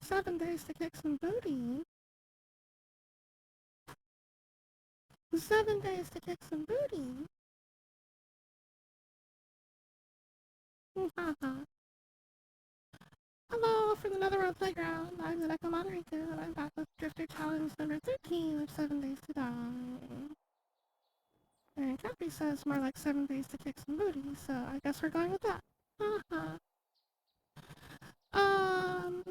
7 days to kick some booty. 7 days to kick some booty. Haha. Hello from the Netherworld Playground. I'm the Nekomata Riku, and I'm back with Drifter Challenge number 13 of 7 Days to Die. And Cappy says more like 7 days to kick some booty, so I guess we're going with that. Haha. Um,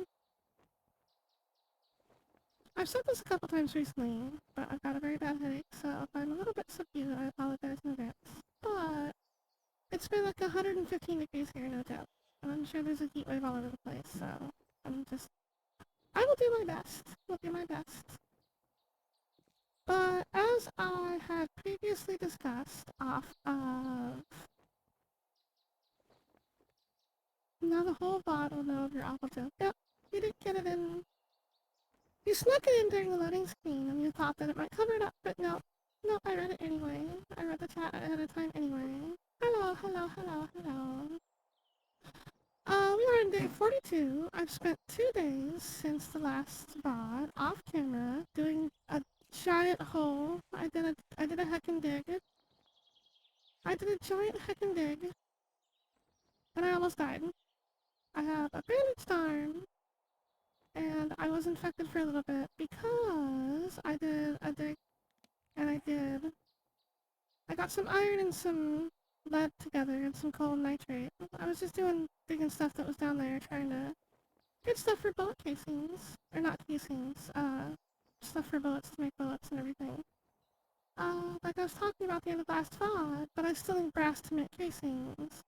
I've said this a couple times recently, but I've got a very bad headache, so if I'm a little bit subdued, I apologize in advance. But it's been like 115 degrees here, no doubt. And I'm sure there's a heat wave all over the place, so I will do my best. Will do my best. But as I had previously discussed off of... Now the whole VOD will know of your awful joke. Yep, you didn't get it in. You snuck it in during the loading screen and you thought that it might cover it up, but no. No, I read it anyway. I read the chat ahead of time anyway. Hello, hello, hello, hello. We are on day 42. I've spent 2 days since the last VOD off camera doing a giant hole. I did a heck and dig. I did a giant heck and dig, and I almost died. I have a bandaged arm, and I was infected for a little bit because I did a dig, and I got some iron and some lead together and some coal and nitrate. I was just digging stuff that was down there, trying to get stuff for bullet casings, or not casings, stuff for bullets to make bullets and everything. Like I was talking about the end of last VOD, but I still need brass to make casings.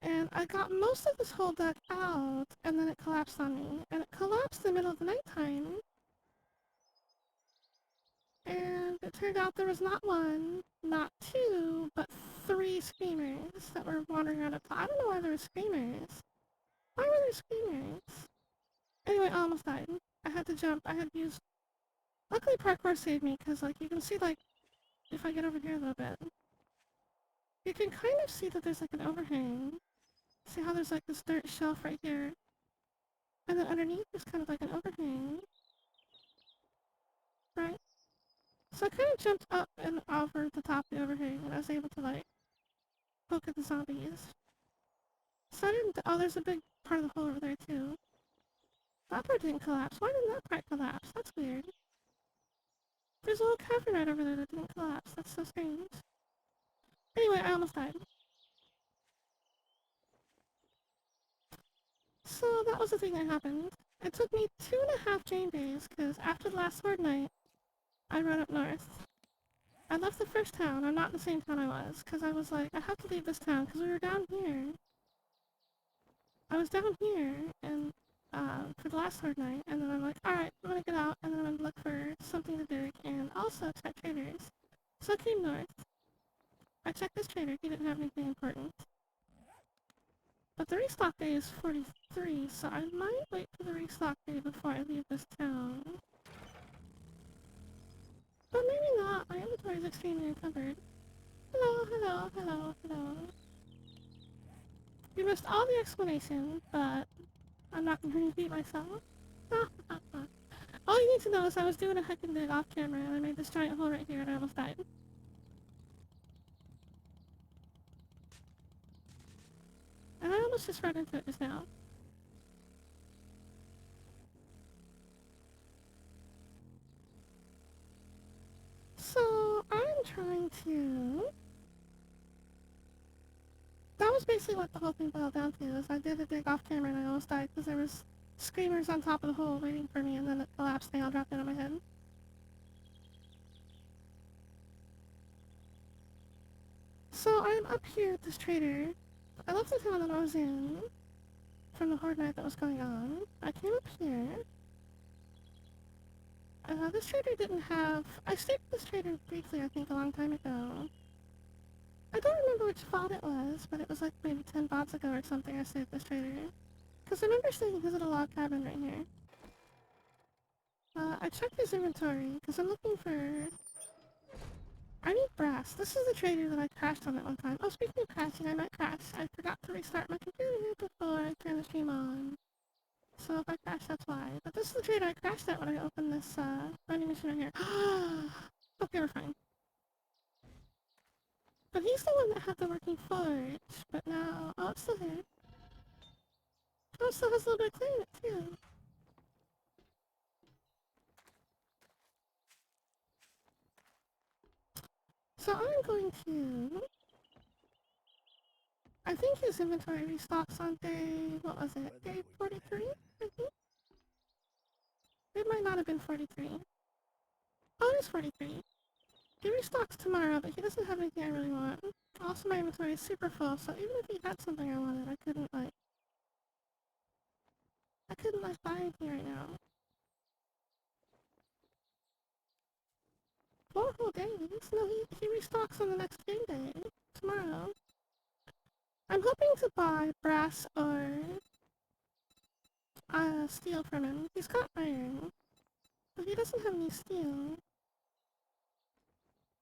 And I got most of this hole dug out, and then it collapsed on me. And it collapsed in the middle of the nighttime. And it turned out there was not one, not two, but 3 screamers that were wandering around up top. I don't know why there were screamers. Why were there screamers? Anyway, I almost died. I had to jump. I had to use... Luckily, parkour saved me, because, like, you can see, like, if I get over here a little bit, you can kind of see that there's, like, an overhang. See how there's, like, this dirt shelf right here? And then underneath is kind of like an overhang. Right? So I kind of jumped up and over the top of the overhang, and I was able to, like, poke at the zombies. So I didn't... Oh, there's a big part of the hole over there, too. That part didn't collapse. Why didn't that part collapse? That's weird. There's a little cavern right over there that didn't collapse. That's so strange. Anyway, I almost died. So that was the thing that happened. It took me 2.5 game days, because after the last Sword Night, I rode up north. I left the first town. I'm not in the same town I was, because I was like, I have to leave this town, because we were down here. I was down here, and for the last Sword Night, and then I'm like, alright, I'm gonna get out, and then I'm gonna look for something to dig, and also check traders. So I came north. I checked this trader, he didn't have anything important. But the restock day is 43, so I might wait for the restock day before I leave this town. But maybe not, my inventory is extremely encumbered. Hello, hello, hello, hello. You missed all the explanation, but I'm not gonna repeat myself. All you need to know is I was doing a heck and dig off camera and I made this giant hole right here and I almost died. And I almost just ran into it just now. So, I'm trying to... That was basically what the whole thing boiled down to, is I did a dig off camera and I almost died because there was screamers on top of the hole waiting for me and then it collapsed and they all dropped down on my head. So I'm up here at this trader. I left the town that I was in from the horde night that was going on. I came up here. This trader didn't have... I stayed with this trader briefly, I think, a long time ago. I don't remember which VOD it was, but it was like maybe 10 VODs ago or something I stayed with this trader. Because I remember staying in his little log cabin right here. I checked his inventory, because I'm looking for... I need brass. This is the trader that I crashed on at one time. Oh, speaking of crashing, I might crash. I forgot to restart my computer before I turned the stream on. So if I crash, that's why. But this is the trader I crashed at when I opened this vending machine right here. Okay, we're fine. But he's the one that had the working forge. But now, oh, it's still here. Oh, it still has a little bit of clay in it too. So I'm going to. I think his inventory restocks on day. What was it? Day 43? I think? It might not have been 43. Oh, it is 43. He restocks tomorrow, but he doesn't have anything I really want. Also, my inventory is super full, so even if he had something I wanted, I couldn't buy anything right now. 4 whole days? No, he restocks on the next game day, tomorrow. I'm hoping to buy brass or steel from him. He's got iron, but he doesn't have any steel.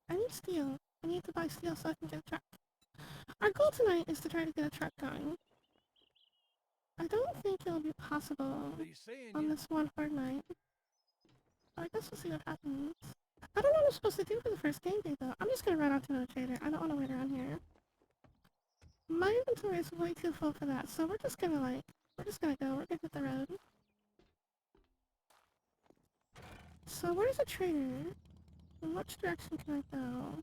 I need steel. I need to buy steel so I can get a truck. Our goal tonight is to try to get a truck going. I don't think it'll be possible on this one hard night. I guess we'll see what happens. I don't know what I'm supposed to do for the first game day though. I'm just gonna run out to another trader. I don't want to wait around here. My inventory is way too full for that, so we're just gonna go. We're gonna hit the road. So where's a trader? In which direction can I go?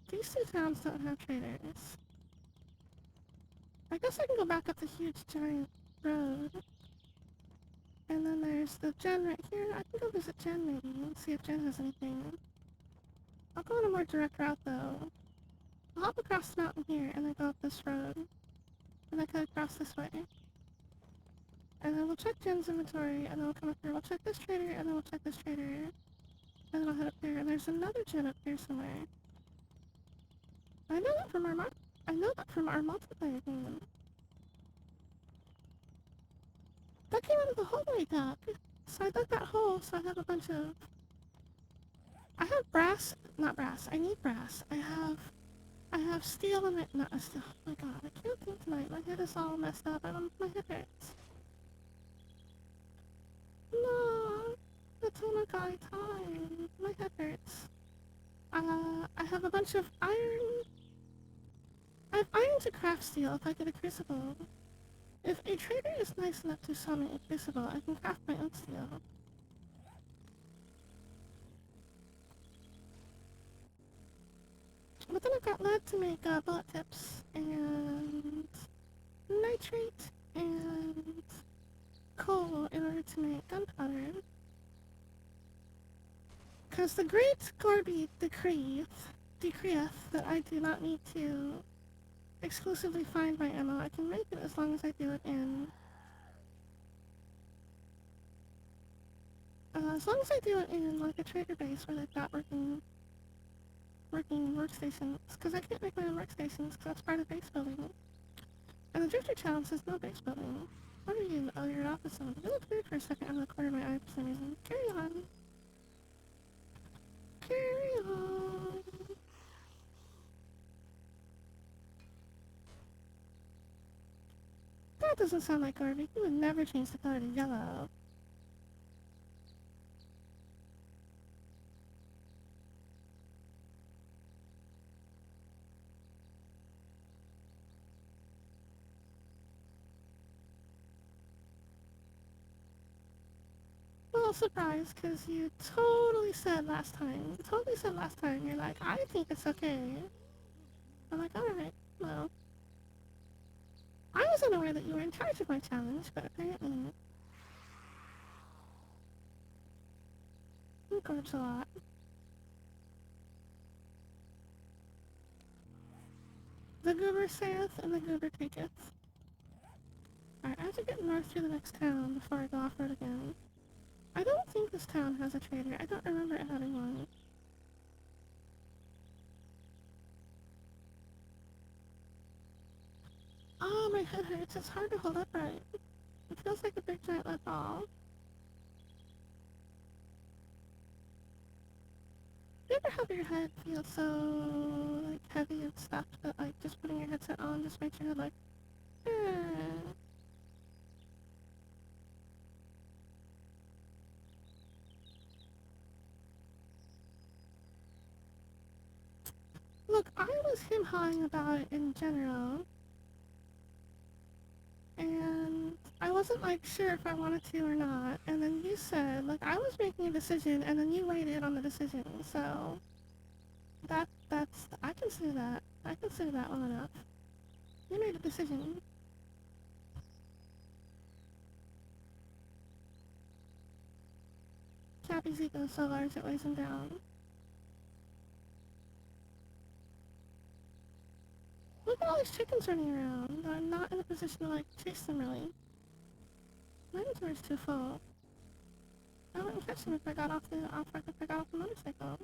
These two towns don't have traders. I guess I can go back up the huge giant road. And then there's the Jen right here. I can go visit Jen maybe and see if Jen has anything. I'll go on a more direct route though. I'll hop across the mountain here and then go up this road. And then cut across this way. And then we'll check Jen's inventory and then we'll come up here. We'll check this trader and then we'll check this trader. And then I'll head up there. And there's another Jen up here somewhere. I know that from our multiplayer game. That came out of the hole I dug. So I dug that hole so I have a bunch of... I have brass, not brass, I need brass. I have steel in it, not steel, oh my god, I can't think tonight, my head is all messed up, my head hurts. No, that's all my guy time, my head hurts. I have a bunch of iron, I have iron to craft steel if I get a crucible. If a trader is nice enough to sell me a crucible, I can craft my own steel. But then I've got lead to make bullet tips, and nitrate, and coal in order to make gunpowder. Because the Great Gorby decreeth that I do not need to exclusively find my ammo. I can make it as long as I do it in... like a trader base where they've got working workstations. Because I can't make my own workstations because that's part of base building. And the Drifter challenge says no base building. What are you? Oh, you're an office zone. You look weird for a second out of the corner of my eye for some reason. Carry on. Carry on. That doesn't sound like Garvey. He would never change the color to yellow. Well, surprised, because you totally said last time. You're like, I think it's okay. I'm like, alright, well. I was unaware that you were in charge of my challenge, but apparently you gorge a lot. The goober saith and the goober taketh. Alright, I have to get north through the next town before I go off-road again. I don't think this town has a trader. I don't remember it having one. Oh, my head hurts. It's hard to hold upright. It feels like a big giant lead ball. You ever have your head feel so, like, heavy and stuff that, like, just putting your headset on just makes your head, like, eh. Look, I was him-hawing about it in general, and I wasn't, like, sure if I wanted to or not, and then you said, like, I was making a decision, and then you weighed in on the decision, so I consider that well enough. You made a decision. Cappy's ego is so large it weighs him down. Look at all these chickens running around. I'm not in a position to, like, chase them, really. My inventory's too full. I wouldn't catch them if I got off the motorcycle.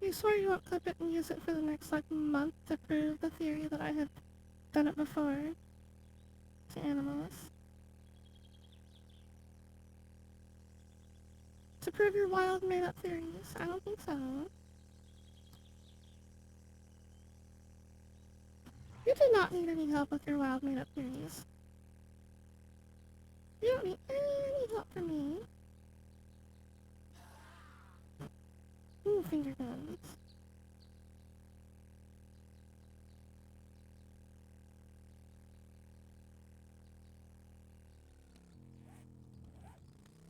You swore you won't clip it and use it for the next, like, month to prove the theory that I had done it before to animals. To prove your wild, made-up theories. I don't think so. You do not need any help with your wild, made-up theories. You don't need any help from me. Ooh, finger guns.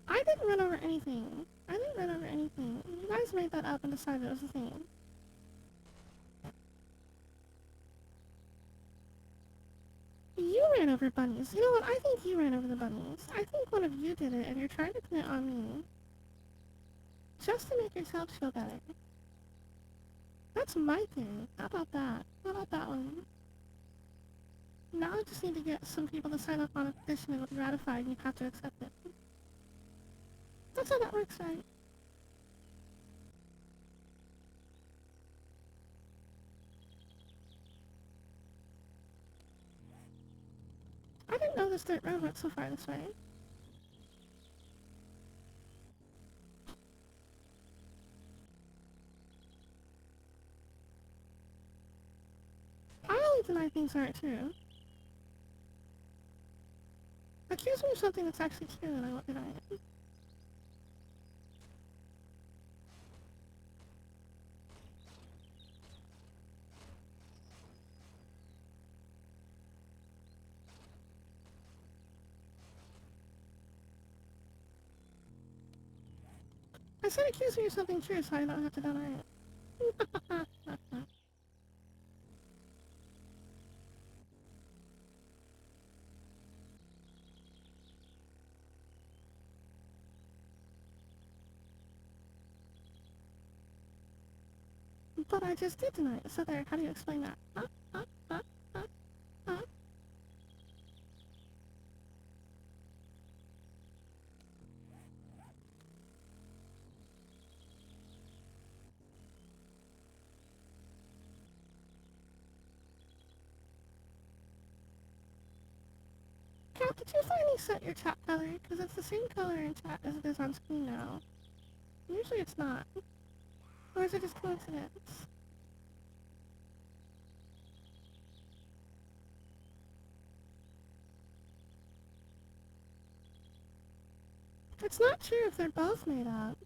I didn't run over anything. You guys made that up and decided it was a thing. You ran over bunnies. You know what? I think you ran over the bunnies. I think one of you did it and you're trying to pin it on me. Just to make yourself feel better. That's my theory. How about that? How about that one? Now I just need to get some people to sign up on a petition and it'll be ratified and you have to accept it. That's how that works, right? I didn't know this dirt road went so far this way. I only deny things aren't true. Accuse me of something that's actually true and I won't deny it. I said accuse me of something true so I don't have to deny it. But I just did deny it, so there, how do you explain that? Huh? Huh? Huh? Huh? Cat, did you finally set your chat color? Because it's the same color in chat as it is on screen now. Usually it's not. Or is it just coincidence? It's not true if they're both made up.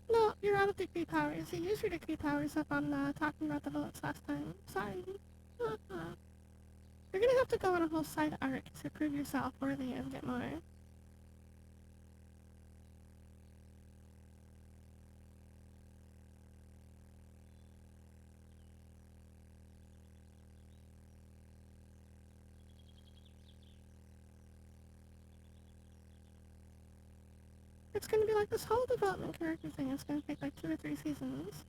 No, you're out of degree powers. You used your degree powers up on talking about the bullets last time. Sorry. You're gonna have to go on a whole side arc to prove yourself worthy and get more. It's gonna be like this whole development character thing. It's gonna take like 2 or 3 seasons.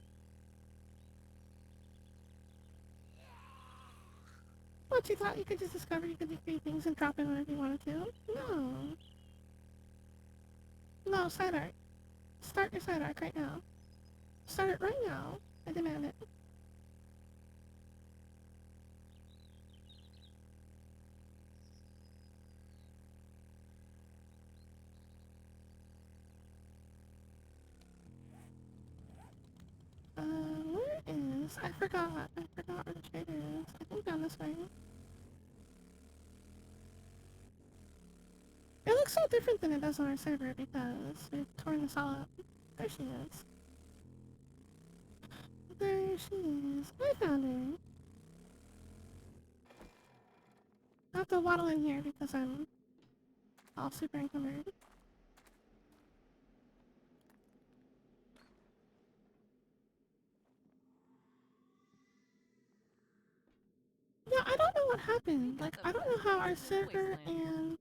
What, you thought you could just discover you could do 3 things and drop in whenever you wanted to? No. No, side arc. Start your side arc right now. Start it right now. I demand it. Where is... I forgot where the trader is. I think down this way. It looks so different than it does on our server because we've torn this all up. There she is. There she is. I found her. I have to waddle in here because I'm all super encumbered. Yeah, I don't know what happened. Like, I don't know how our server and,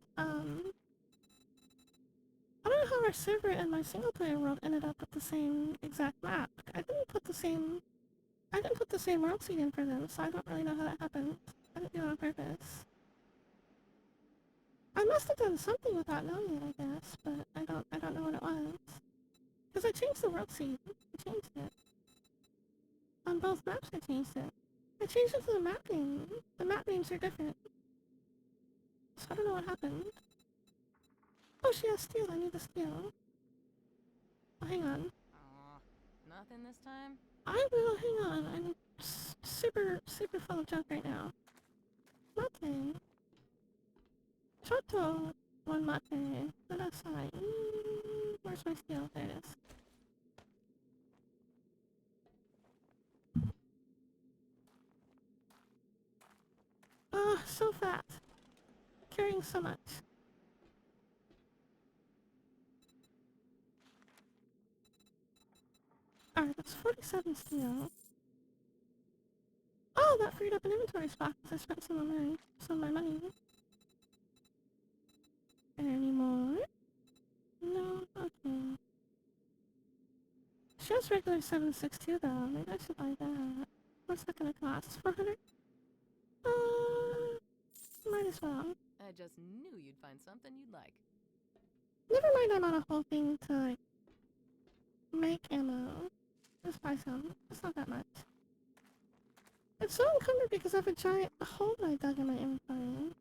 I don't know how our server and my single player world ended up with the same exact map. I didn't put the same world seed in for them, so I don't really know how that happened. I didn't do it on purpose. I must have done something without knowing it, I guess, but I don't know what it was. Because I changed the world seed. I changed it. On both maps I changed it. I changed it to the map name. The map names are different. So I don't know what happened. Oh, she has steel. I need the steel. Oh, hang on. Aw, nothing this time? I will. Hang on. I'm super full of junk right now. Mate. Choto. One mate. Kudasai. Where's my steel? There it is. Oh, so fat. Carrying so much. Alright, that's 47 steel. Oh, that freed up an inventory spot because I spent some of my money. Any more? No? Okay. She has regular 762 though. Maybe I should buy that. What's that gonna cost? 400? Might as well. I just knew you'd find something you'd like. Never mind, I'm on a whole thing to, like, make ammo. Just buy some. It's not that much. It's so encumbered because I have a giant hole that I dug in my inventory.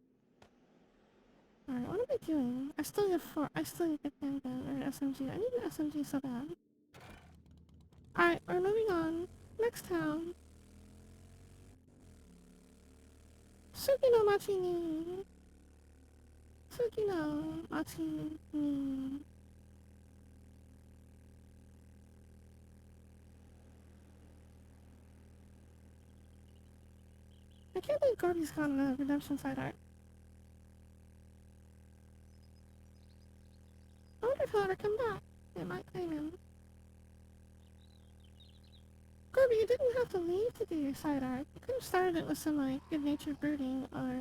Alright, what am I doing? I still need a handgun or an SMG. I need an SMG so bad. Alright, we're moving on. Next town. Suki no Machi ni. Suki no Machi ni. I can't believe Gorby's gone on the redemption side art. I wonder if he'll ever come back. It might claim him. Gorby, you didn't have to leave to do your side art. You could have started it with some, like, good-natured brooding or,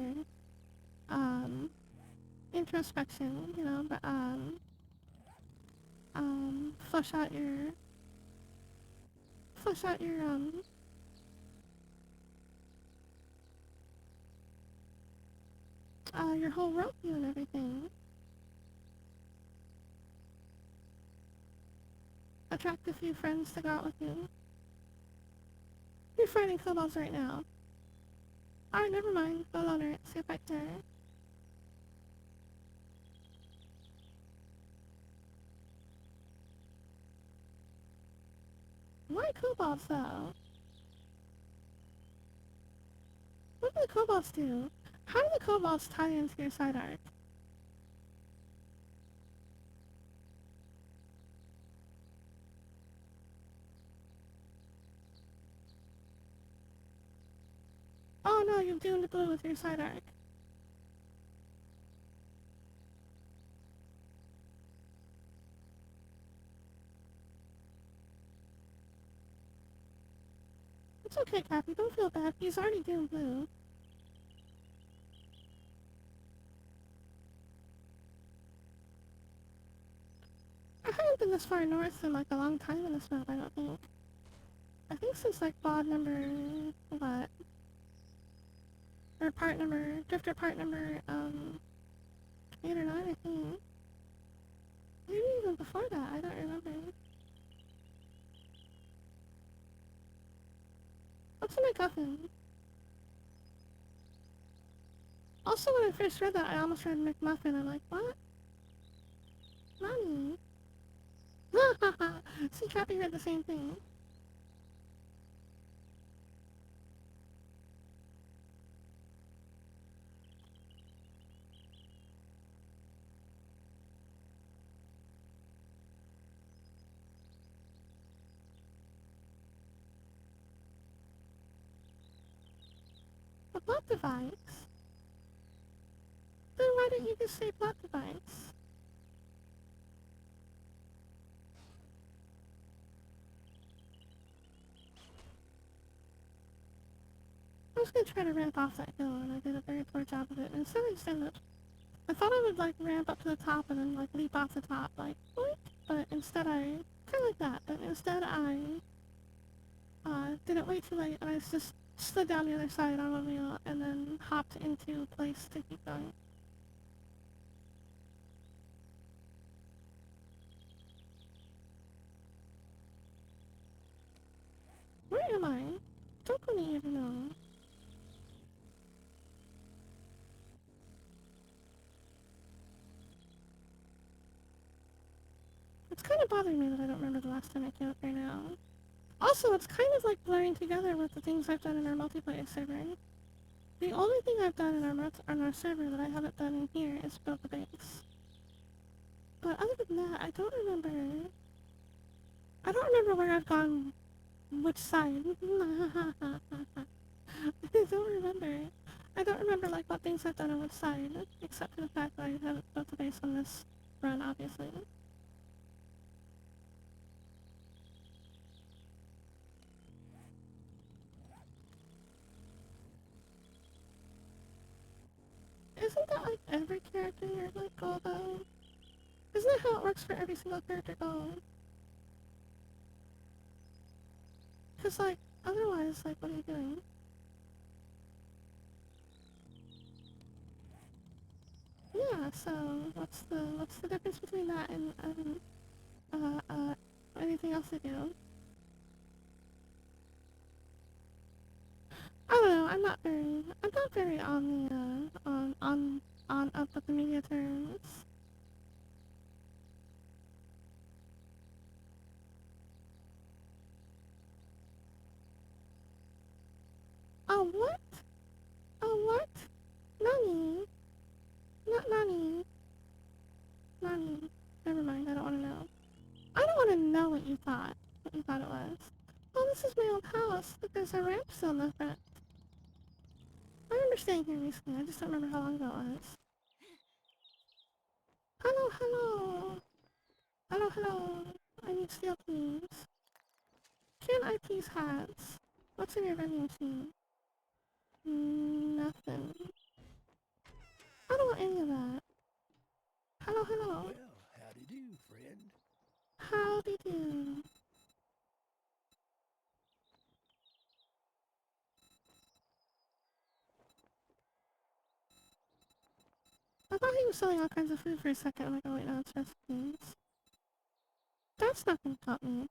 introspection, you know, but, flush out your whole worldview and everything. Attract a few friends to go out with you. You're fighting kobolds right now. Alright, never mind. Go loner. See if I can. Why kobolds, though? What do the kobolds do? How do the kobolds tie into your side arc? Oh no, you've doomed blue with your side arc. It's okay, Cappy. Don't feel bad. He's already doomed blue. I haven't been this far north in like a long time in this map, I don't think. I think since like bod number... what? Or part number... drifter part number, 8 or 9, I think. Maybe even before that, I don't remember. What's a MacGuffin? Also, when I first read that, I almost read McMuffin. I'm like, what? Nani? Ha ha ha! See, Cappy read the same thing. A plot device? Then why didn't you just say plot device? I was gonna try to ramp off that hill, and I did a very poor job of it. And instead, I ended. I thought I would like ramp up to the top and then like leap off the top, like boink. But instead, I kind of like that. But instead, I did it way too late, and I just slid down the other side on one wheel and then hopped into place to keep going. Where am I? Don't go near, no. It's kind of bothering me that I don't remember the last time I came up here now. Also, it's kind of like blurring together with the things I've done in our multiplayer server. The only thing I've done in our server that I haven't done in here is build the base. But other than that, I don't remember where I've gone, which side. I don't remember like what things I've done on which side, except for the fact that I haven't built the base on this run, obviously. Isn't that like every character in your like goal though? Isn't that how it works for every single character goal? Cause like otherwise, like what are you doing? Yeah. So what's the difference between that and anything else I do? I don't know. I'm not very on the on up with the media terms. Oh what? Oh what? Nani? Not Nani. Nani. Never mind. I don't want to know. I don't want to know what you thought. What you thought it was. Oh, this is my old house. But there's a ramp still in the front. I remember staying here recently. I just don't remember how long ago it was. Hello, hello. Hello, hello. I need steel keys. Can I please hats? What's in your vending machine? Nothing. I don't want any of that. Hello, hello. Well, howdy do, friend. Howdy do. I thought he was selling all kinds of food for a second. I'm like, oh wait, no, it's recipes. That's not gonna help me.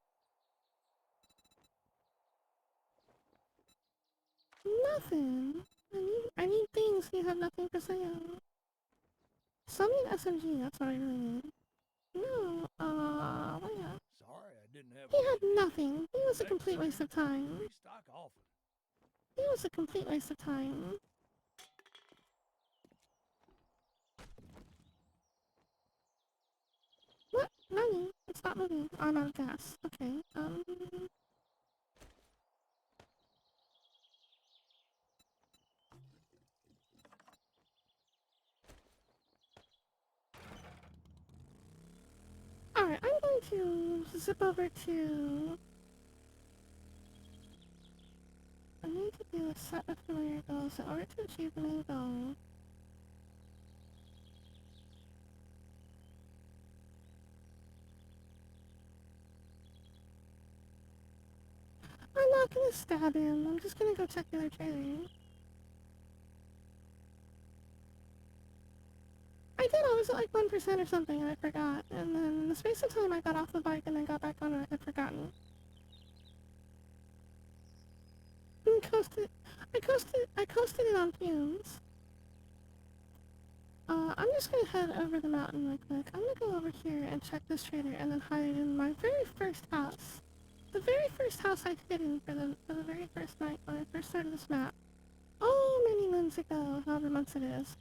Nothing. I need things. You have nothing for sale. Sell me an SMG. That's what I really need. No. Well, yeah. Sorry I didn't have He what had you needed. nothing. He was a Next complete time, waste of time. restock often. He was a complete waste of time. What? Nani? It's not moving. Oh, I'm out of gas. Okay. Alright, I'm going to zip over to... I need to do a set of familiar goals in order to achieve the main goal. I'm not gonna stab him. I'm just gonna go check the other trailer. I did. I was at like 1% or something, and I forgot. And then in the space of time, I got off the bike and then got back on it. I'd forgotten. I coasted it on fumes. I'm just gonna head over the mountain real quick. I'm gonna go over here and check this trader and then hide in my very first house. The very first house I hid in for the very first night when I first started this map. Oh, many moons ago, however months it is.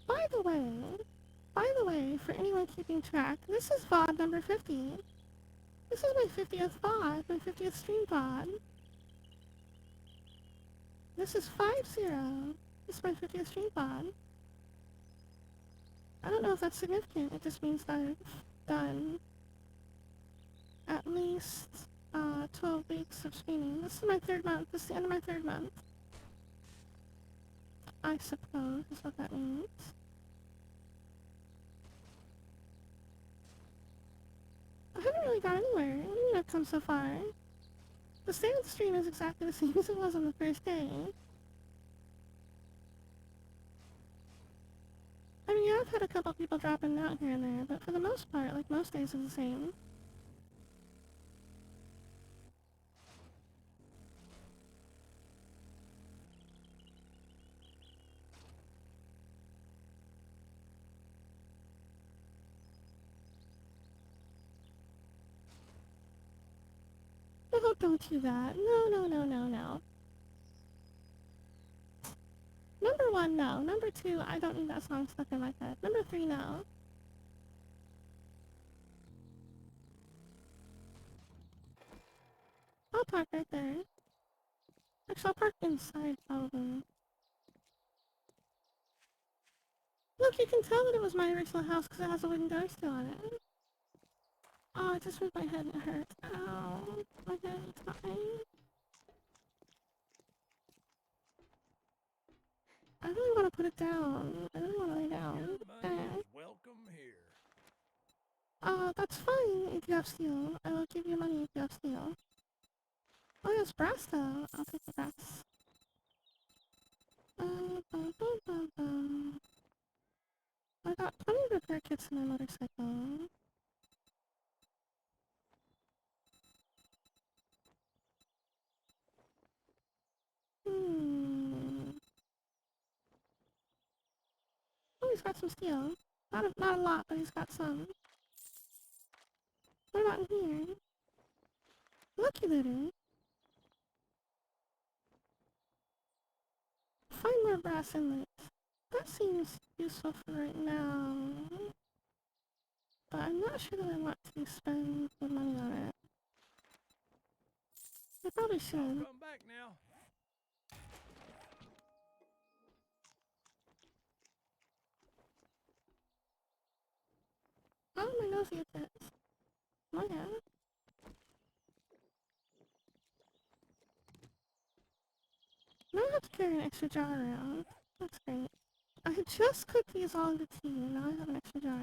By the way, for anyone keeping track, this is VOD number 50. This is my 50th VOD, my 50th stream VOD. This is 50. This is my 50th stream VOD. I don't know if that's significant. It just means that I've done at least 12 weeks of streaming. This is my third month. This is the end of my third month. I suppose is what that means. I haven't really got anywhere. I mean, I've come so far. The state of the stream is exactly the same as it was on the first day. I mean, yeah, I've had a couple people dropping out here and there, but for the most part, like most days are the same. No, don't do that. No. Number one, no. Number two, I don't need that song stuck in my head. Number three, no. I'll park right there. Actually, I'll park inside, probably. Look, you can tell that it was my original house because it has a wooden door still on it. Oh, I just moved my head and it hurts. Ow. My head is dying. I really want to put it down. I really want to lay down. Your money is welcome here. That's fine if you have steel. I will give you money if you have steel. Oh, there's brass though. I'll take the brass. I got plenty of repair kits in my motorcycle. Oh, he's got some steel. Not a lot, but he's got some. What about in here? Lucky looter. Find more brass inlets. That seems useful for right now. But I'm not sure that I want to spend the money on it. I probably I'll should. come back now. Oh, my nose gets it. Oh yeah. Now I have to carry an extra jar around. That's great. I had just cooked these all into tea, and now I have an extra jar.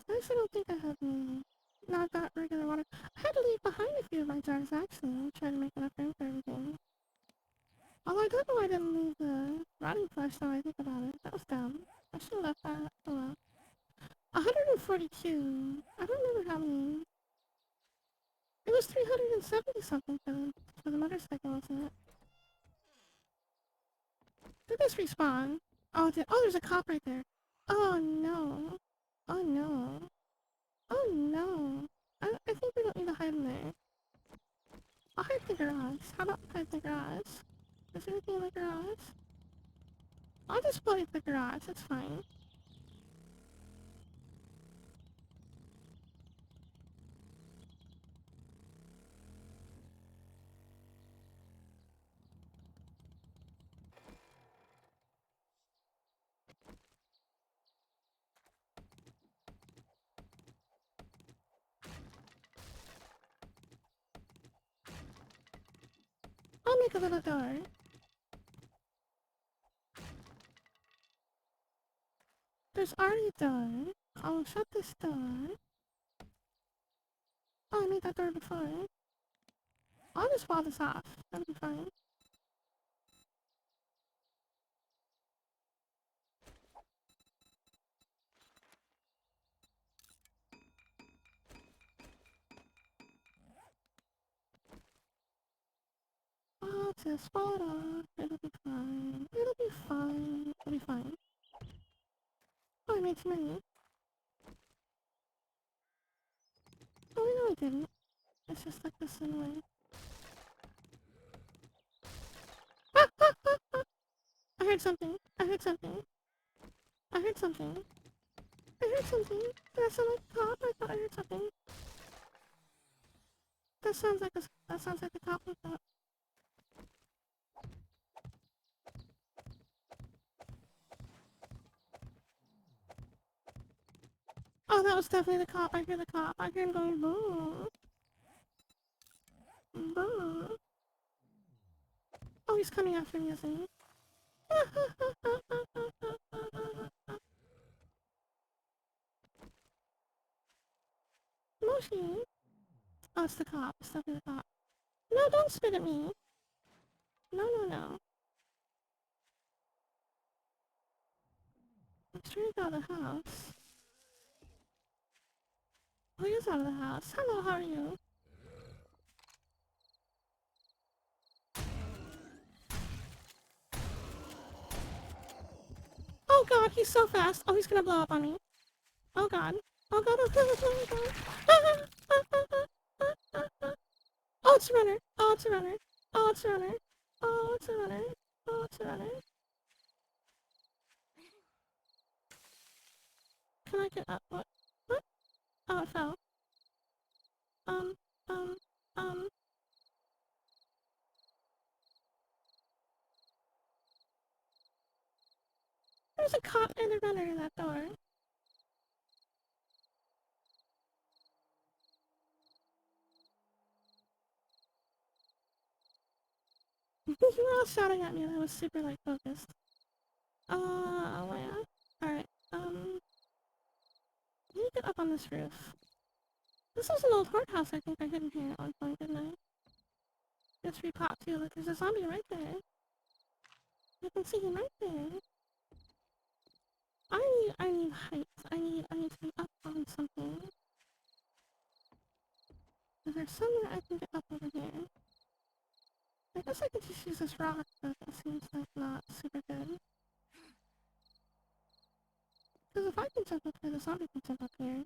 I actually don't think I have any. No, I've got regular water. I had to leave behind a few of my jars, actually, trying to make enough room for everything. Although I don't know why I didn't leave the rotting flesh, now I think about it. That was dumb. I should have left that. Oh well. 142. I don't remember how many. It was 370 something for the motorcycle, wasn't it? Did this respawn? Oh, there's a cop right there. Oh no. Oh no. Oh no. I think we don't need to hide in there. I'll hide in the garage. How about hide in the garage? Is there anything in the garage? I'll just play the garage. It's fine. I'll make a little door. There's already a door. I'll shut this door. Oh, I made that door before. I'll just wall this off. That'll be fine. this. Fall it off. It'll be fine. It'll be fine. It'll be fine. Oh, I made too many. Oh, no, I didn't. It's just like this in a way. Ah, ah, ah, ah. I heard something. I heard something. I heard something. I heard something. Did that sound like a cop? I thought I heard something. That sounds like a cop like that. Oh, that was definitely the cop. I hear the cop. I hear him going boom. Boom. Oh, he's coming after me, isn't he? Moshi. Oh, it's the cop. It's definitely the cop. No, don't spit at me. No, no, no. I'm trying to get out of the house. Oh, he is out of the house. Hello, how are you? Oh god, he's so fast. Oh, he's gonna blow up on me. Oh god. Oh god, oh god, oh god. Oh, it's a runner. Oh, it's a runner. Oh, it's a runner. Oh, it's a runner. Oh, it's a runner. Can I get up? What? What? Oh, it fell. Um, um, um. There's a cop and a runner in that door. You were all shouting at me and I was super, like, focused. Oh, yeah. Alright, I need to get up on this roof. This was an old courthouse I think I hid in here at one point, didn't I? It's repopped too. Look, there's a zombie right there. You can see him right there. I need height. I need to be up on something. Is there somewhere I can get up over here? I guess I could just use this rock, but that seems like not super good. Because if I can jump up here, the zombie can jump up here.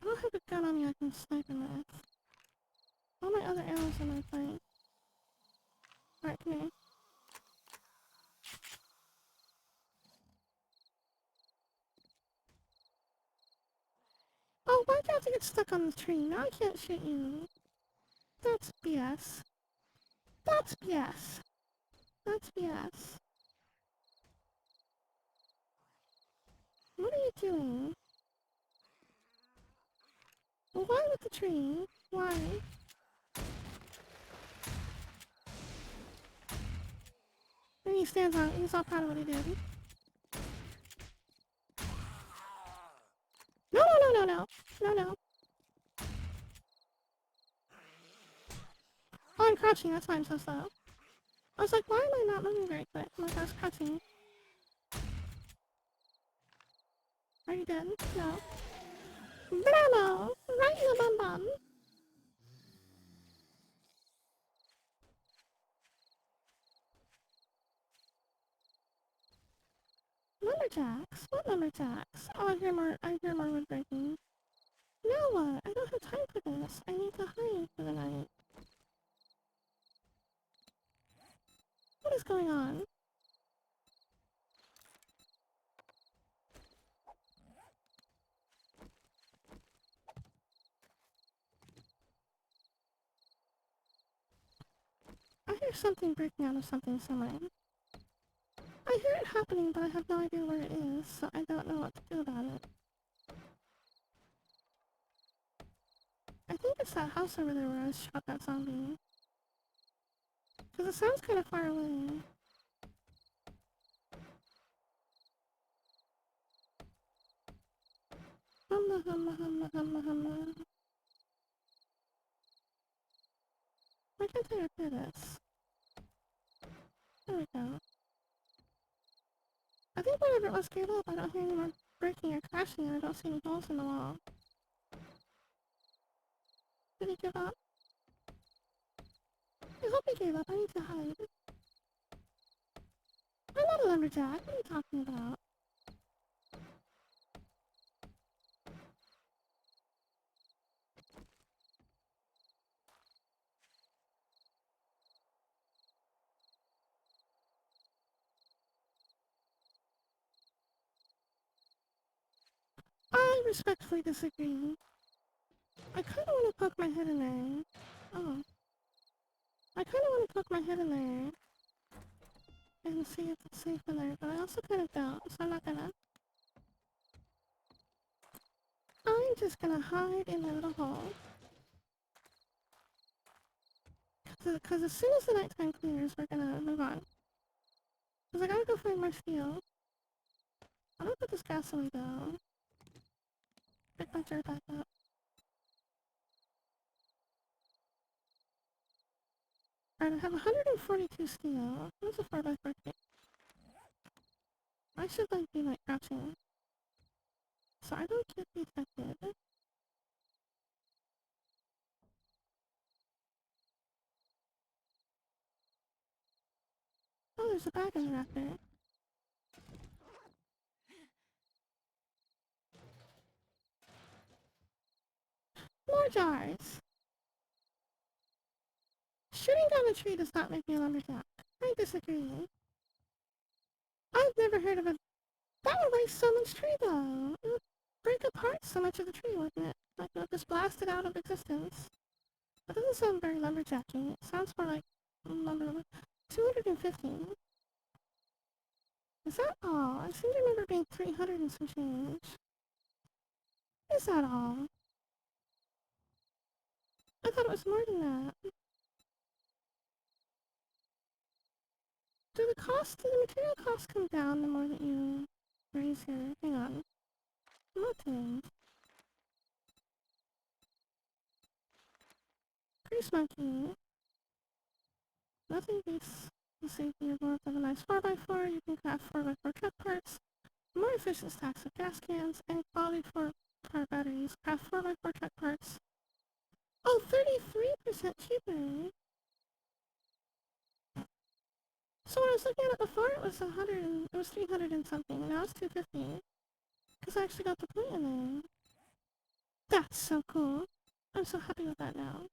I don't have a gun on me I can snipe him with. All my other arrows in my plane. Alright, come here. Oh, why'd you have to get stuck on the tree? Now I can't shoot you. That's BS. That's BS. That's BS. What are you doing? Well, why with the tree? Why? And he stands on it. He's all proud of what he did. No, no, no, no, no. No, no. Oh, I'm crouching. That's why I'm so slow. I was like, why am I not moving very quick? I'm like, I was crouching. Are you dead? No. Bravo! Right in the bum bum. Lumberjacks? What lumberjacks? Oh, I hear more wood breaking. Now what? I don't have time for this. I need to hide for the night. What is going on? I hear something breaking out of something somewhere. I hear it happening, but I have no idea where it is, so I don't know what to do about it. I think it's that house over there where I shot that zombie. Because it sounds kind of far away. Humma, humma, humma, humma, humma. Why can't I repair this? There we go. I think whenever it was gave up, I don't hear any more breaking or crashing, and I don't see any holes in the wall. Did he give up? I hope he gave up. I need to hide. I'm not a lumberjack. What are you talking about? I respectfully disagree. I kind of want to poke my head in there. Oh. I kind of want to poke my head in there and see if it's safe in there, but I also kind of don't, so I'm not gonna. I'm just gonna hide in my little hole. Because as soon as the nighttime clears, we're gonna move on. Because I gotta go find more steel. I'm gonna put this gas away though. Pick my dirt back up. Alright, I have 142 steel. What's a 4x4 kit? I should like be like crouching, so I don't get detected. Oh, there's a bag in the wrapper. More jars! Shooting down a tree does not make me a lumberjack. I disagree. I've never heard of a... That would waste so much tree though. It would break apart so much of the tree, wouldn't it? Like it would just blast it out of existence. That doesn't sound very lumberjacky. It sounds more like lumber... 215. Is that all? I seem to remember being 300 and some change. Is that all? I thought it was more than that. Do the material costs come down the more that you raise your... Hang on. Nothing. Grease monkey. Nothing beats the safety of more than a nice 4x4. You can craft 4x4 truck parts, more efficient stacks of gas cans, and quality 4-car batteries. Craft 4x4 truck parts. Oh, 33% cheaper. So when I was looking at it before, it was 300 and something. Now it's 250. Because I actually got the point in there. That's so cool. I'm so happy with that now.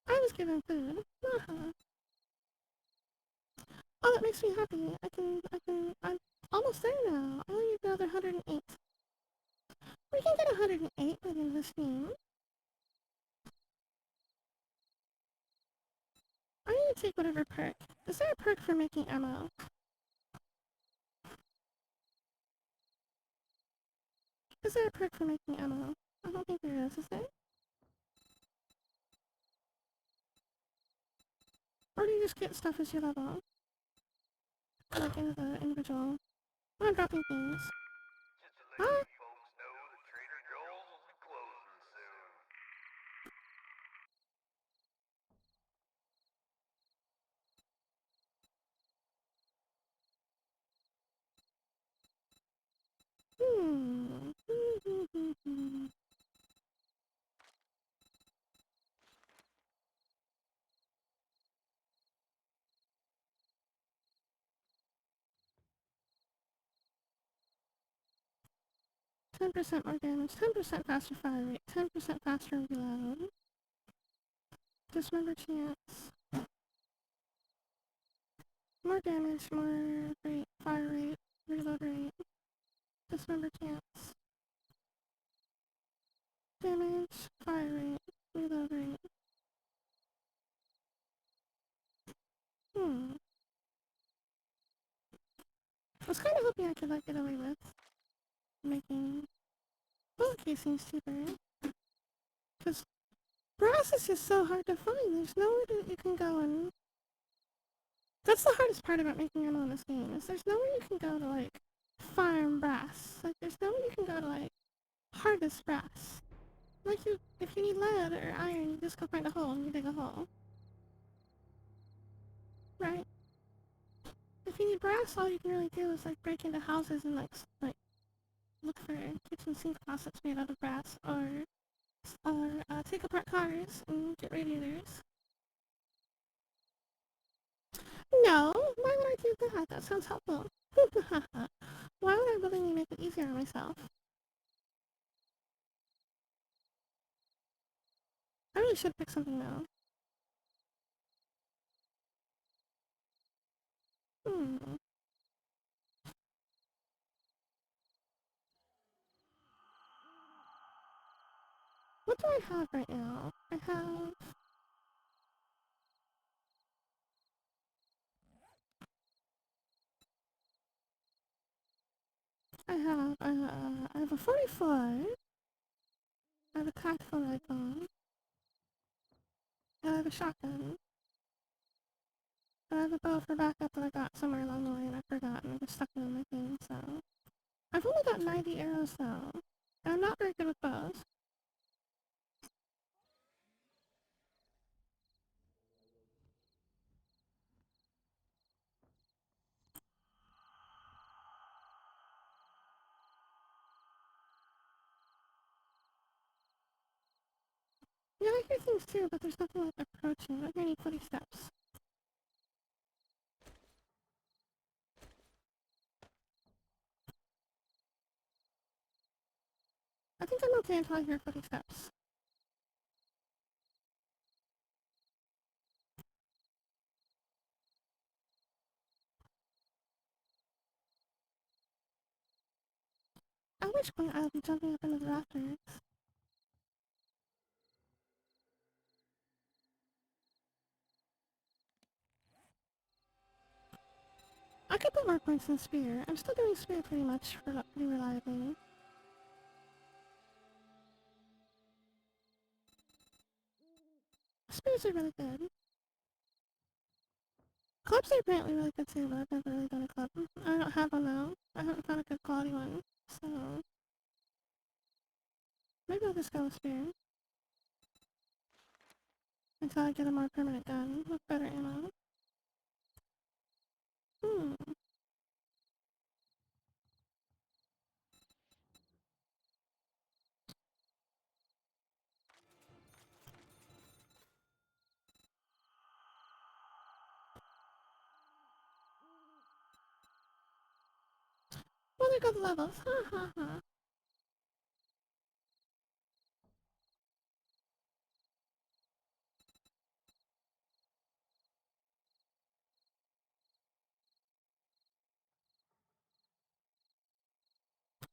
I was given food. Uh-huh. Oh, that makes me happy. I'm almost there now. I only need another 108. We can get 108 by the end of this game. I need to take whatever perk. Is there a perk for making ammo? Is there a perk for making ammo? I don't think there is there? Or do you just get stuff as you level? Like into the individual... Oh, I'm dropping things. Just to let Huh? you folks know that Trader Joel's will be closing soon. 10% more damage, 10% faster fire rate, 10% faster reload. Dismember chance. More damage, more rate, fire rate, reload rate. Dismember chance. Damage, fire rate, reload rate. I was kind of hoping I could like get away with making bullet casings cheaper. Because brass is just so hard to find. There's nowhere that you can go and... That's the hardest part about making ammo in this game, is there's nowhere you can go to like farm brass. Like there's nowhere you can go to like harvest brass. Like if you need lead or iron, you just go find a hole and you dig a hole. Right? If you need brass, all you can really do is like break into houses and like look for kitchen sink faucets made out of brass, or take apart cars and get radiators. No, why would I do that? That sounds helpful. Why would I willingly make it easier on myself? I really should pick something now. Hmm. What do I have right now? I have a 44. I have a tactical rifle. I have a shotgun. I have a bow for backup that I got somewhere along the way and I forgot and I just stuck it in my thing, so. I've only got 90 arrows though. And I'm not very good with bows. Yeah, I hear things too, but there's nothing like approaching. I hear any footsteps. I think I'm okay until I hear footsteps. At which point I'll be jumping up into the rafters. I could put more points in Spear. I'm still doing Spear pretty much pretty reliably. Spears are really good. Clubs are apparently really good too, but I've never really done a club. I don't have one though. I haven't found a good quality one. So maybe I'll just go with Spear. Until I get a more permanent gun with better ammo. Hmm. Well, there go the levels. Ha ha ha.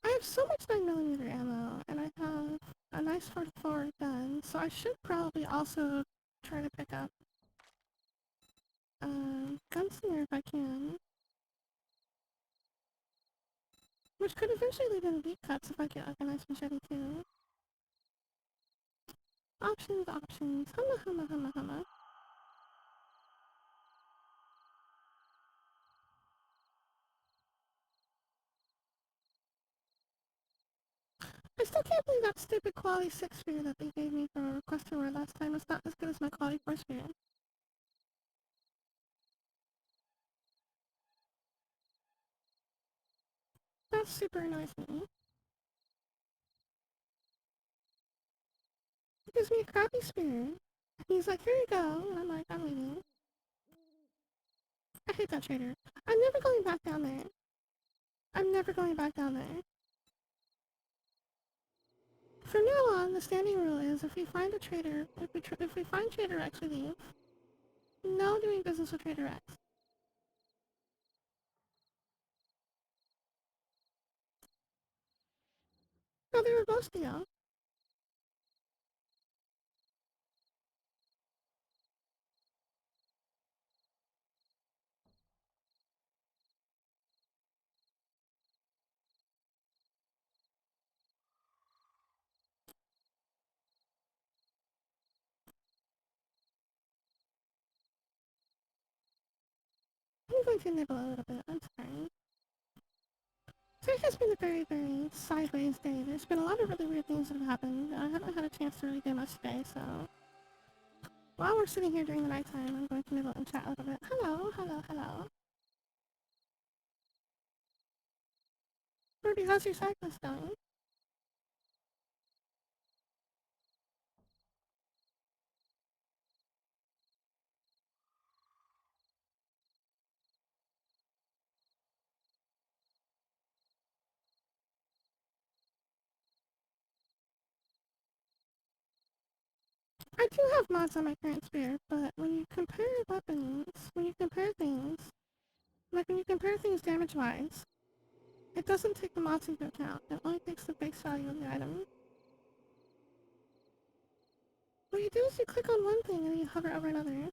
I have so much 9mm ammo, and I have a nice 44 gun, so I should probably also try to pick up gunslinger if I can. Which could eventually lead into deep cuts if I get like a nice machete too. Options, options. Humma, humma, humma, humma. I still can't believe that stupid quality 6 spear that they gave me for a request reward last time was not as good as my quality 4 spear. That super annoys me. He gives me a crappy spear. He's like, here you go. And I'm like, I'm leaving. I hate that trader. I'm never going back down there. I'm never going back down there. From now on, the standing rule is if we find a trader, if we find Trader X, we leave. No doing business with Trader X. No, they were both steel. I'm going to nibble a little bit. I'm sorry. Today has been a very, very sideways day. There's been a lot of really weird things that have happened. I haven't had a chance to really do much today, so while we're sitting here during the nighttime, I'm going to nibble and chat a little bit. Hello, hello, hello. Ruby, how's your cyclist going? I do have mods on my current spear, but when you compare weapons, when you compare things, like when you compare things damage-wise, it doesn't take the mods into account. It only takes the base value of the item. What you do is you click on one thing and you hover over another.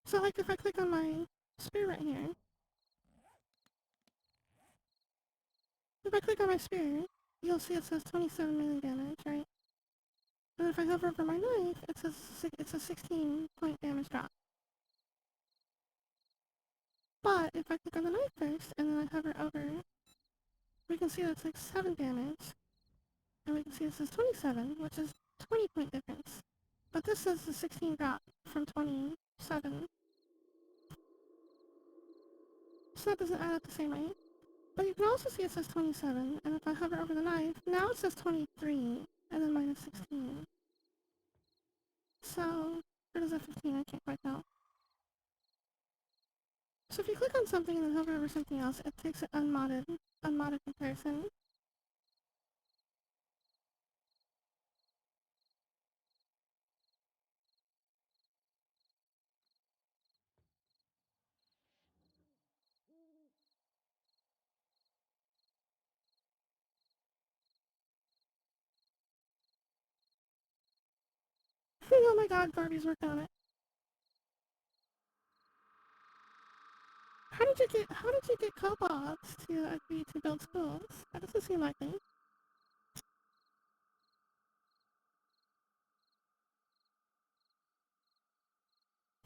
So like if I click on my spear right here, if I click on my spear, you'll see it says 27 melee damage, right? And if I hover over my knife, it says it's a 16-point damage drop. But if I click on the knife first and then I hover over, we can see that it's like 7 damage. And we can see it says 27, which is 20-point difference. But this says the 16 drop from 27. So that doesn't add up the same way. But you can also see it says 27, and if I hover over the knife, now it says 23, and then minus 16. So, or does that 15? I can't quite tell. So if you click on something and then hover over something else, it takes an unmodded comparison. Oh my god, Barbie's working on it. How did you get kobolds to agree to build schools? That doesn't seem likely.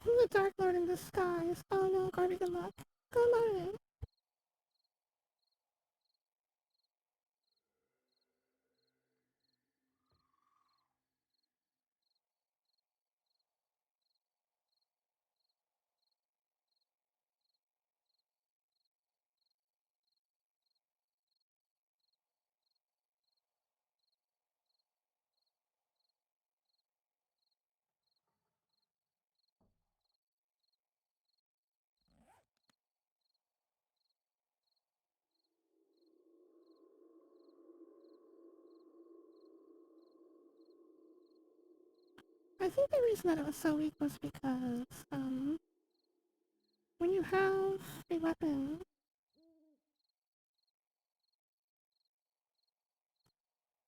The Dark Lord in disguise. Oh no, Garby, good luck. Good luck. I think the reason that it was so weak was because, when you have a weapon,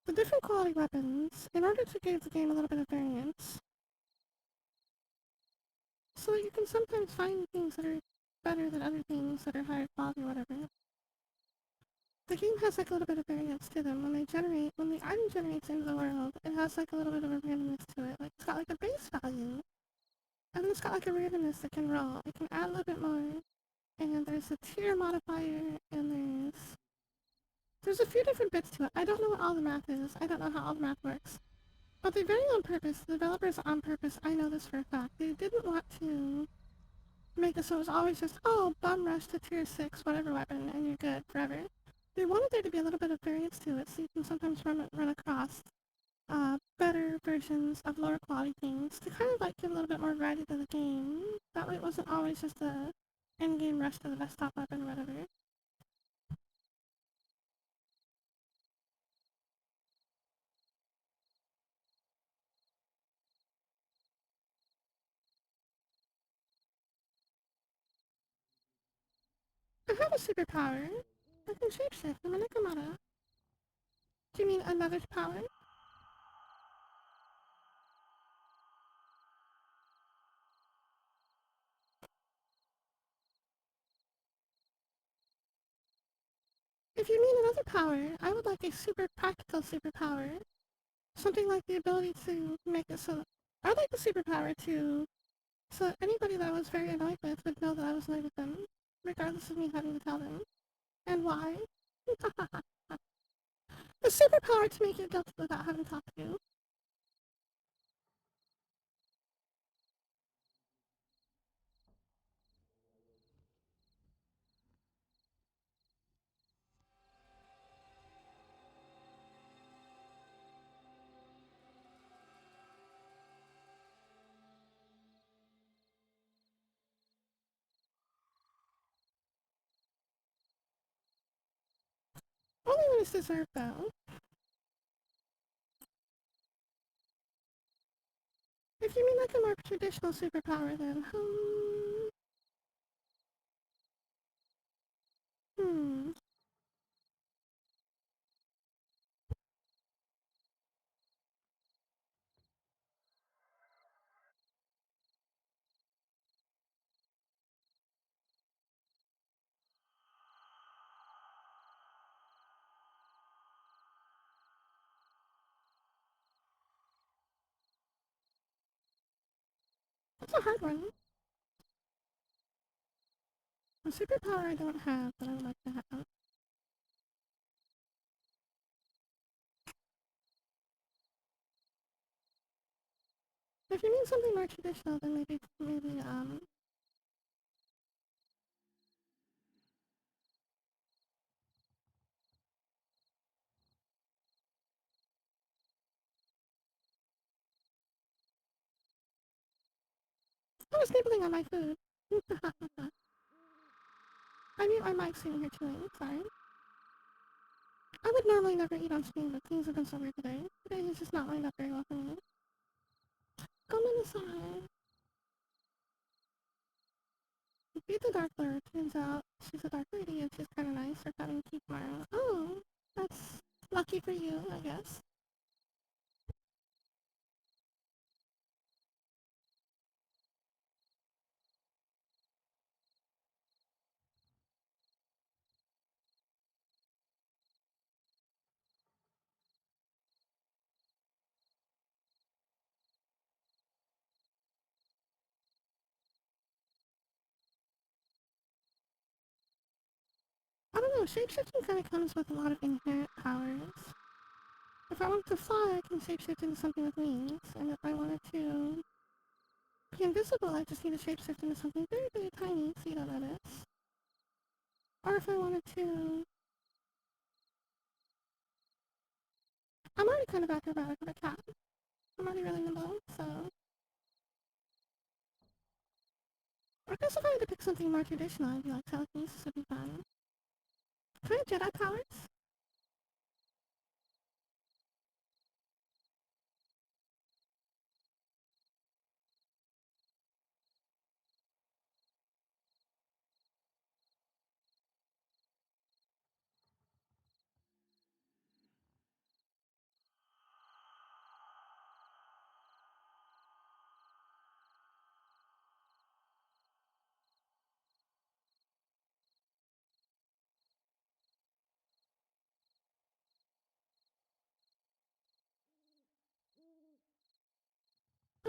the different quality weapons, in order to give the game a little bit of variance, so that you can sometimes find things that are better than other things that are higher quality or whatever. The game has like a little bit of variance to them. When the item generates into the world, it has like a little bit of a randomness to it. Like it's got like a base value, and then it's got like a randomness that can roll. It can add a little bit more, and there's a tier modifier, and there's a few different bits to it. I don't know what all the math is. I don't know how all the math works. But they vary on purpose. The developers on purpose, I know this for a fact. They didn't want to make it so it was always just, oh, bum rush to tier 6, whatever weapon, and you're good forever. They wanted there to be a little bit of variance to it, so you can sometimes run across better versions of lower quality things to kind of like give a little bit more variety to the game. That way it wasn't always just a end game rush to the best top weapon or whatever. I have a superpower. I can shapeshift. I'm a Nekomata. Do you mean another power? If you mean another power, I would like a super practical superpower. Something like the ability to make it so I'd like the superpower to so anybody that I was very annoyed with would know that I was annoyed with them, regardless of me having to tell them. And why? The superpower to make you guilty without having to talk to you. when it's deserved, though. If you mean like a more traditional superpower, then, hmm. That's a hard one. A superpower I don't have that I would like to have. If you mean something more traditional, then maybe, I was nibbling on my food. I mean, my mic's sitting here chewing, sorry. I would normally never eat on screen, but things have been so weird today. Today has just not lined up very well for me. Come inside. You beat the Dark Lord. Turns out she's a Dark Lady and she's kind of nice. We're having to keep tomorrow. Oh, that's lucky for you, I guess. I don't know, shapeshifting kind of comes with a lot of inherent powers. If I wanted to fly, I can shapeshift into something with wings, and if I wanted to be invisible, I just need to shapeshift into something very, very tiny so you don't notice. Or if I wanted to... I'm already kind of acrobatic with a cat. I'm already really nimble, so... I guess if I had to pick something more traditional, I'd be like telekinesis would be fun. Can I have Jedi powers?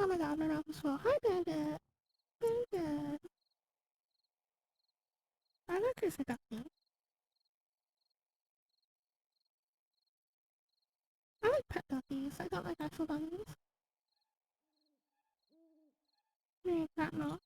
Oh my god, my mouth is full. Hi, Bandit. Bandit. I like Chris a ducky. I like pet duckies. I don't like actual bunnies. Maybe cat no.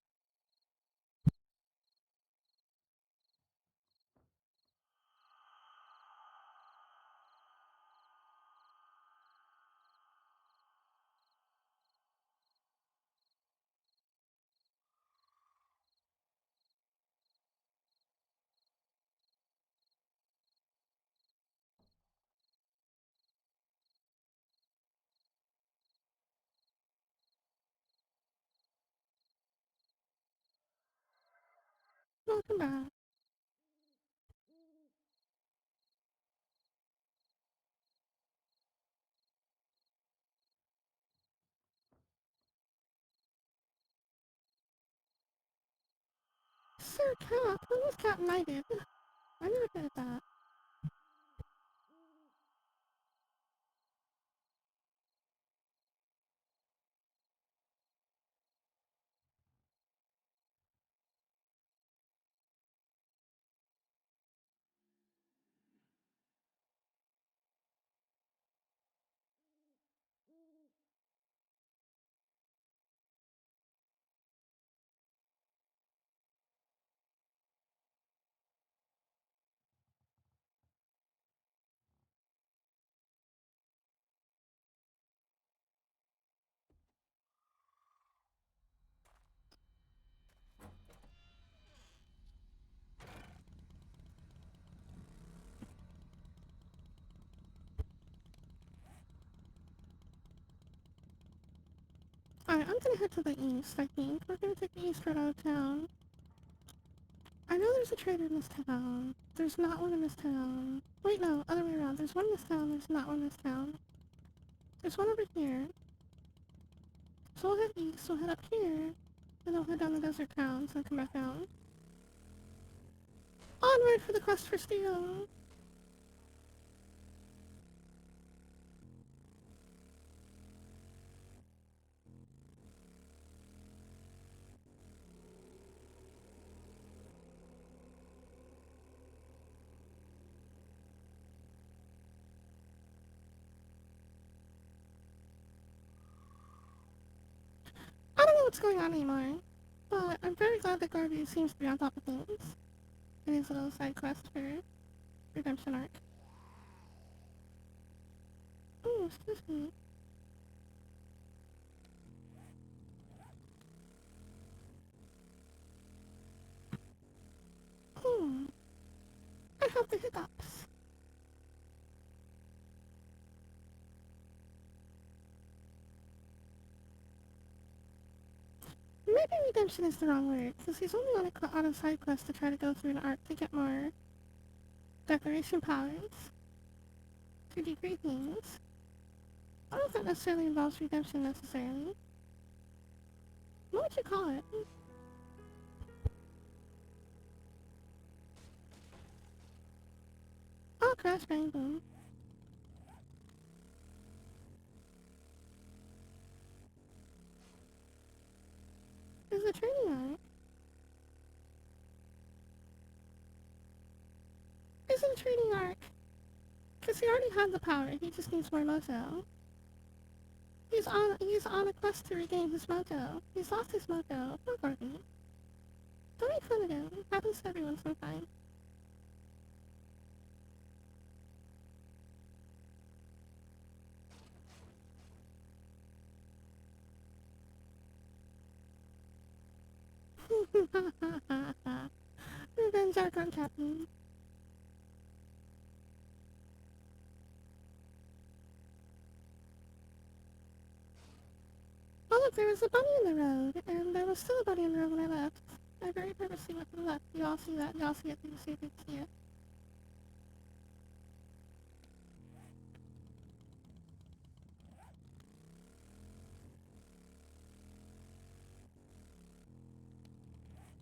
Welcome back. Sir Cat? Who was Cat Knighted? I never heard of that. Alright, I'm gonna head to the east, I think. We're gonna take the east road out of town. I know there's a trader in this town. There's not one in this town. Wait, no, other way around. There's one in this town, there's not one in this town. There's one over here. So we'll head east, we'll head up here, and then we'll head down the desert towns and come back down. Onward for the quest for steel! I don't know what's going on anymore, but I'm very glad that Garvey seems to be on top of things in his little side quest for redemption arc. Oh, excuse me. Hmm. I have the hiccups. Maybe redemption is the wrong word, because he's only on a side quest to try to go through an arc to get more declaration powers to degree things. I don't know if that necessarily involves redemption necessarily. What would you call it? Oh, crash bang boom. Is a training arc? Is it a training arc? Because he already had the power, he just needs more mojo. He's on a quest to regain his mojo. He's lost his mojo. Poor Gordon. Don't make fun of him. It happens to everyone sometimes. Revenge arc on Captain. Oh look, there was a bunny in the road, and there was still a bunny in the road when I left. I very purposely went to the left. You all see that? You all see it? You see it? You see it?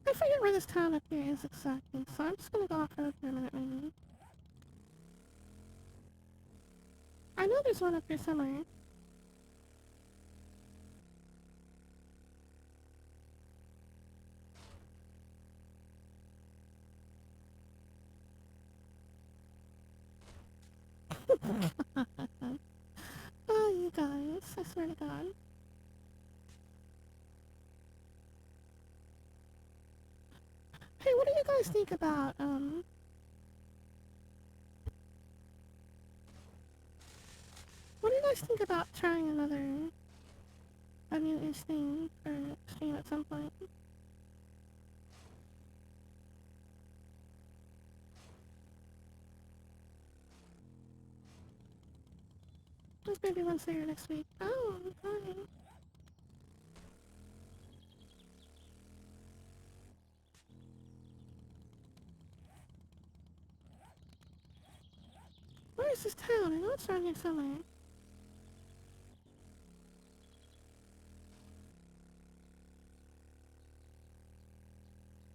I forget where this town up here is exactly, so I'm just gonna go off-road for a minute maybe. I know there's one up here somewhere. Oh, you guys, I swear to God. Hey, what do you guys think about, what do you guys think about trying a new-ish thing for stream at some point? Just maybe Wednesday or next week. Oh, fine. Where is this town? I know it's around here somewhere.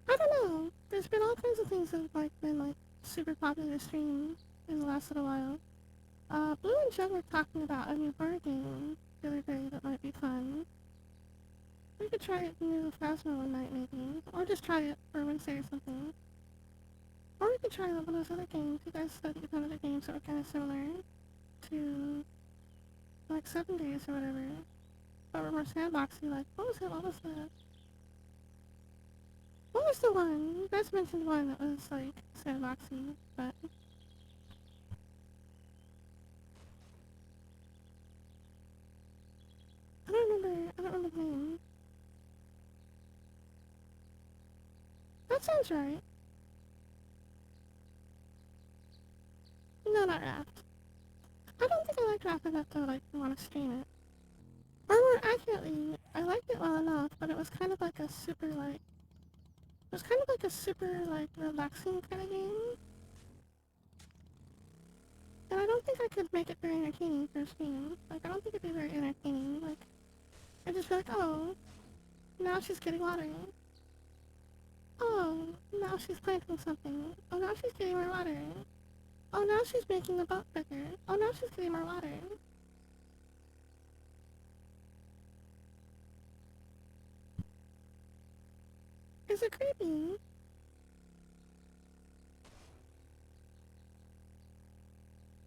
I don't know. There's been all kinds of things that have been super popular to stream in the last little while. Blue and Jen were talking about a new horror game the other day that might be fun. We could try it new Phasma one night maybe. Or just try it for Wednesday or something. Or we could try one of those other games. You guys studied some other games that were kind of similar to, like, 7 Days or whatever. But were more sandboxy, like, what was it? What was the... What was the one? You guys mentioned one that was, like, sandboxy, but... I don't remember the name. That sounds right. No, not Raft. I don't think I like Raft enough to, like, want to stream it. Or more accurately, I liked it well enough, but it was kind of like a super, like, it was kind of like a super, like, relaxing kind of game. And I don't think I could make it very entertaining for a stream. Like, I don't think it'd be very entertaining. Like, I'd just be like, oh, now she's getting water. Oh, now she's planting something. Oh, now she's getting more water. Oh, now she's making the boat bigger. Oh, now she's getting more water. Is it creepy?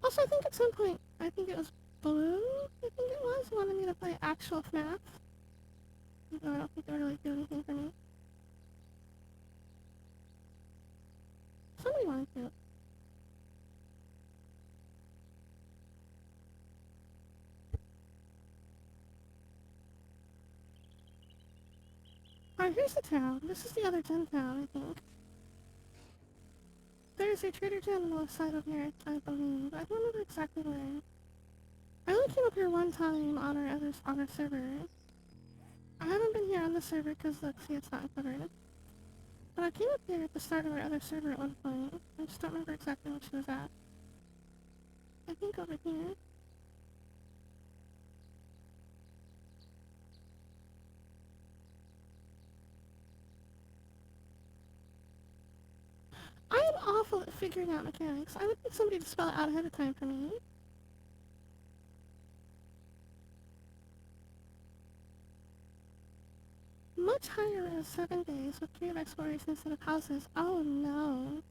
Also, I think at some point, I think it was Blue, I think it was, wanted me to play actual FNAF. No, I don't think they really do anything for me. Somebody wanted to. Alright, here's the town. This is the other Gen town, I think. There's a Trader Gen on the left side of here, I believe. I don't remember exactly where. I only came up here one time on our server. I haven't been here on the server because, look, see, it's not covered. But I came up here at the start of our other server at one point. I just don't remember exactly what she was at. I think over here. I am awful at figuring out mechanics. I would need somebody to spell it out ahead of time for me. Much higher as 7 days with 3 of exploration instead of houses. Oh no.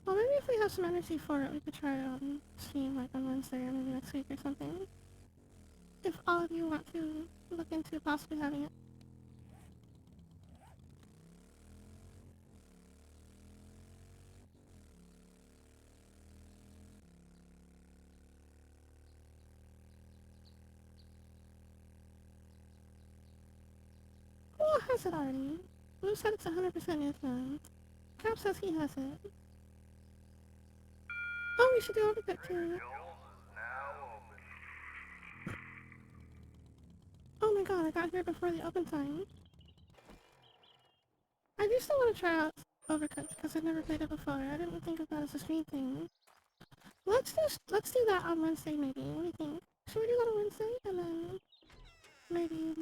Well, maybe if we have some energy for it, we could try it on stream, like on Wednesday or maybe next week or something. If all of you want to look into possibly having it. Who has it already? Blue said it's 100% is now. Cap says he has it. Oh, we should do overcooked too. Joel's is now open. Oh my god, I got here before the open time. I do still want to try out Overcooked because I've never played it before. I didn't think of that as a stream thing. Let's do that on Wednesday maybe. What do you think? Should we do that on Wednesday and then maybe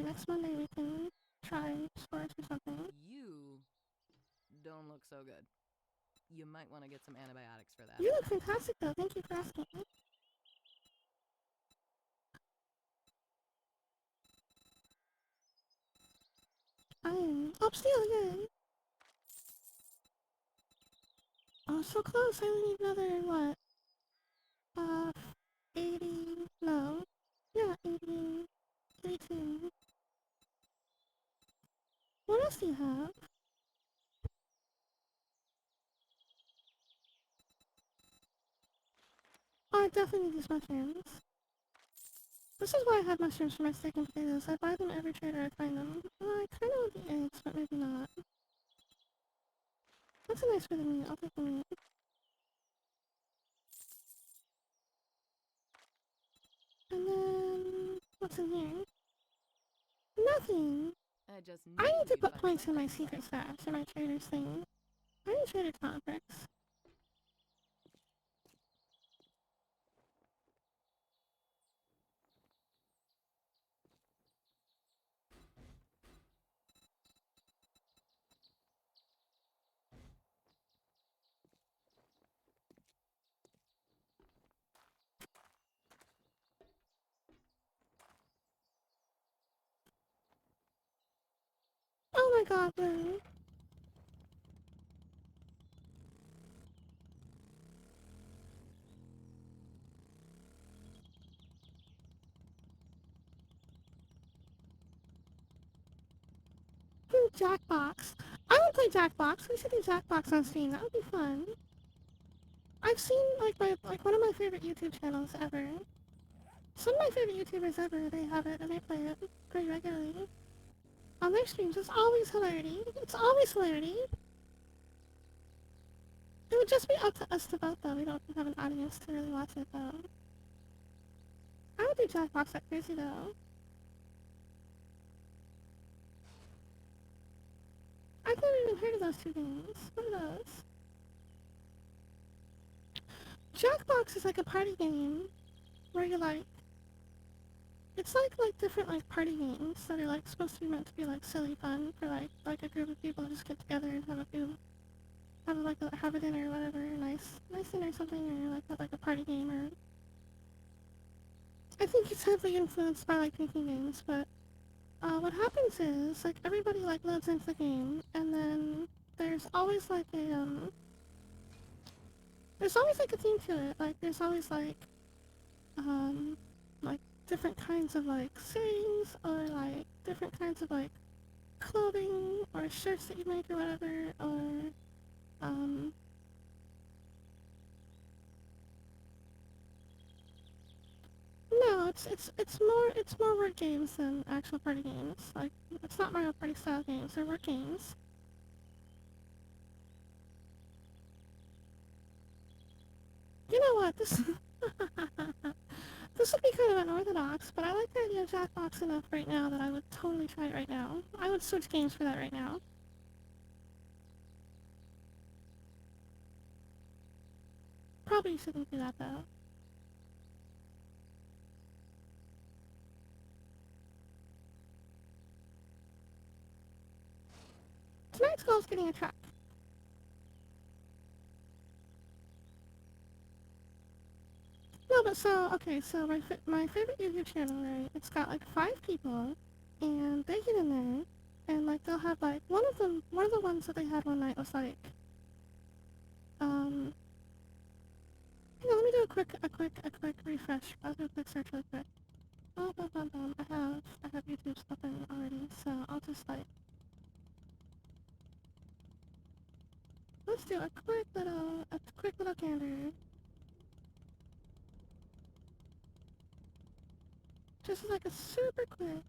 next Monday we can try sports or something? You don't look so good. You might want to get some antibiotics for that. You look fantastic though. Thank you for asking. I am. Oh, still, yay. Oh, so close. I only need another, what? 80, no. Yeah, 80, 82. What else do you have? Oh, I definitely need these mushrooms. This is why I have mushrooms for my steak and potatoes. I buy them every trader I find them. Well, I kind of want the eggs, but maybe not. That's a nice for the meat. I'll take the meat. And then, what's in here? Nothing! I just knew I need to you'd put find points in my something you secret like. stash, in my trader's thing. I need trader contracts. Oh my god, Blue. Jackbox. I would play Jackbox. We should do Jackbox on stream. That would be fun. I've seen like one of my favorite YouTube channels ever. Some of my favorite YouTubers ever, they have it and they play it pretty regularly. On their streams, it's always hilarity. It's always hilarity. It would just be up to us to vote, though. We don't have an audience to really watch it, though. I would do Jackbox like crazy, though. I've never even heard of those two games. What are those? Jackbox is like a party game where you like, it's like different like party games that are like supposed to be meant to be like silly fun for like a group of people to just get together and have a few, have a dinner or whatever, nice dinner or something, or like have like a party game. Or I think it's heavily influenced by like drinking games, but what happens is like everybody like loads into the game, and then there's always like a theme to it. Like there's always like different kinds of like sayings, or like different kinds of like clothing or shirts that you make or whatever, or no, it's more word games than actual party games. Like it's not Mario Party style games, they're word games. You know what, this this would be kind of unorthodox, but I like the idea of Jackbox enough right now that I would totally try it right now. I would switch games for that right now. Probably shouldn't do that though. Tonight's goal is getting a truck. No, but so, okay, so my favorite YouTube channel, right, it's got like 5 people, and they get in there, and like they'll have like, one of the ones that they had one night was like, hang on, let me do a quick refresh. I'll do a quick search really quick. I have YouTube stuff in already, so I'll just like, let's do a quick little gander. Just like a super quick.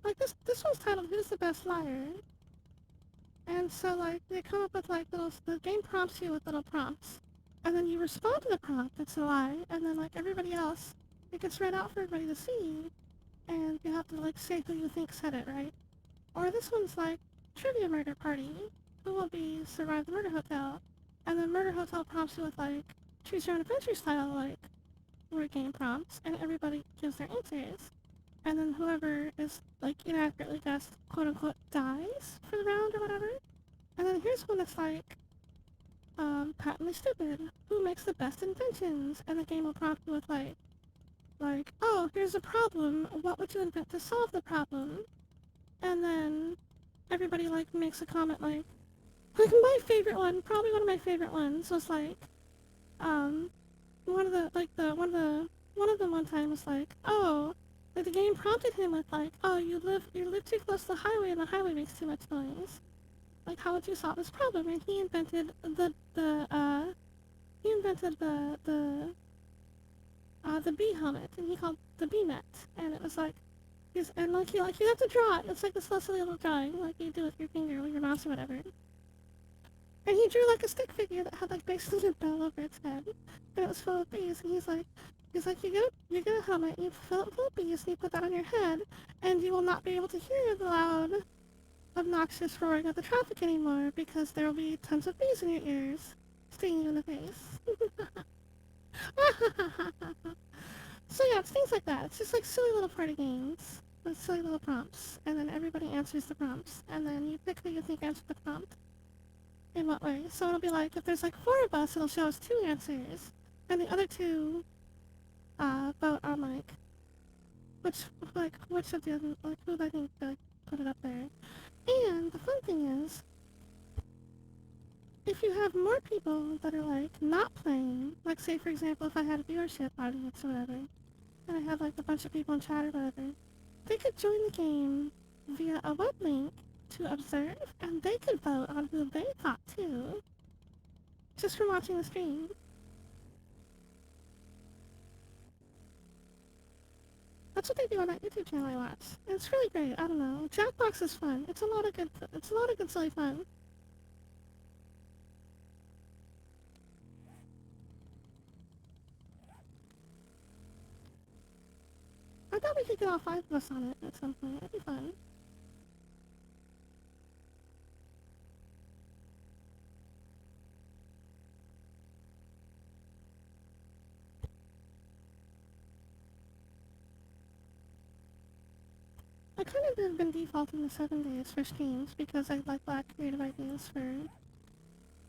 Like this one's titled "Who's the Best Liar?" And so like they come up with like the game prompts you with little prompts, and then you respond to the prompt. It's a lie, and then like everybody else, it gets read out for everybody to see, and you have to like say who you think said it, right? Or this one's like trivia murder party. Who will be survive the murder hotel? And the murder hotel prompts you with like choose your own adventure style like word game prompts, and everybody gives their answers. And then whoever is like inaccurately guessed, quote unquote, dies for the round or whatever. And then here's one that's like, patently stupid. Who makes the best inventions? And the game will prompt you with oh, here's a problem. What would you invent to solve the problem? And then everybody like makes a comment like my favorite one, probably one of my favorite ones was like, one of them one time was like, oh, like the game prompted him with like, oh, you live too close to the highway and the highway makes too much noise. Like, how would you solve this problem? And he invented the bee helmet, and he called the bee net, and it was like, and like you have to draw it. It's like this silly little drawing, like you do with your finger or your mouse or whatever. And he drew like a stick figure that had like basically a bell over its head, and it was full of bees. And he's like, you get a helmet, you fill it full of bees, and you put that on your head, and you will not be able to hear the loud, obnoxious roaring of the traffic anymore because there will be tons of bees in your ears, stinging you in the face. So yeah, it's things like that. It's just like silly little party games with silly little prompts, and then everybody answers the prompts, and then you pick who you think answered the prompt. In what way? So it'll be like, if there's like 4 of us, it'll show us 2 answers, and the other 2, vote on which of the other, like, who I think, like, put it up there. And the fun thing is, if you have more people that are like not playing, like say for example if I had a viewership audience or whatever, and I had like a bunch of people in chat or whatever, they could join the game via a web link to observe, and they could vote on who they thought too, just from watching the stream. That's what they do on that YouTube channel I watch. And it's really great. I don't know. Jackbox is fun. It's a lot of good silly fun. I thought we could get all 5 of us on it at some point. It'd be fun. I kind of have been defaulting to 7 days for streams because I like lack creative ideas for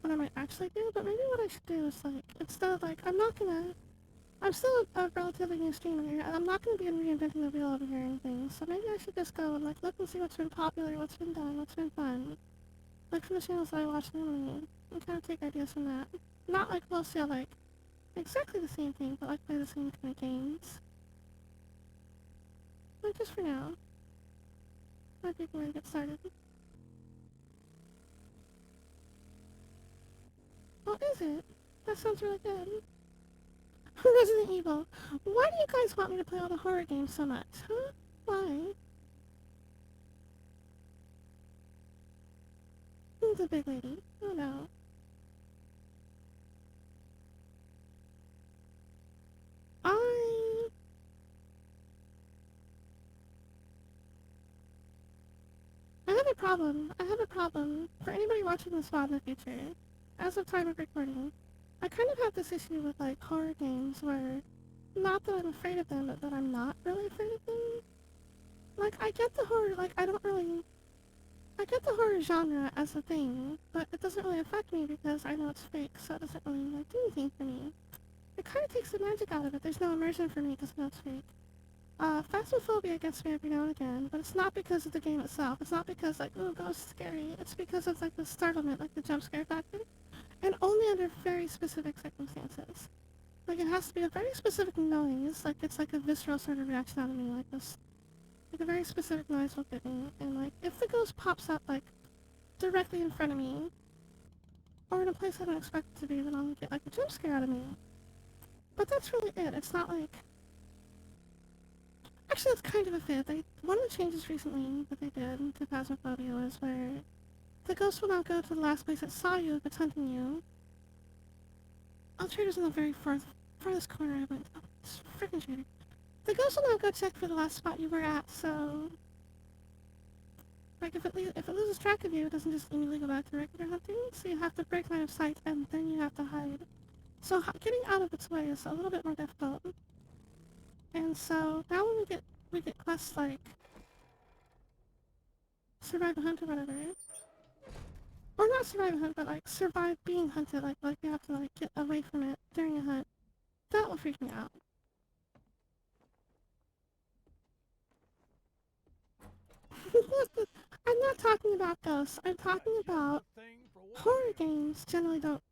what I might actually do, but maybe what I should do is like, instead of like, I'm still a relatively new streamer here, and I'm not gonna be reinventing the wheel over here or anything, so maybe I should just go and like look and see what's been popular, what's been done, what's been fun. Look for the channels that I watch normally, and kind of take ideas from that. Not like mostly like exactly the same thing, but like play the same kind of games. But just for now. Might be a good way to get started. Oh, is it? That sounds really good. Resident Evil. Why do you guys want me to play all the horror games so much, huh? Why? Who's a big lady? Oh no. I... I have a problem. I have a problem. For anybody watching this VOD in the future, as of time of recording, I kind of have this issue with like horror games where, not that I'm afraid of them, but that I'm not really afraid of them. Like, I get the horror, like, I get the horror genre as a thing, but it doesn't really affect me because I know it's fake, so it doesn't really, like, do anything for me. It kind of takes the magic out of it. There's no immersion for me because I know it's fake. Phasmophobia gets me every now and again, but it's not because of the game itself. It's not because, like, ooh, ghosts scary. It's because of, like, the startlement, like, the jump scare factor. And only under very specific circumstances. Like, it has to be a very specific noise, like, it's like a visceral sort of reaction out of me, like this. Like, a very specific noise will get me, and, like, if the ghost pops up, like, directly in front of me, or in a place I don't expect it to be, then I'll get, like, a jump scare out of me. But that's really it. It's not, like... Actually, that's kind of a fib. One of the changes recently that they did to Phasmophobia was where the ghost will not go to the last place it saw you if it's hunting you. Trader's in the very farthest corner I went. Oh, it's freaking Trader. The ghost will not go check for the last spot you were at, so... Like, if it loses track of you, it doesn't just immediately go back to regular hunting, so you have to break line of sight, and then you have to hide. So getting out of its way is a little bit more difficult. And so, now when we get quests like Survive the Hunt or whatever, or not Survive the Hunt, but like survive being hunted, like you have to like get away from it during a hunt, that will freak me out. I'm not talking about ghosts, I'm talking about horror games generally don't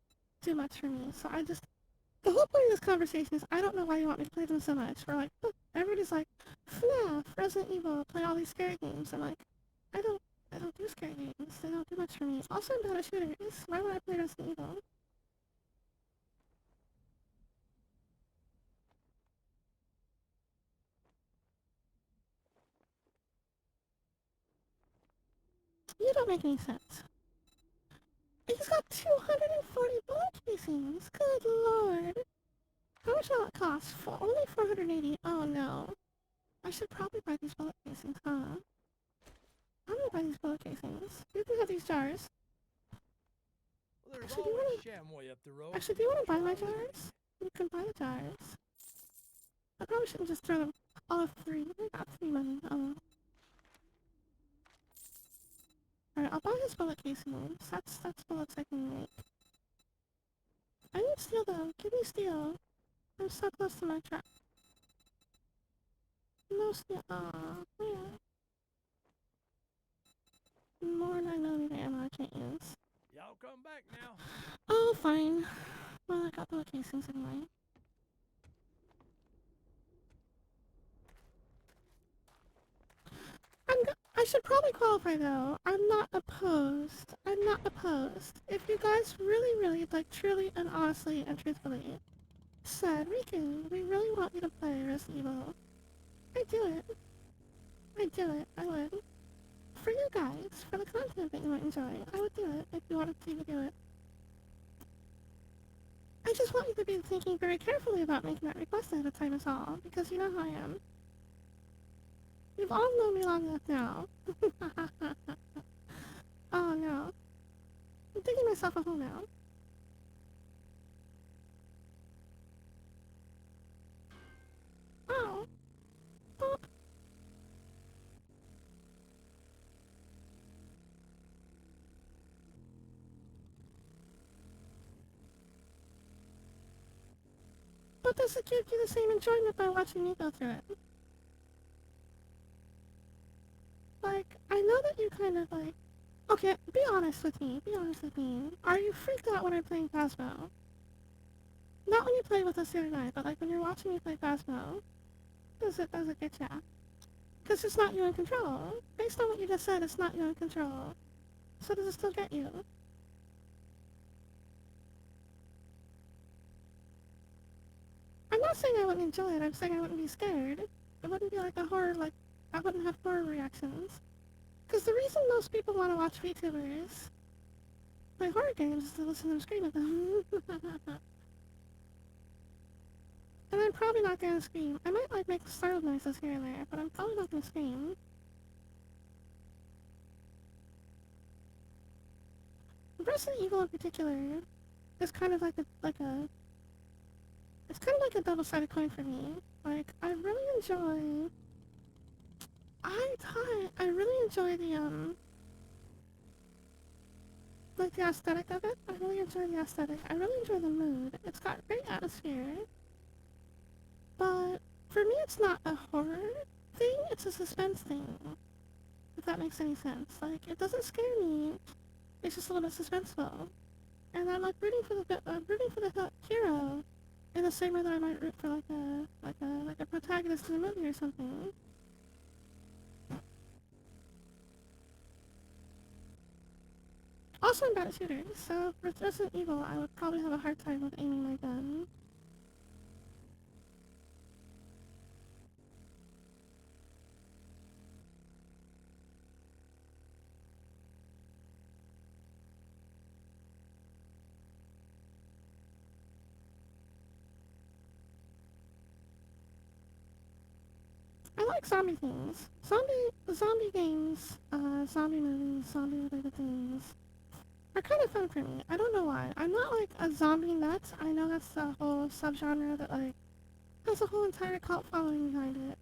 do much for me, so the whole point of this conversation is I don't know why you want me to play them so much. We're like, look, everybody's like, FNAF, Resident Evil, play all these scary games. I'm like, I don't do scary games. They don't do much for me. Also, I'm not a shooter. Why would I play Resident Evil? You don't make any sense. He's got 240 bullet casings. Good lord. How much will it cost? Only 480. Oh no. I should probably buy these bullet casings, huh? I'm gonna buy these bullet casings. You can have these jars. Well, Actually, do you want to buy my jars? You can buy the jars. I probably shouldn't just throw them all 3. I got 3 money. Oh. Alright, I'll buy his bullet casings. That's bullets I can make. I need steel though. Give me steel. I'm so close to my trap. No steel. Aww, yeah. More 9mm ammo I can't use. Y'all come back now. Oh, fine. Well, I got bullet casings anyway. I should probably qualify though. I'm not opposed. I'm not opposed. If you guys really, really, like, truly and honestly and truthfully said, Riku, we really want you to play Resident Evil, I'd do it. I'd do it. I would. For you guys, for the content that you might enjoy, I would do it if you wanted to do it. I just want you to be thinking very carefully about making that request ahead of time is all, because you know how I am. You've all known me long enough now. Oh no. I'm digging myself a hole now. Oh. Oh. But does it give you the same enjoyment by watching me go through it? Like, I know that you kind of like... Okay, be honest with me. Be honest with me. Are you freaked out when I'm playing Phasmo? Not when you play with us the other night, but like when you're watching me play Phasmo. Does it get ya? Because it's not you in control. Based on what you just said, it's not you in control. So does it still get you? I'm not saying I wouldn't enjoy it, I'm saying I wouldn't be scared. It wouldn't be like a horror, like, I wouldn't have horror reactions. Because the reason most people want to watch VTubers play horror games is to listen to them scream at them. And I'm probably not gonna scream. I might like make startled noises here and there, but I'm probably not gonna scream. Resident Evil in particular is kind of like a it's kind of like a double-sided coin for me. Like, I really enjoy I really enjoy like the aesthetic of it. I really enjoy the aesthetic. I really enjoy the mood. It's got great atmosphere. But for me, it's not a horror thing. It's a suspense thing. If that makes any sense. Like, it doesn't scare me. It's just a little bit suspenseful. And I'm like rooting for the hero in the same way that I might root for like a protagonist in a movie or something. Also, I'm bad at shooters, so for Resident Evil, I would probably have a hard time with aiming my gun. I like zombie things. Zombie games, zombie movies, zombie related things are kind of fun for me. I don't know why. I'm not like a zombie nut. I know that's a whole subgenre that like has a whole entire cult following behind it.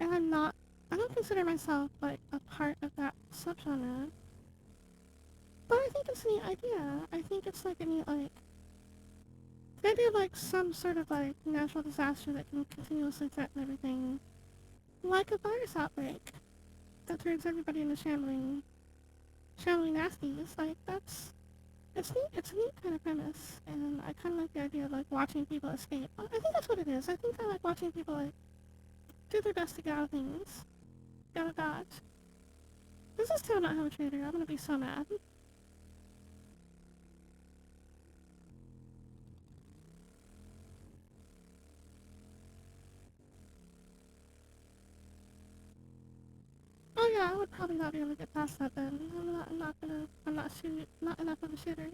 And I don't consider myself like a part of that subgenre. But I think it's a neat idea. I think it's like a neat like the idea of like some sort of like natural disaster that can continuously threaten everything. Like a virus outbreak that turns everybody into shambling nasties. Like, it's neat. It's a neat kind of premise, and I kind of like the idea of like watching people escape. I think that's what it is. I think I like watching people like do their best to get out of things, get out of dodge. Does this town not have a trader? I'm gonna be so mad. Oh yeah, I would probably not be able to get past that then. I'm not enough of a shooter.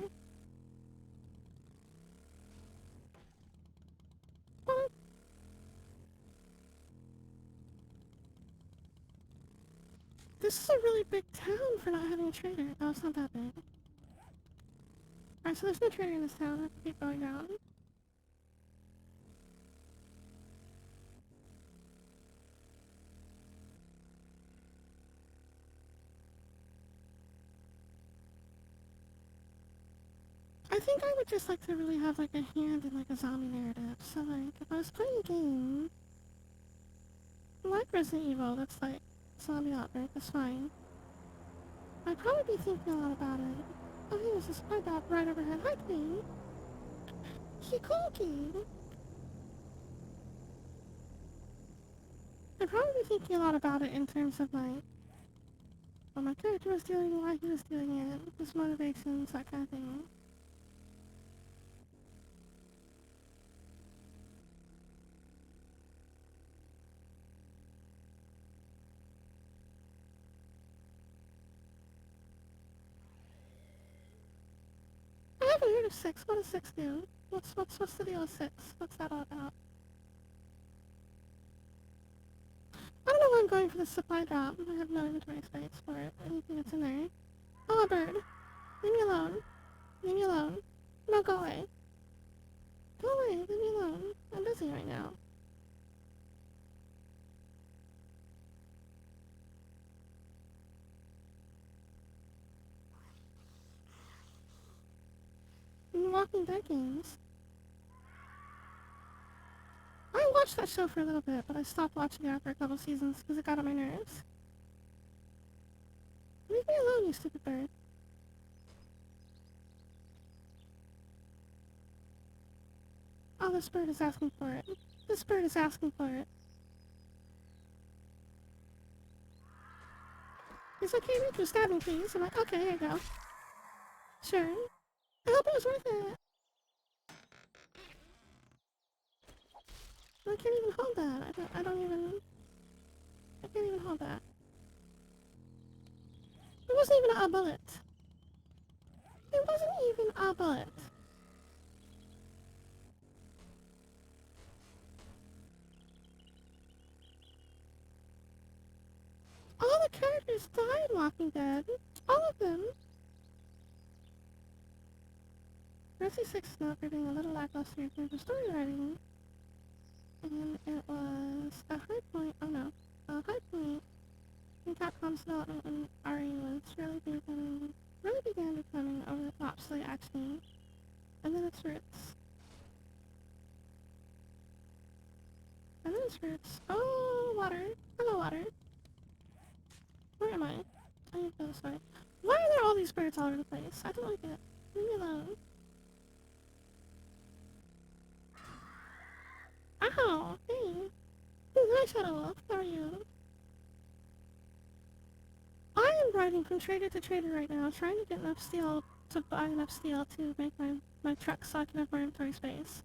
Well, this is a really big town for not having a trader. Oh, it's not that big. Alright, so there's no trader in this town. I have to keep going down. I think I would just like to really have like a hand in like a zombie narrative. So like, if I was playing a game like Resident Evil that's like zombie outbreak, that's fine. I'd probably be thinking a lot about it. Oh, hey, there's a spy bat right overhead. Hi, Queen. Hikoki. I'd probably be thinking a lot about it in terms of like what my character was doing, why he was doing it, his motivations, that kind of thing. Trader 6, what does 6 do? What's the deal with 6? What's that all about? I don't know why I'm going for the supply drop. I have no inventory space for it. Anything that's in there. Oh, a bird. Leave me alone. Leave me alone. No, go away. Go away. Leave me alone. I'm busy right now. Walking Dead games. I watched that show for a little bit, but I stopped watching it after a couple seasons because it got on my nerves. Leave me alone, you stupid bird. Oh, this bird is asking for it. This bird is asking for it. He's like, hey, Riku, stab me, please. I'm like, okay, here you go. Sure. I hope it was worth it. I can't even hold that. I can't even hold that. It wasn't even a bullet. It wasn't even a bullet. All the characters died in Walking Dead. All of them. Resi 6 is known for being a little lackluster in terms of story writing. And it was a high point, oh no, a high point in Capcom's development when RE was really began becoming over the top silly action. And then its roots. Oh, water. Hello, water. Where am I? I need to go this way. Why are there all these birds all over the place? I don't like it. Leave me alone. Ow! Hey! Hi, Shadow Wolf. How are you? I am riding from trader to trader right now, trying to get enough steel to buy enough steel to make my truck so I can have more inventory space.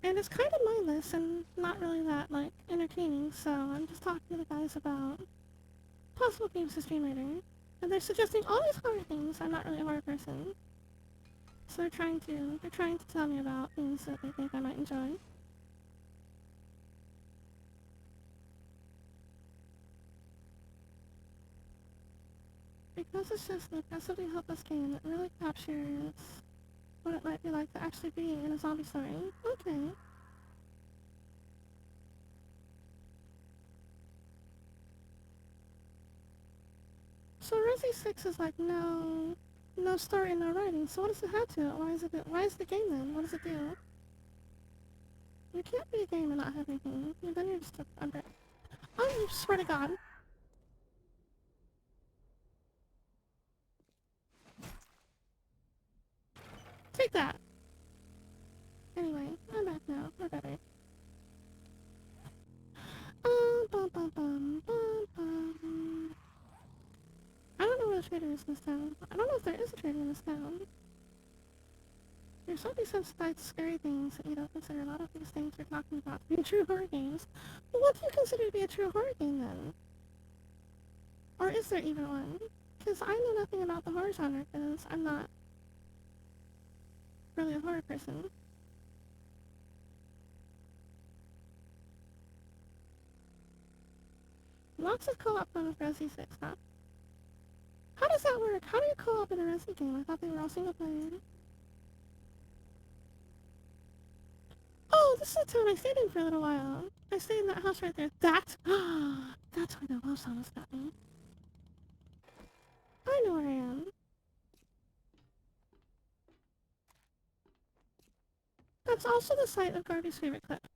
And it's kind of mindless and not really that, like, entertaining, so I'm just talking to the guys about possible games to stream later. And they're suggesting all these horror things. I'm not really a horror person. So they're trying to tell me about things that they think I might enjoy. Because it's just an aggressively helpless game that really captures what it might be like to actually be in a zombie story. Okay. So Resi 6 is like no story and no writing. So what does it have to it? Why is the game then? What does it do? You can't be a game and not have anything. Then you're just a bird. Oh, you swear to God. Take that! Anyway, I'm back now. We're better. I don't know where the trader is in this town. I don't know if there is a trader in this town. There's so desensitized to scary things that you don't consider a lot of these things you're talking about to be true horror games. Well, what do you consider to be a true horror game then? Or is there even one? Because I know nothing about the horror genre because I'm not really a horror person. Lots of co-op fun with Resi 6, huh? How does that work? How do you co-op in a Resi game? I thought they were all single player. Oh, this is the town I stayed in for a little while. I stayed in that house right there. That's where the love song got me. I know where I am. That's also the site of Garby's favorite clip.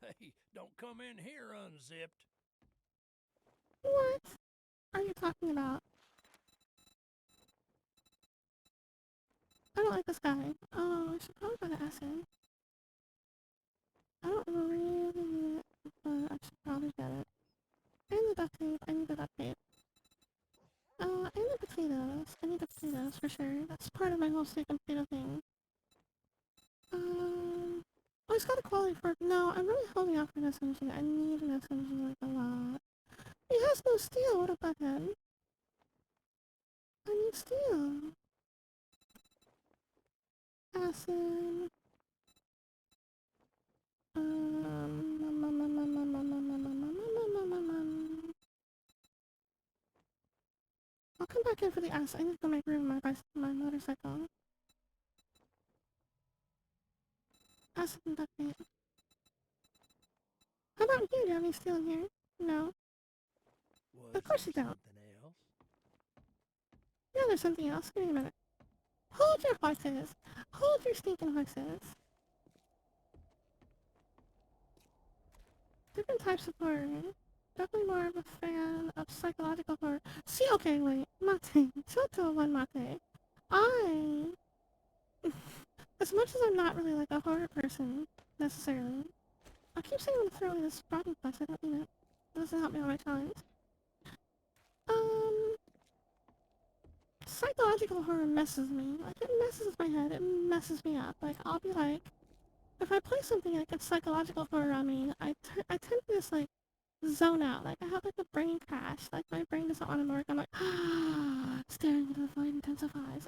Hey, don't come in here unzipped. What are you talking about? I don't like this guy. Oh, I should probably go to acid. I don't really need it, but I should probably get it. And the duct tape. I need the duct tape. And the potatoes. I need the potatoes for sure. That's part of my whole steak and potato thing. Oh, he's got a quality fork. No, I'm really holding out for an SMG. I need an SMG like a lot. He has no steel. What a looking for the ice. I need to go make room in my motorcycle. Acid and duct tape. How about you? Do you have any steel in here? No. Of course you don't. Something else? Yeah, there's something else. Give me a minute. Hold your horses. Hold your stinking horses. Different types of horror. Definitely more of a fan of psychological horror. See, okay, wait. Mate. Choto one mate. As much as I'm not really like a horror person, necessarily, I keep saying I'm gonna throw away this rotting flesh. I don't mean it. It doesn't help me on my challenge. Psychological horror messes me. Like, it messes with my head. It messes me up. Like, I'll be like, if I play something like a psychological horror on me, I tend to just, like, zone out. Like, I have, like, a brain crash. Like, my brain doesn't want to work. I'm like, staring into the void intensifies.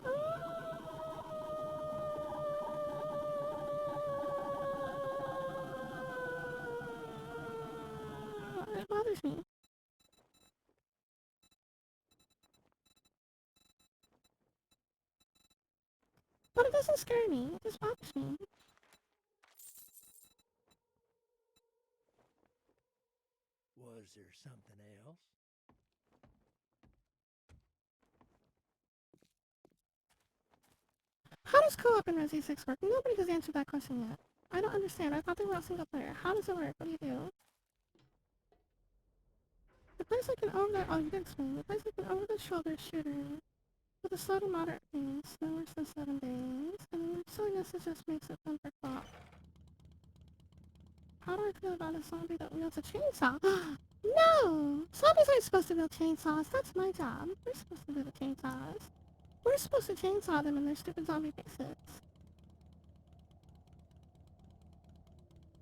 It bothers me. But it doesn't scare me. It just bothers me. Was there something else? How does co-op in Resi 6 work? Nobody has answered that question yet. I don't understand. I thought they were all single player. How does it work? What do you do? It plays like an over the oh, you did explain. It plays like an over the shoulder shooter with a slow to moderate pace, no worse than 7 days, and the silliness it just makes it fun for co-op. How do I feel about a zombie that wields a chainsaw? No! Zombies aren't supposed to wield chainsaws. That's my job. We're supposed to do the chainsaws. We're supposed to chainsaw them in their stupid zombie faces.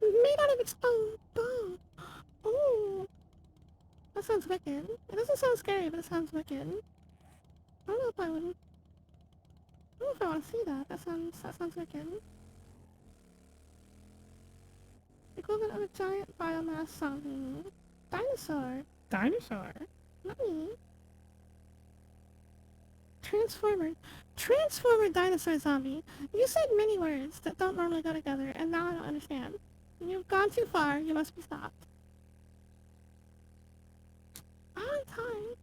Made out of its own bone. Oh, that sounds wicked. It doesn't sound scary, but it sounds wicked. I don't know if I would. I don't know if I want to see that. That sounds wicked. Equivalent of a giant biomass zombie. Dinosaur. Dinosaur? Not me. Transformer dinosaur zombie. You said many words that don't normally go together, and now I don't understand. You've gone too far. You must be stopped. On time.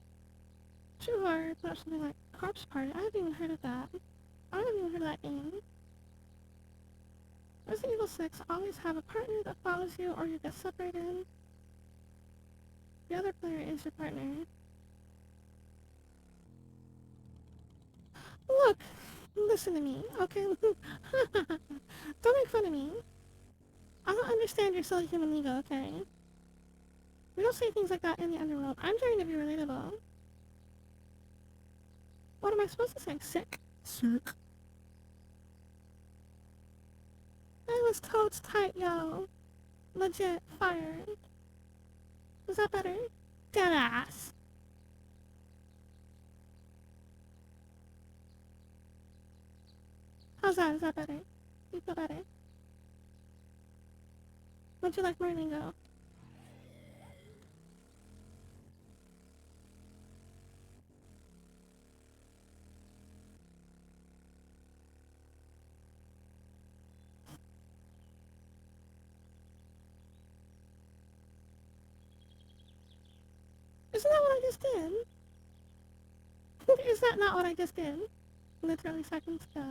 True horror, put up something like Corpse Party. I haven't even heard of that. I haven't even heard of that game. Resident Evil 6, always have a partner that follows you or you get separated. The other player is your partner. Look, listen to me, okay? Don't make fun of me. I don't understand your silly human ego, okay? We don't say things like that in the underworld. I'm trying to be relatable. What am I supposed to say? Sick? Sick. That was totes tight, yo. Legit fire. Was that better? Deadass. How's that? Is that better? You feel better? Would you like more lingo? Isn't that what I just did? Is that not what I just did? Literally seconds ago.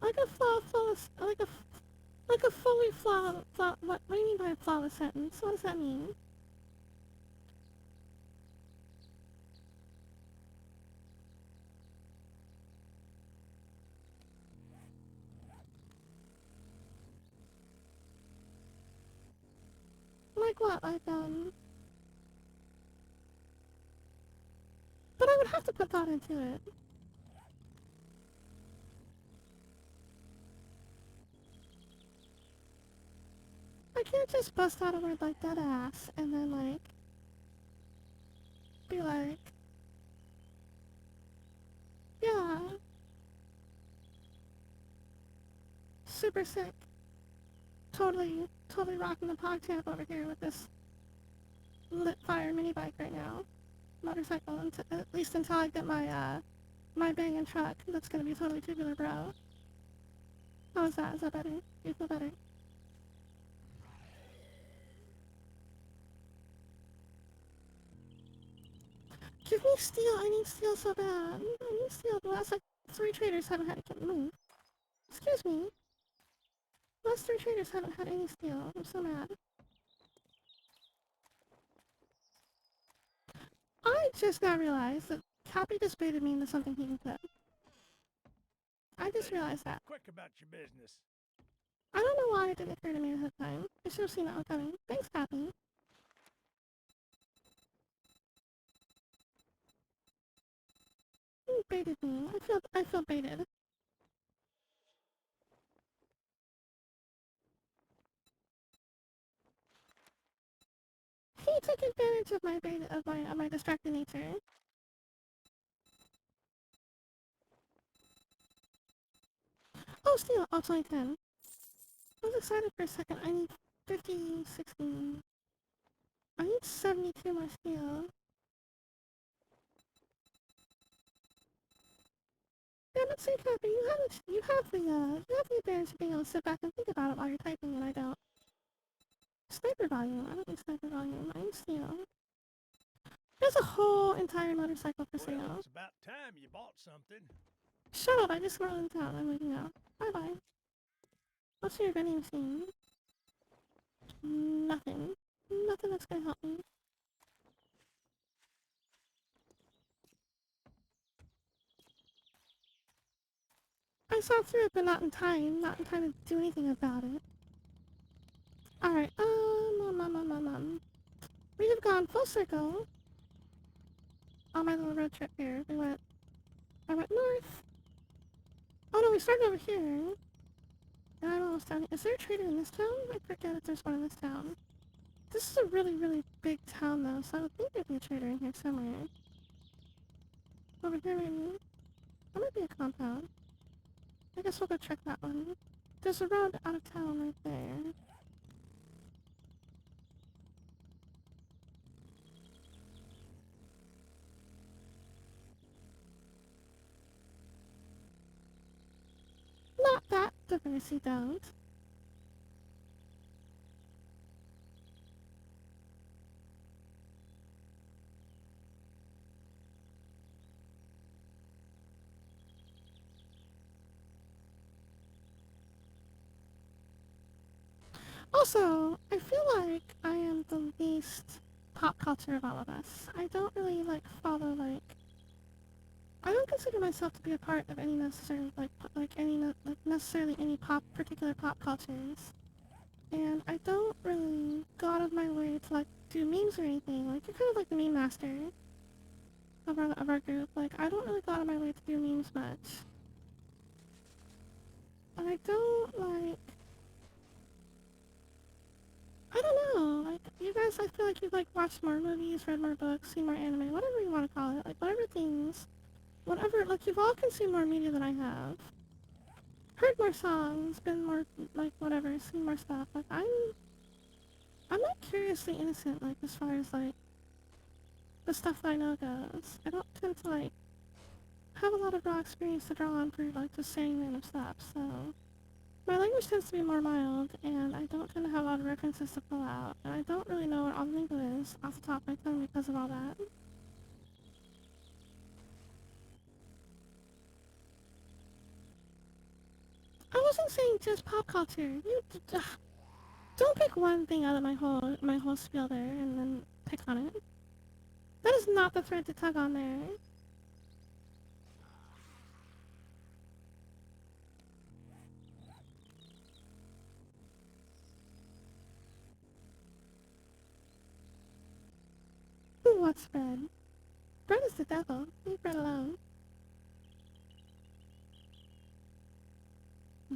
Like a flawless, like a fully what do you mean by a flawless sentence? What does that mean? Like what? But I would have to put thought into it. I can't just bust out a word like that ass and then like be like, yeah, super sick. Totally rocking the pog champ over here with this lit fire mini bike right now. Motorcycle, at least until I get my banging truck. That's gonna be totally tubular, bro. How is that? Is that better? Do you feel better? Give me steel. I need steel so bad. I need steel. The last, like, 3 traders haven't had it. Move. Excuse me. The last 3 traders haven't had any steel. I'm so mad. I just now realized that Cappy just baited me into something he can flip. I just realized that. Quick about your business. I don't know why it didn't occur to me ahead of time. I should have seen that one coming. Thanks, Cappy. You baited me. I feel baited. He took advantage of my beta of my distracted nature. Oh, steel. Oh, it's only 10. I was excited for a second. I need 50, 60. I need 72 more steel. Damn it, say Cappy, you have the advantage of being able to sit back and think about it while you're typing, and I don't. Sniper volume. I don't need sniper volume. I need steel. There's a whole entire motorcycle for Well, sale. it's about time you bought something. Shut up, I just scrolled in town. I'm leaving now. Bye-bye. What's your vending machine? Nothing. Nothing that's gonna help me. I saw through it, but not in time. Not in time to do anything about it. Alright, we have gone full circle on my little road trip here. I went north. Oh no, we started over here. And I'm almost down here. Is there a trader in this town? I forget if there's one in this town. This is a really, really big town though, so I would think there'd be a trader in here somewhere. Over here maybe. That might be a compound. I guess we'll go check that one. There's a road out of town right there. Not that diversity don't. Also, I feel like I am the least pop culture of all of us. I don't really, like, follow, like... I don't consider myself to be a part of any necessary, necessarily any particular pop cultures. And I don't really go out of my way to, like, do memes or anything. Like, you're kind of like the meme master of our group. Like, I don't really go out of my way to do memes much. And I don't, like... I don't know, like, you guys, I feel like you've, like, watched more movies, read more books, seen more anime, whatever you want to call it, like, like, you've all consumed more media than I have. Heard more songs, been more, like, whatever, seen more stuff, like, I'm not curiously innocent, like, as far as, like, the stuff that I know goes. I don't tend to, like, have a lot of raw experience to draw on for, like, just saying random stuff, so... My language tends to be more mild, and I don't tend to have a lot of references to pull out, and I don't really know what all the lingo is off the top of my tongue because of all that. I wasn't saying just pop culture. Don't pick one thing out of my whole spiel there and then pick on it. That is not the thread to tug on there. Ooh, what's bread? Bread is the devil. Leave bread alone.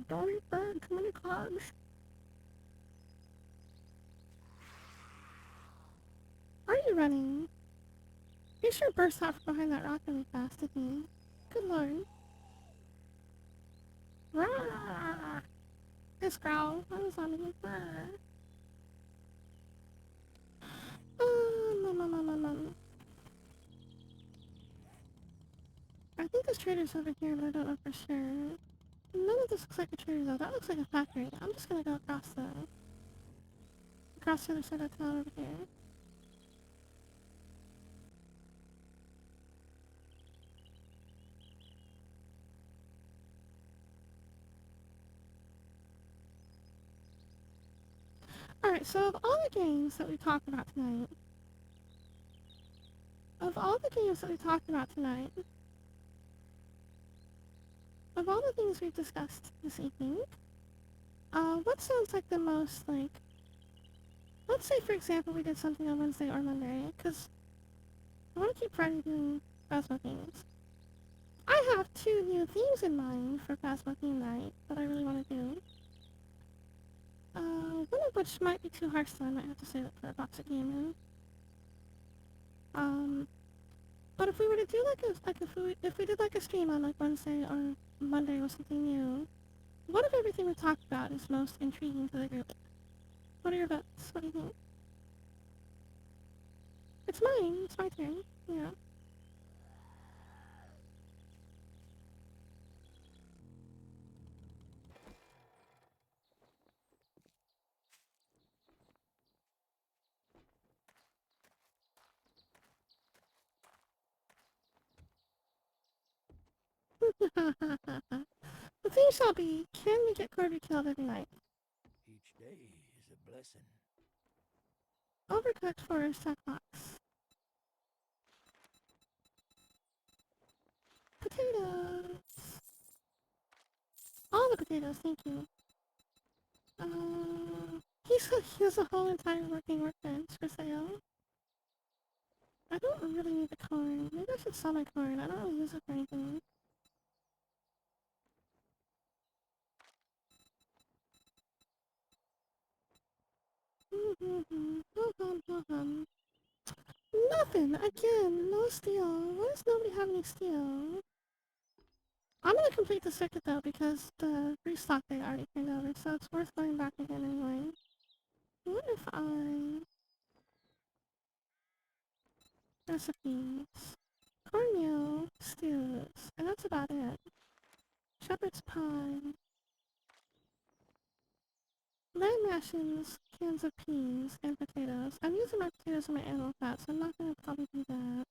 Don't eat bread. Too many carbs. Are you running? You sure burst out from behind that rock really fast, didn't you? Good lord. Rawr! This growl. I was on me. think there's traders over here, but I don't know for sure. None of this looks like a trader though. That looks like a factory. I'm just gonna go across the other side of town over here. Alright, so of all the games that we talked about tonight, of all the things we've discussed this evening, what sounds like the most, like, let's say for example we did something on Wednesday or Monday, because I want to keep Friday doing Phasmo games. I have 2 new themes in mind for Phasmo theme night that I really want to do. One of which might be too harsh, so I might have to save it for a box of gaming. But if we were to do if we did like a stream on like Wednesday or Monday or something new, what if everything we talked about is most intriguing to the group? What are your bets? What do you think? It's mine. It's my turn. Yeah. The theme shall be, can we get Corby killed every night? Each day is a blessing. Overcooked for Sackbox. Potatoes! All the potatoes, thank you. He has a whole entire working workbench for sale. I don't really need the corn. Maybe I should sell my corn. I don't really use it for anything. Nothing! Again, no steel. Why does nobody have any steel? I'm gonna complete the circuit though because the restock they already turned over, so it's worth going back again anyway. What if I... recipes, cornmeal, stews, and that's about it. Shepherd's pie, lamb rations, cans of peas, and potatoes. I'm using my potatoes and my animal fat, so I'm not gonna probably do that.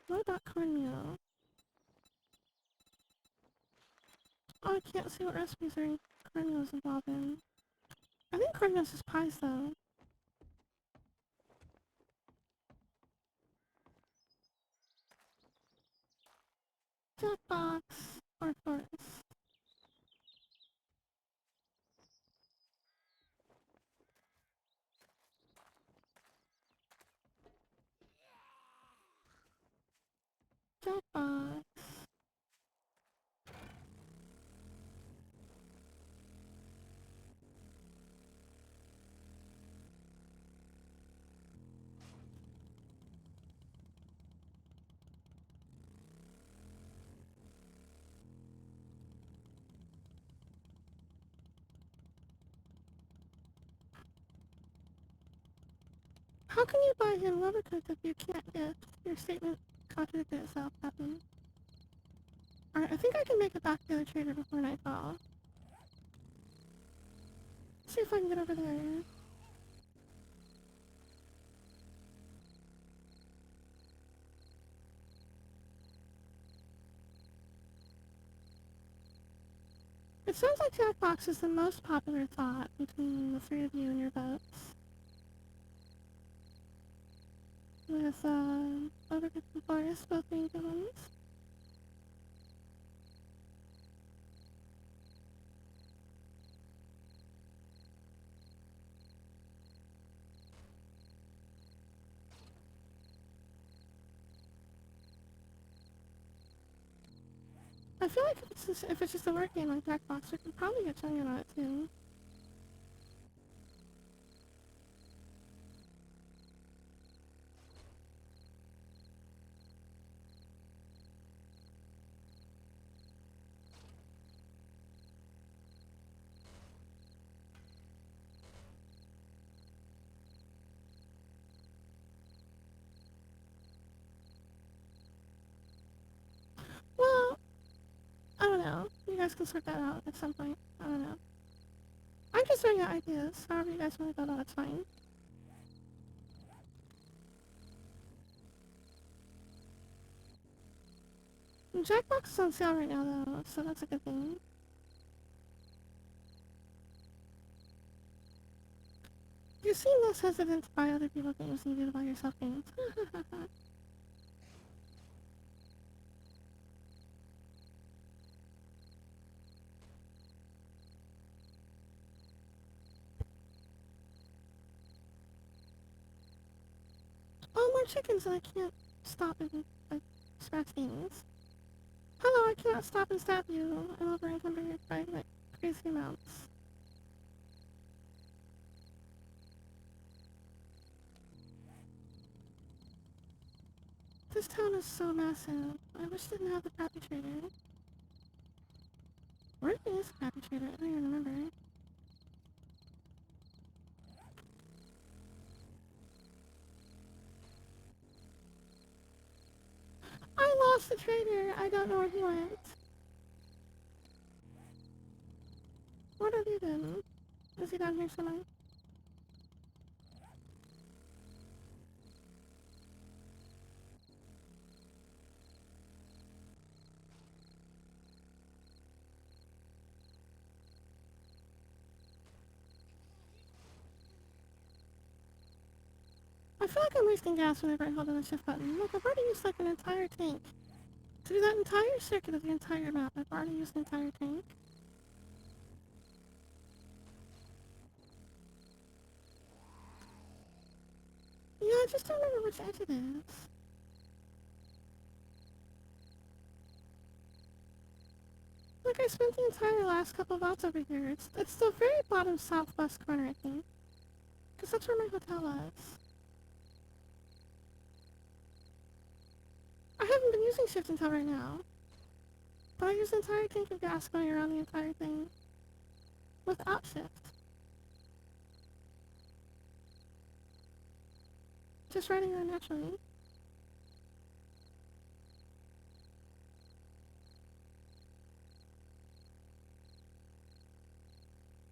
What about cornmeal? Oh, I can't see what recipes are cornmeal is involved in. I think cornmeal is just pies though. Jackbox or forest. Jackbox. How can you buy him overcooked if you can't get your statement contradicted itself, Captain? Alright, I think I can make it back to the other trader before nightfall. See if I can get over there. It sounds like Jackbox is the most popular thought between the 3 of you and your votes. With, Overcooked and Forest both being good ones. I feel like if it's just a word game like Jackbox, we could probably get Chunga on it too. don't know. You guys can sort that out at some point. I don't know. I'm just throwing out ideas. However you guys want to go about it's fine. Jackbox is on sale right now, though, so that's a good thing. You seem less hesitant to buy other people games than you do to buy yourself games. Oh, more chickens and I can't stop and, like, scratch things. Hello, I cannot stop and stab you. I'm over encumbered by, like, crazy amounts. This town is so massive. I wish it didn't have the crappy trader. Where is the crappy trader? I don't even remember. I lost the trader. I don't know where he went. What have you done? Is he down here somewhere? I feel like I'm wasting gas whenever I hold on the shift button. Look, I've already used like an entire tank. To do that entire circuit of the entire map, I've already used an entire tank. Yeah, I just don't remember which edge it is. Like, I spent the entire last couple of hours over here. It's the very bottom southwest corner, I think. Because that's where my hotel was. I haven't been using shift until right now. But I used an entire tank of gas going around the entire thing. Without shift. Just riding around naturally.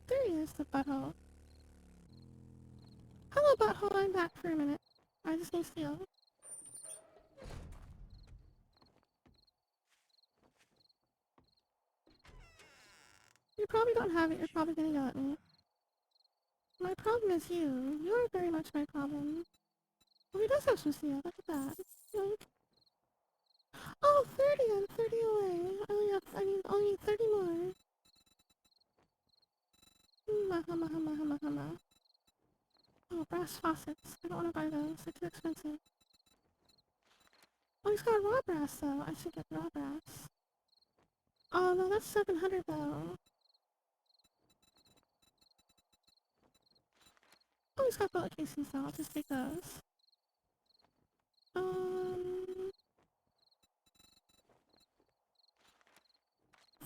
There he is, the butthole. Hello, butthole, I'm back for a minute. I just need steel. You probably don't have it, you're probably gonna yell at me. My problem is you. You are very much my problem. Oh, he does have some steel, look at that. Yoink. Oh, 30! I'm 30 away. I need 30 more. Hama. Oh, brass faucets. I don't want to buy those. They're too expensive. Oh, he's got raw brass, though. I should get raw brass. Oh, no, that's 700, though. Oh, he's got bullet casings, though. I'll just take those.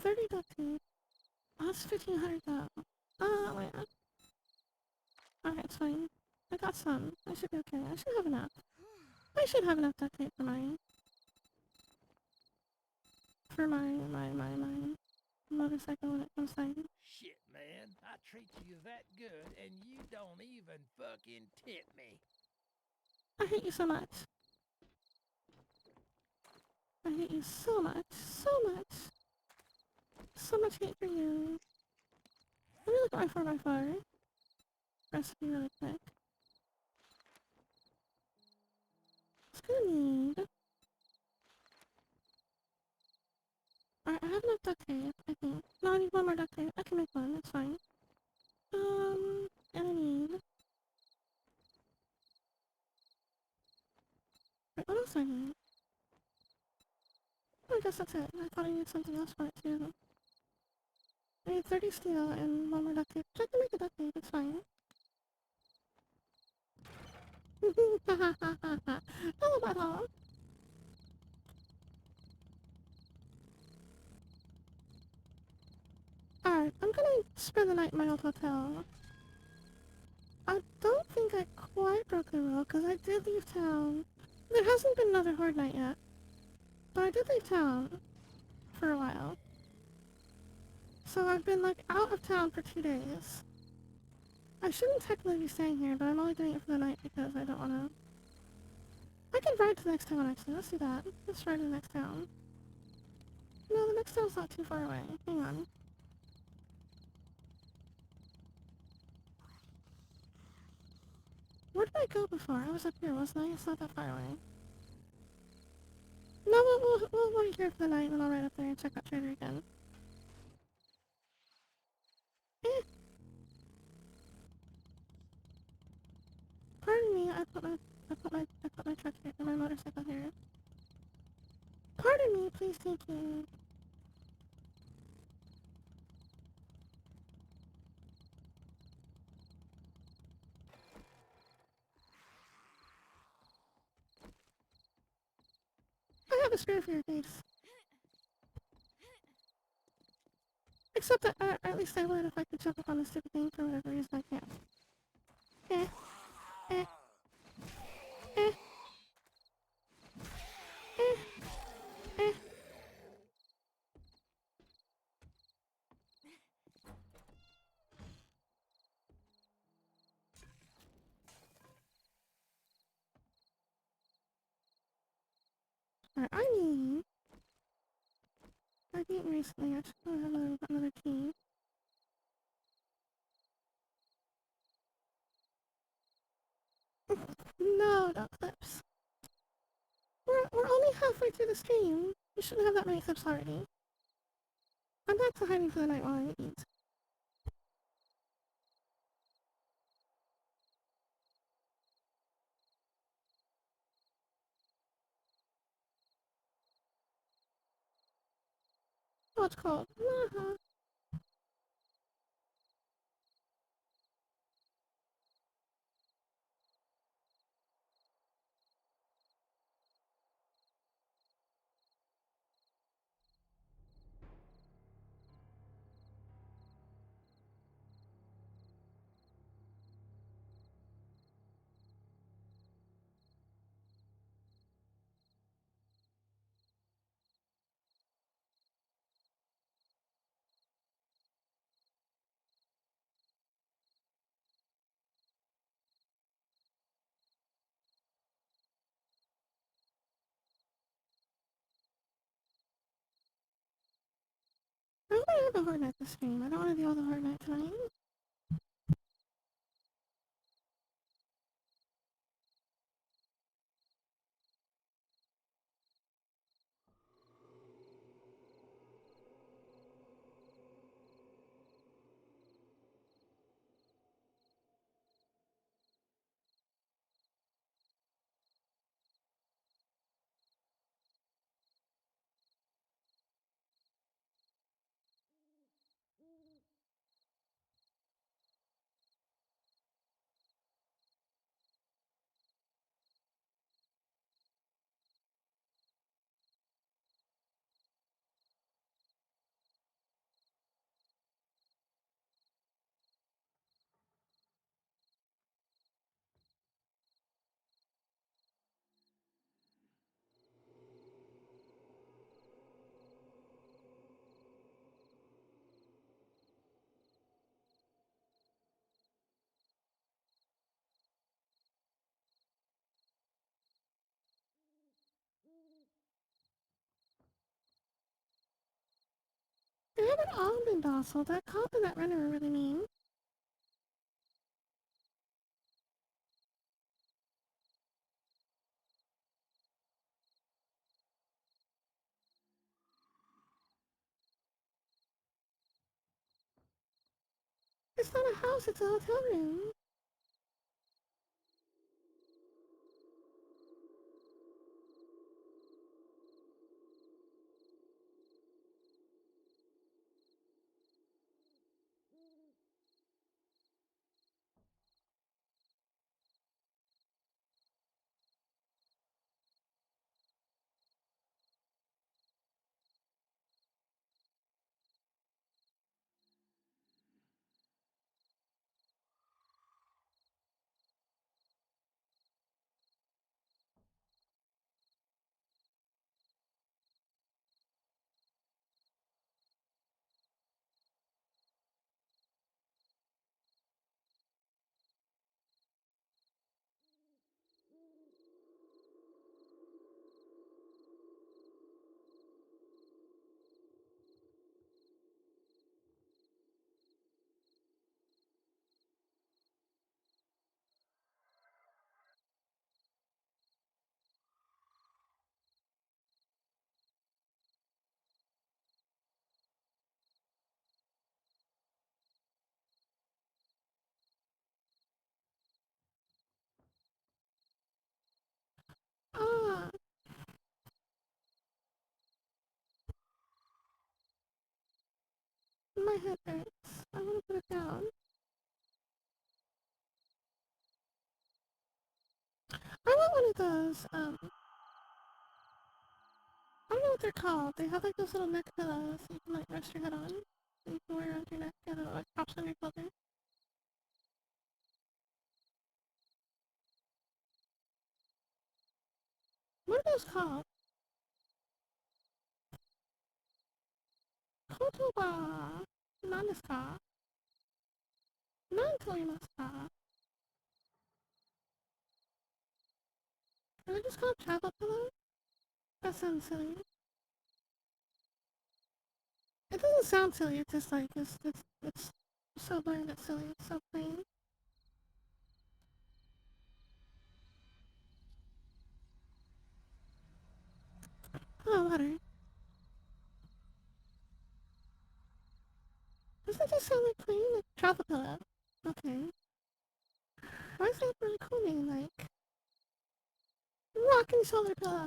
30 duct tape. Oh, that's 1500, though. Oh, wait. Okay, it's fine. I got some. I should be okay. I should have enough. I should have enough duct tape for my... my motorcycle when it comes time. Shit, man. I treat you that good, and you don't even fucking tip me. I hate you so much. I hate you so much. So much. So much hate for you. Let me look at my 4x4 recipe really quick. It's gonna need... Alright, I have enough duct tape, I think. No, I need one more duct tape. I can make one, it's fine. And I need... Wait, what else do I need? Oh, I guess that's it. I thought I needed something else for it too. I need 30 steel and one more duct tape. I can make a duct tape, it's fine. Hello, butthole. Alright, I'm gonna spend the night in my old hotel. I don't think I quite broke the rule, because I did leave town. There hasn't been another horde night yet. But I did leave town. For a while. So I've been like out of town for 2 days. I shouldn't technically be staying here, but I'm only doing it for the night because I don't want to. I can ride to the next town actually. Let's do that. Let's ride to the next town. No, the next town's not too far away. Hang on. Where did I go before? I was up here, wasn't I? It's not that far away. No, we'll wait here for the night, and then I'll ride up there and check out Trader again. Eh. Pardon me, I put my truck here, my motorcycle here. Pardon me, please, thank you. I have a screw for your face. Except that, at least I would if I could jump up on the stupid thing for whatever reason I can't. Eh. Eh. Eh. Eh. Eh. Alright, I mean... I've eaten recently, I just want to have another key. No, no clips. We're only halfway through the stream. You shouldn't have that many clips already. I'm back to hiding for the night while I eat. Oh, it's cold. Uh-huh. I want to have a horde night this stream. I don't want to do all the horde night tonight. They haven't all been docile. That cop and that runner are really mean. It's not a house, it's a hotel room. my head hurts. I want to put it down. I want one of those, I don't know what they're called. They have like those little neck pillows you can like rest your head on. That you can wear around your neck and it like pops on your clothing. What are those called? Kotoba! Naniska? Nantoimaska? Are they just called travel pillows? That sounds silly. It doesn't sound silly, it's just like, it's so bland, it's silly, it's so plain. Oh, water. Doesn't that just sound like plain? Like travel pillow? Okay. Why is that really cool name? Like, rocking shoulder pillow.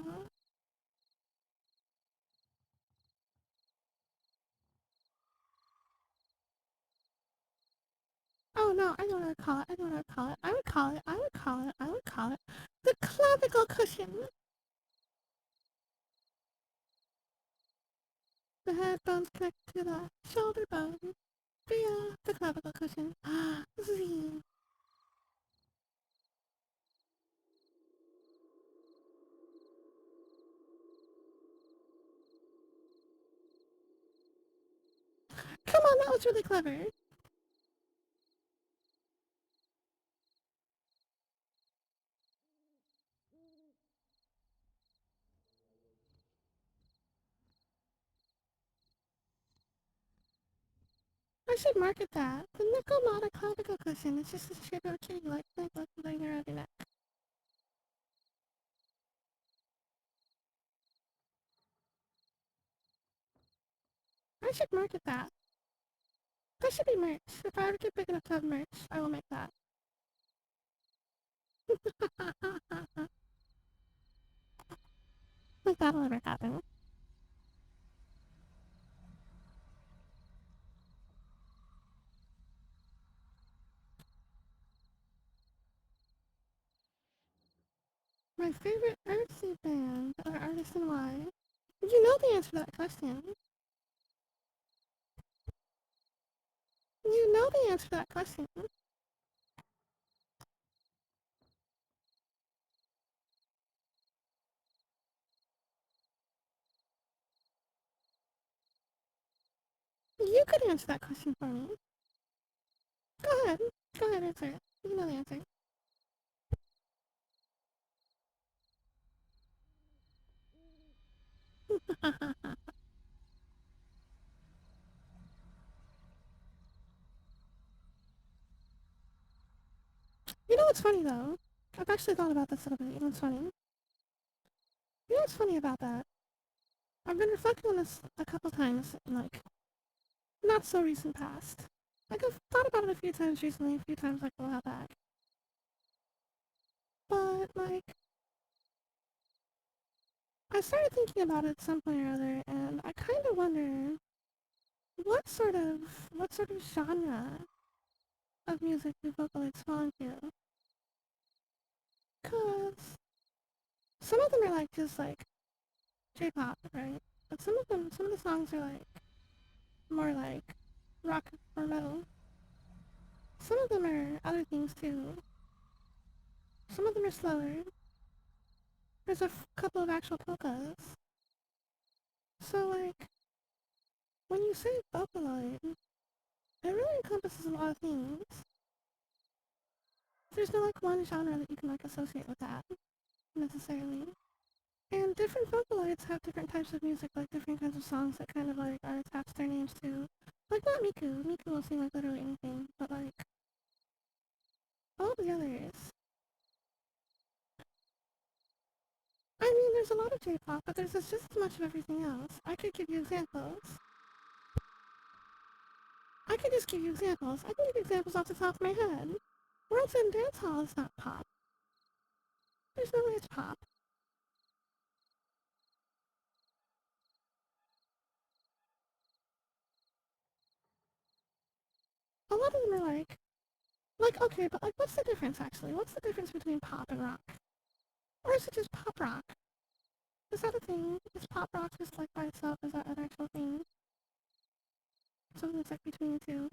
Oh no, I know what I would call it. I know what I would call it. I would call it the clavicle cushion. The head bones connect to the shoulder bone via the clavicle cushion. Z. Come on, that was really clever. I should market that. The Nekomata clavicle cushion. It's just a shape of a tree, like laying around your neck. I should market that. That should be merch. If I ever get big enough to have merch, I will make that. Like that'll ever happen. My favorite artsy band or artist and why? You know the answer to that question. You know the answer to that question. You could answer that question for me. Go ahead. Go ahead, answer it. You know the answer. You know what's funny though? I've actually thought about this a little bit. You know what's funny? You know what's funny about that? I've been reflecting on this a couple times in like not so recent past. Like I've thought about it a few times recently, a few times like a while back. But like I started thinking about it at some point or other, and I kind of wonder what sort of genre of music do Vocaloids fall into? Cause some of them are like just like J-pop, right? But some of the songs are like more like rock or metal. Some of them are other things too. Some of them are slower. There's a couple of actual polkas. So like when you say Vocaloid, it really encompasses a lot of things. There's no like one genre that you can like associate with that necessarily. And different Vocaloids have different types of music, like different kinds of songs that kind of like are attached to their names to. Like not Miku. Miku will sing like literally anything, but like all the others. I mean, there's a lot of J-pop, but there's just as much of everything else. I could give you examples. I could just give you examples. I can give you examples off the top of my head. World's End Dance Hall is not pop. There's no way it's pop. lot of them are okay, but like, what's the difference actually? What's the difference between pop and rock? Or is it just pop rock? Is that a thing? Is pop rock just like by itself? Is that an actual thing? Something that's like between the two?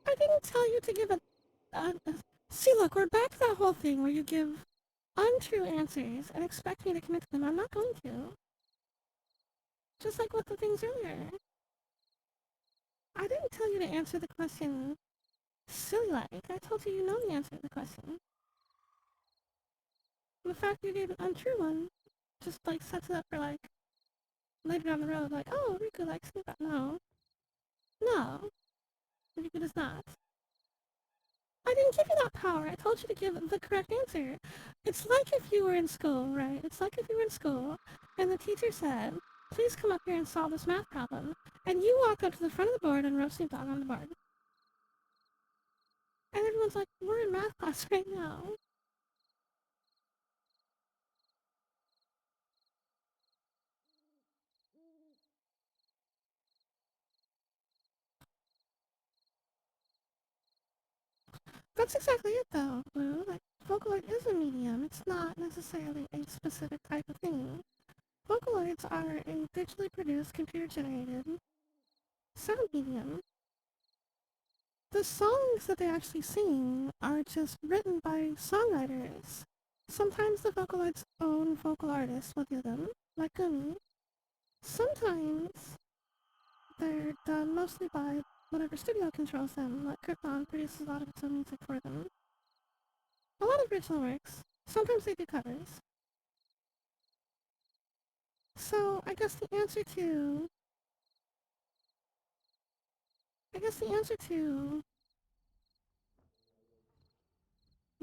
I didn't tell you to give see, look, we're back to that whole thing where you give untrue answers and expect me to commit to them. I'm not going to. Just like with the things earlier. I didn't tell you to answer the question silly like. I told you you know the answer to the question. And the fact you gave an untrue one just like sets it up for like later down the road, like, oh, Riku likes me, but no. No. Riku does not. I didn't give you that power. I told you to give the correct answer. It's like if you were in school, right? It's like if you were in school and the teacher said, please come up here and solve this math problem. And you walked up to the front of the board and wrote Snoop Dogg on the board. And everyone's like, we're in math class right now. That's exactly it though, Blue. Like, Vocaloid is a medium. It's not necessarily a specific type of thing. Vocaloids are a digitally produced, computer-generated sound medium. The songs that they actually sing are just written by songwriters. Sometimes the Vocaloids' own vocal artists will do them, like Gumi. Sometimes they're done mostly by whatever studio controls them, like Krypton produces a lot of its own music for them. A lot of original works. Sometimes they do covers. So I guess the answer to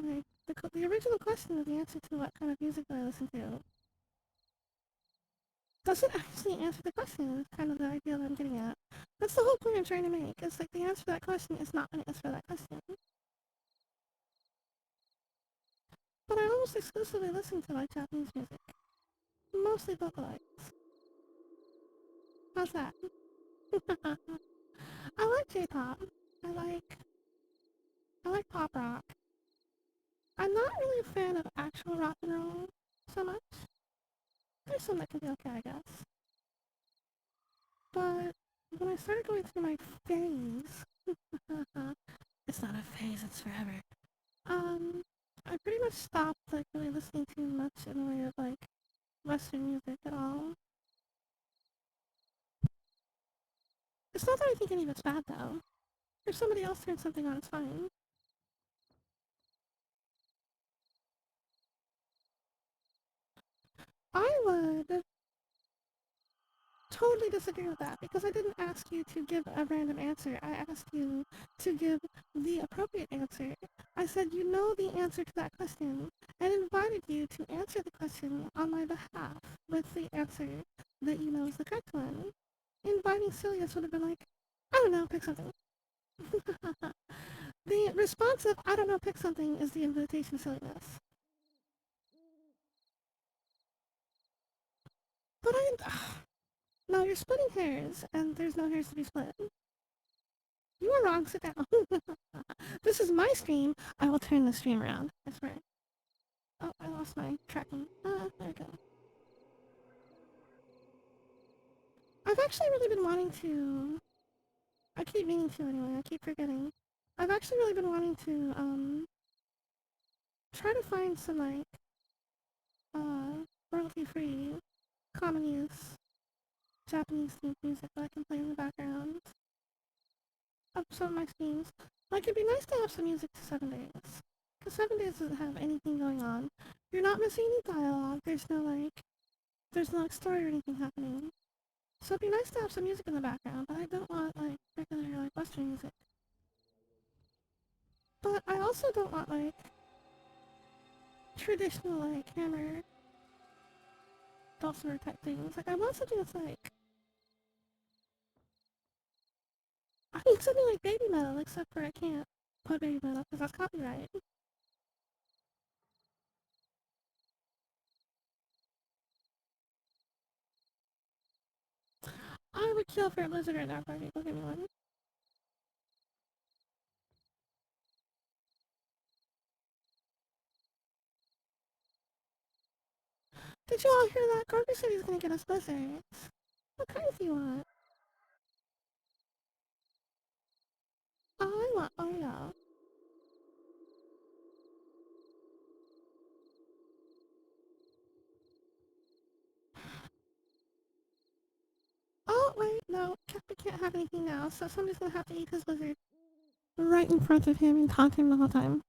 like the original question of the answer to what kind of music do I listen to doesn't actually answer the question. Is kind of the idea that I'm getting at. That's the whole point I'm trying to make. It's like the answer to that question is not an answer to that question. But I almost exclusively listen to like Japanese music, mostly vocalized. How's that? I like J-pop. I like I like pop rock. I'm not really a fan of actual rock and roll so much. There's some that can be okay, I guess. But when I started going through my phase, it's not a phase, it's forever. I pretty much stopped like really listening too much in the way of like Western music at all. It's not that I think any of it's bad though. If somebody else turns something on, it's fine. I would totally disagree with that because I didn't ask you to give a random answer. I asked you to give the appropriate answer. I said you know the answer to that question and invited you to answer the question on my behalf with the answer that you know is the correct one. Inviting silliness would have been like, I don't know, pick something. The response of I don't know, pick something is the invitation to silliness. But no, you're splitting hairs, and there's no hairs to be split. You are wrong. Sit down. This is my stream. I will turn the stream around. I swear. Oh, I lost my tracking. There we go. I've actually really been wanting to. I keep meaning to anyway. I keep forgetting. I've actually really been wanting to try to find some like royalty-free common use Japanese themed music that I can play in the background of some of my streams. Like it'd be nice to have some music to 7 days. Because 7 days doesn't have anything going on. You're not missing any dialogue. There's no like story or anything happening. So it'd be nice to have some music in the background, but I don't want like regular like Western music. But I also don't want like traditional like hammer dulcimer type things. Like, I want something that's like, I need something like baby metal, except for I can't put baby metal because that's copyright. I would kill for a lizard right now if I could give me one. Did you all hear that? Grover said he's gonna get us lizards. What kinds do you want? Oh, I want Oreo. Oh, wait, no. We can't have anything now, so somebody's gonna have to eat his lizard right in front of him and taunt him the whole time.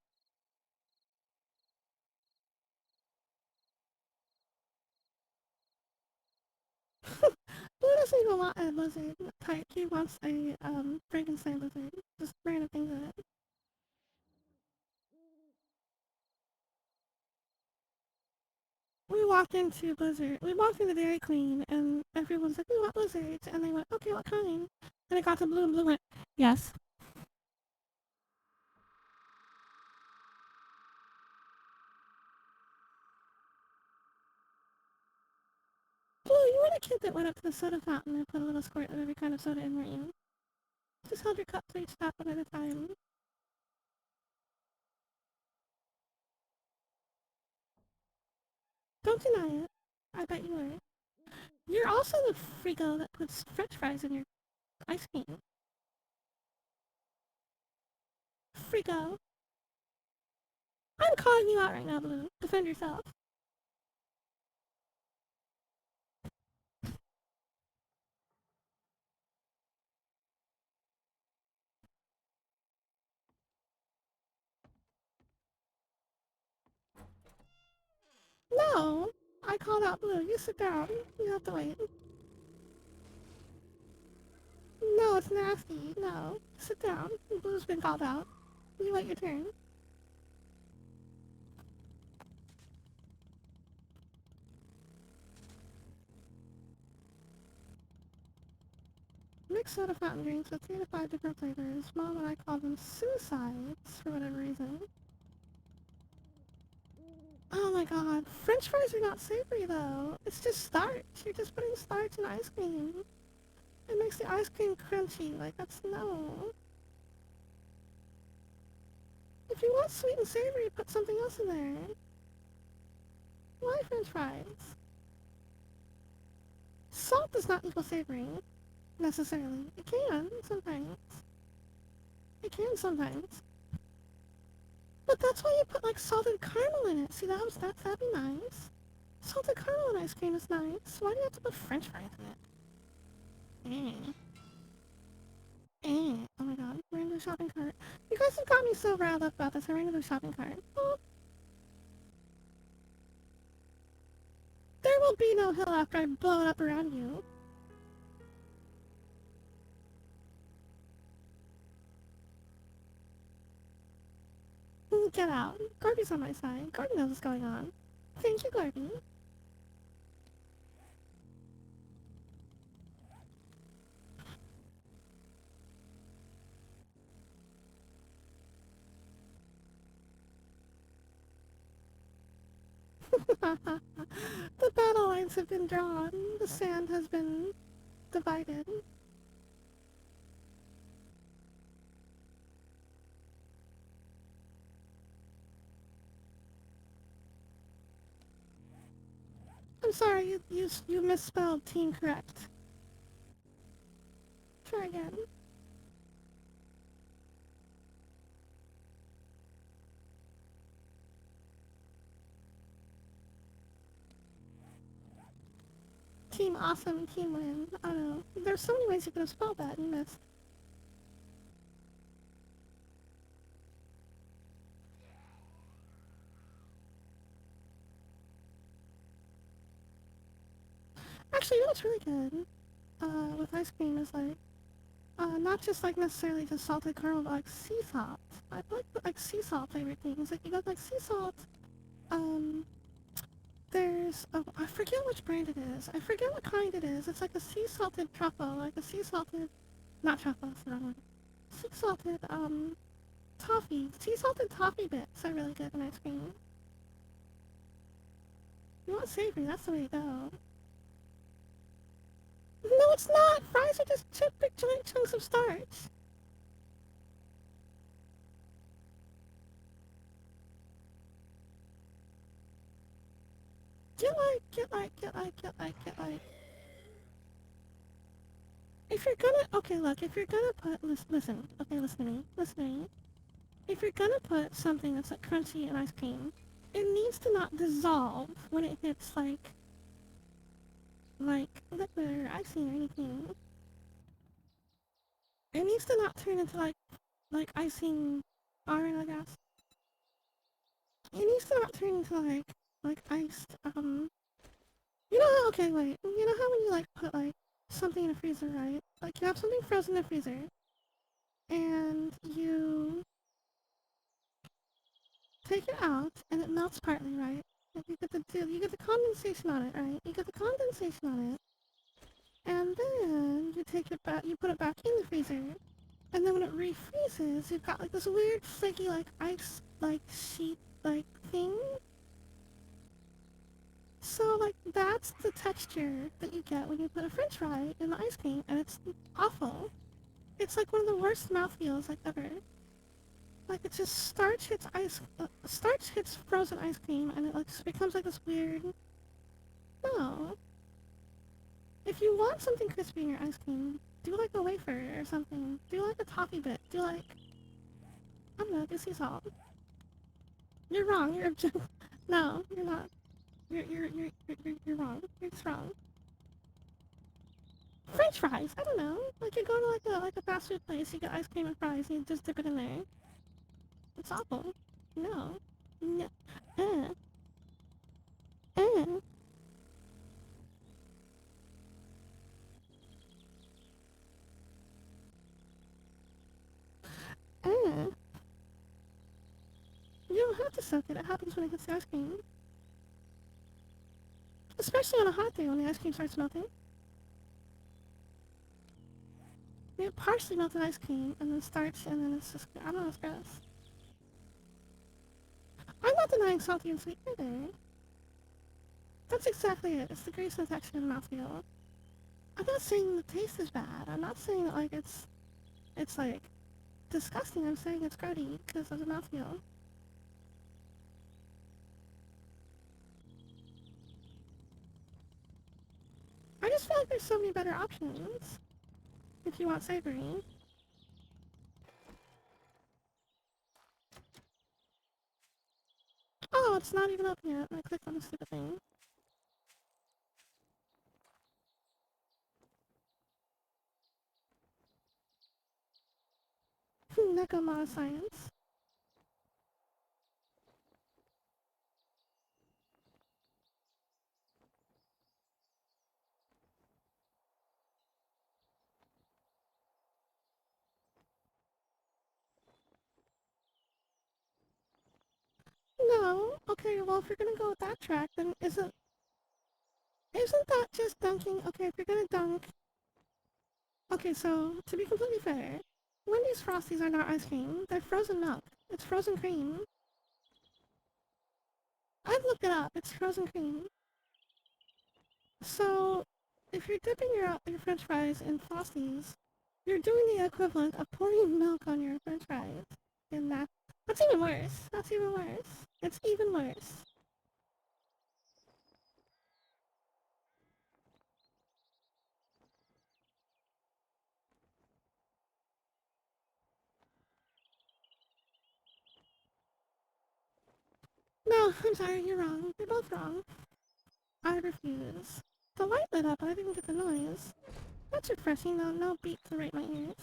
Blue doesn't even want a lizard type. He wants a, Frankenstein lizard. Just random things in it. We walked into Dairy Queen, and everyone's like, we want lizards. And they went, okay, what kind? And it got to Blue, and Blue went, yes. Blue, you were the kid that went up to the soda fountain and put a little squirt of every kind of soda in, weren't you? Just held your cup to each tap one at a time. Don't deny it. I bet you were. You're also the freako that puts french fries in your ice cream. Freako. I'm calling you out right now, Blue. Defend yourself. No! I called out Blue. You sit down. You have to wait. No, it's nasty. No. Sit down. Blue's been called out. You wait your turn. Mixed soda fountain drinks with 3 to 5 different flavors. Mom and I call them suicides for whatever reason. Oh my god. French fries are not savory though. It's just starch. You're just putting starch in ice cream. It makes the ice cream crunchy. Like, that's no. If you want sweet and savory, put something else in there. Why French fries? Salt does not equal savory, necessarily. It can, sometimes. It can sometimes. But that's why you put, like, salted caramel in it. See, that'd be nice. Salted caramel in ice cream is nice. Why do you have to put French fries in it? Oh my god, we're into a shopping cart. You guys have got me so riled up about this. I ran into a shopping cart. Oh. There will be no hill after I blow it up around you. Get out. Gorby's on my side. Gorby knows what's going on. Thank you, Gorby. The battle lines have been drawn. The sand has been divided. I'm sorry, you misspelled team correct. Try again. Team awesome, team win. I don't know. There's so many ways you could have spelled that and you missed. Actually, you know what's really good? With ice cream is like, not just like necessarily just salted caramel, but like sea salt. I like sea salt flavored things. Like you got like sea salt, um, there's, I forget which brand it is. I forget what kind it is. It's like a sea salted truffle, like a sea salted, not truffle, that's the wrong one. Sea salted, toffee. Sea salted toffee bits are really good in ice cream. You want savory, that's the way to go. No, it's not! Fries are just big giant chunks of starch. Get like. If you're gonna, okay, look, if you're gonna put, listen, okay, listen to me. If you're gonna put something that's like crunchy in ice cream, it needs to not dissolve when it hits like liquid or icing or anything. It needs to not turn into like icing, iron, I guess. It needs to not turn into like iced, you know how, okay, wait, you know how when you like put like something in a freezer, right? Like you have something frozen in the freezer, and you take it out, and it melts partly, right? And you get the condensation on it, right? You get the condensation on it, and then you take it back, you put it back in the freezer, and then when it refreezes, you've got like this weird flaky like ice like sheet like thing. So like that's the texture that you get when you put a French fry in the ice cream, and it's awful. It's like one of the worst mouthfeels like ever. Like it's just starch hits frozen ice cream, and it like becomes like this weird. No. If you want something crispy in your ice cream, do like a wafer or something. Do like a toffee bit. Do like, I don't know, do sea salt. You're wrong. You're no, you're not. You're wrong. You're just wrong. French fries. I don't know. Like you go to like a fast food place, you get ice cream and fries, and you just dip it in there. It's awful. No. No. Uh. Uh. Uh. You don't have to soak it. It happens when it hits the ice cream. Especially on a hot day when the ice cream starts melting. You get partially melted ice cream, and then starch, and then it's just, I don't know, it's gross. I'm not denying salty and sweet either. That's exactly it. It's the grease and texture and mouthfeel. I'm not saying the taste is bad. I'm not saying that like it's like disgusting. I'm saying it's grody because of the mouthfeel. I just feel like there's so many better options if you want savory. Oh, it's not even open yet. I clicked on the stupid thing. Nekomata science. No. Okay, well if you're gonna go with that track, then isn't that just dunking? Okay, if you're gonna dunk. Okay, so to be completely fair, Wendy's Frosties are not ice cream. They're frozen milk. It's frozen cream. I've looked it up. It's frozen cream. So, if you're dipping your French fries in Frosties, you're doing the equivalent of pouring milk on your French fries. And that's even worse. That's even worse. It's even worse. No, I'm sorry. You're wrong. You're both wrong. I refuse. The light lit up, but I didn't get the noise. That's refreshing, though. No beat to rate my ears.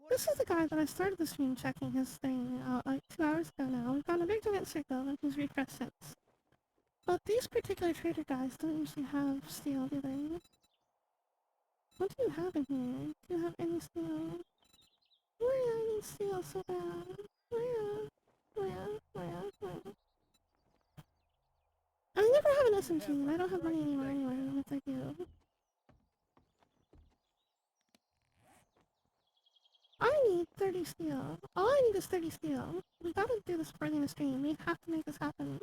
This is the guy that I started the stream checking his thing out like 2 hours ago now. We've gotten a big giant circle and he's refreshed since. But these particular trader guys don't usually have steel, do they? What do you have in here? Do you have any steel? Where I need steel so bad. Where? I never have an SMG, and I don't have money anymore anyway, even if I do. I need 30 steel. All I need is 30 steel. We gotta do this before the end of stream. We have to make this happen.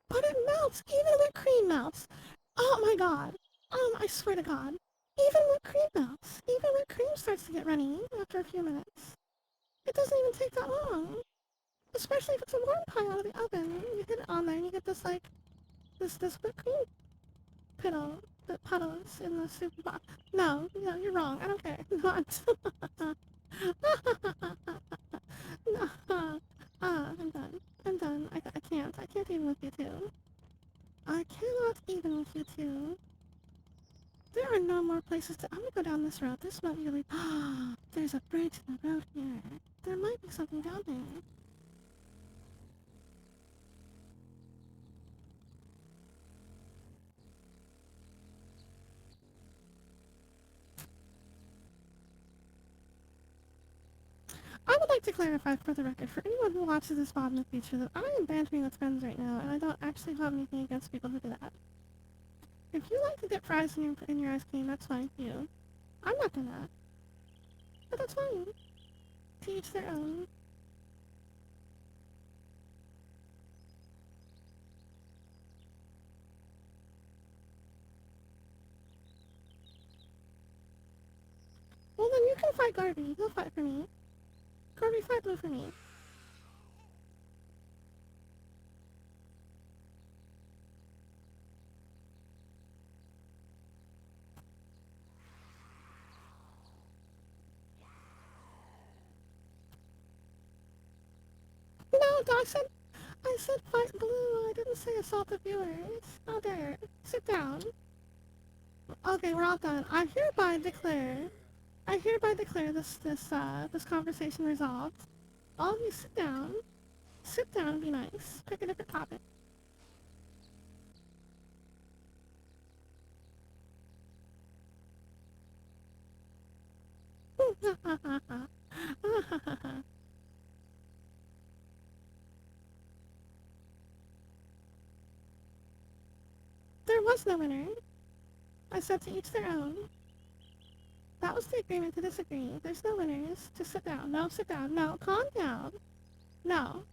But it melts! Even the cream melts! Oh my god! I swear to god. Even the cream melts! Even the cream starts to get runny after a few minutes. It doesn't even take that long. Especially if it's a warm pie out of the oven. You get it on there and you get this like, this whipped cream piddle that puddles in the soup box. No, you're wrong. I don't care. Not. No. I'm done. I can't. I can't even with you two. I cannot even with you two. There are no more places to. I'm gonna go down this road. This might really. There's a bridge in the road here. There might be something down there. I would like to clarify for the record, for anyone who watches this VOD in the future, that I am bantering with friends right now, and I don't actually have anything against people who do that. If you like to dip fries in your ice cream, that's fine for you. I'm not gonna. But that's fine. To each their own. Well then you can fight Garby. He'll fight for me. Garby, fight Blue for me. No, I said fight Blue. I didn't say assault the viewers. How dare. Sit down. Okay, we're all done. I hereby declare this conversation resolved. All of you sit down. Sit down and be nice. Pick a different topic. There was no winner. I said to each their own. That was the agreement to disagree. There's no winners. Just sit down. No, sit down. No, calm down. No.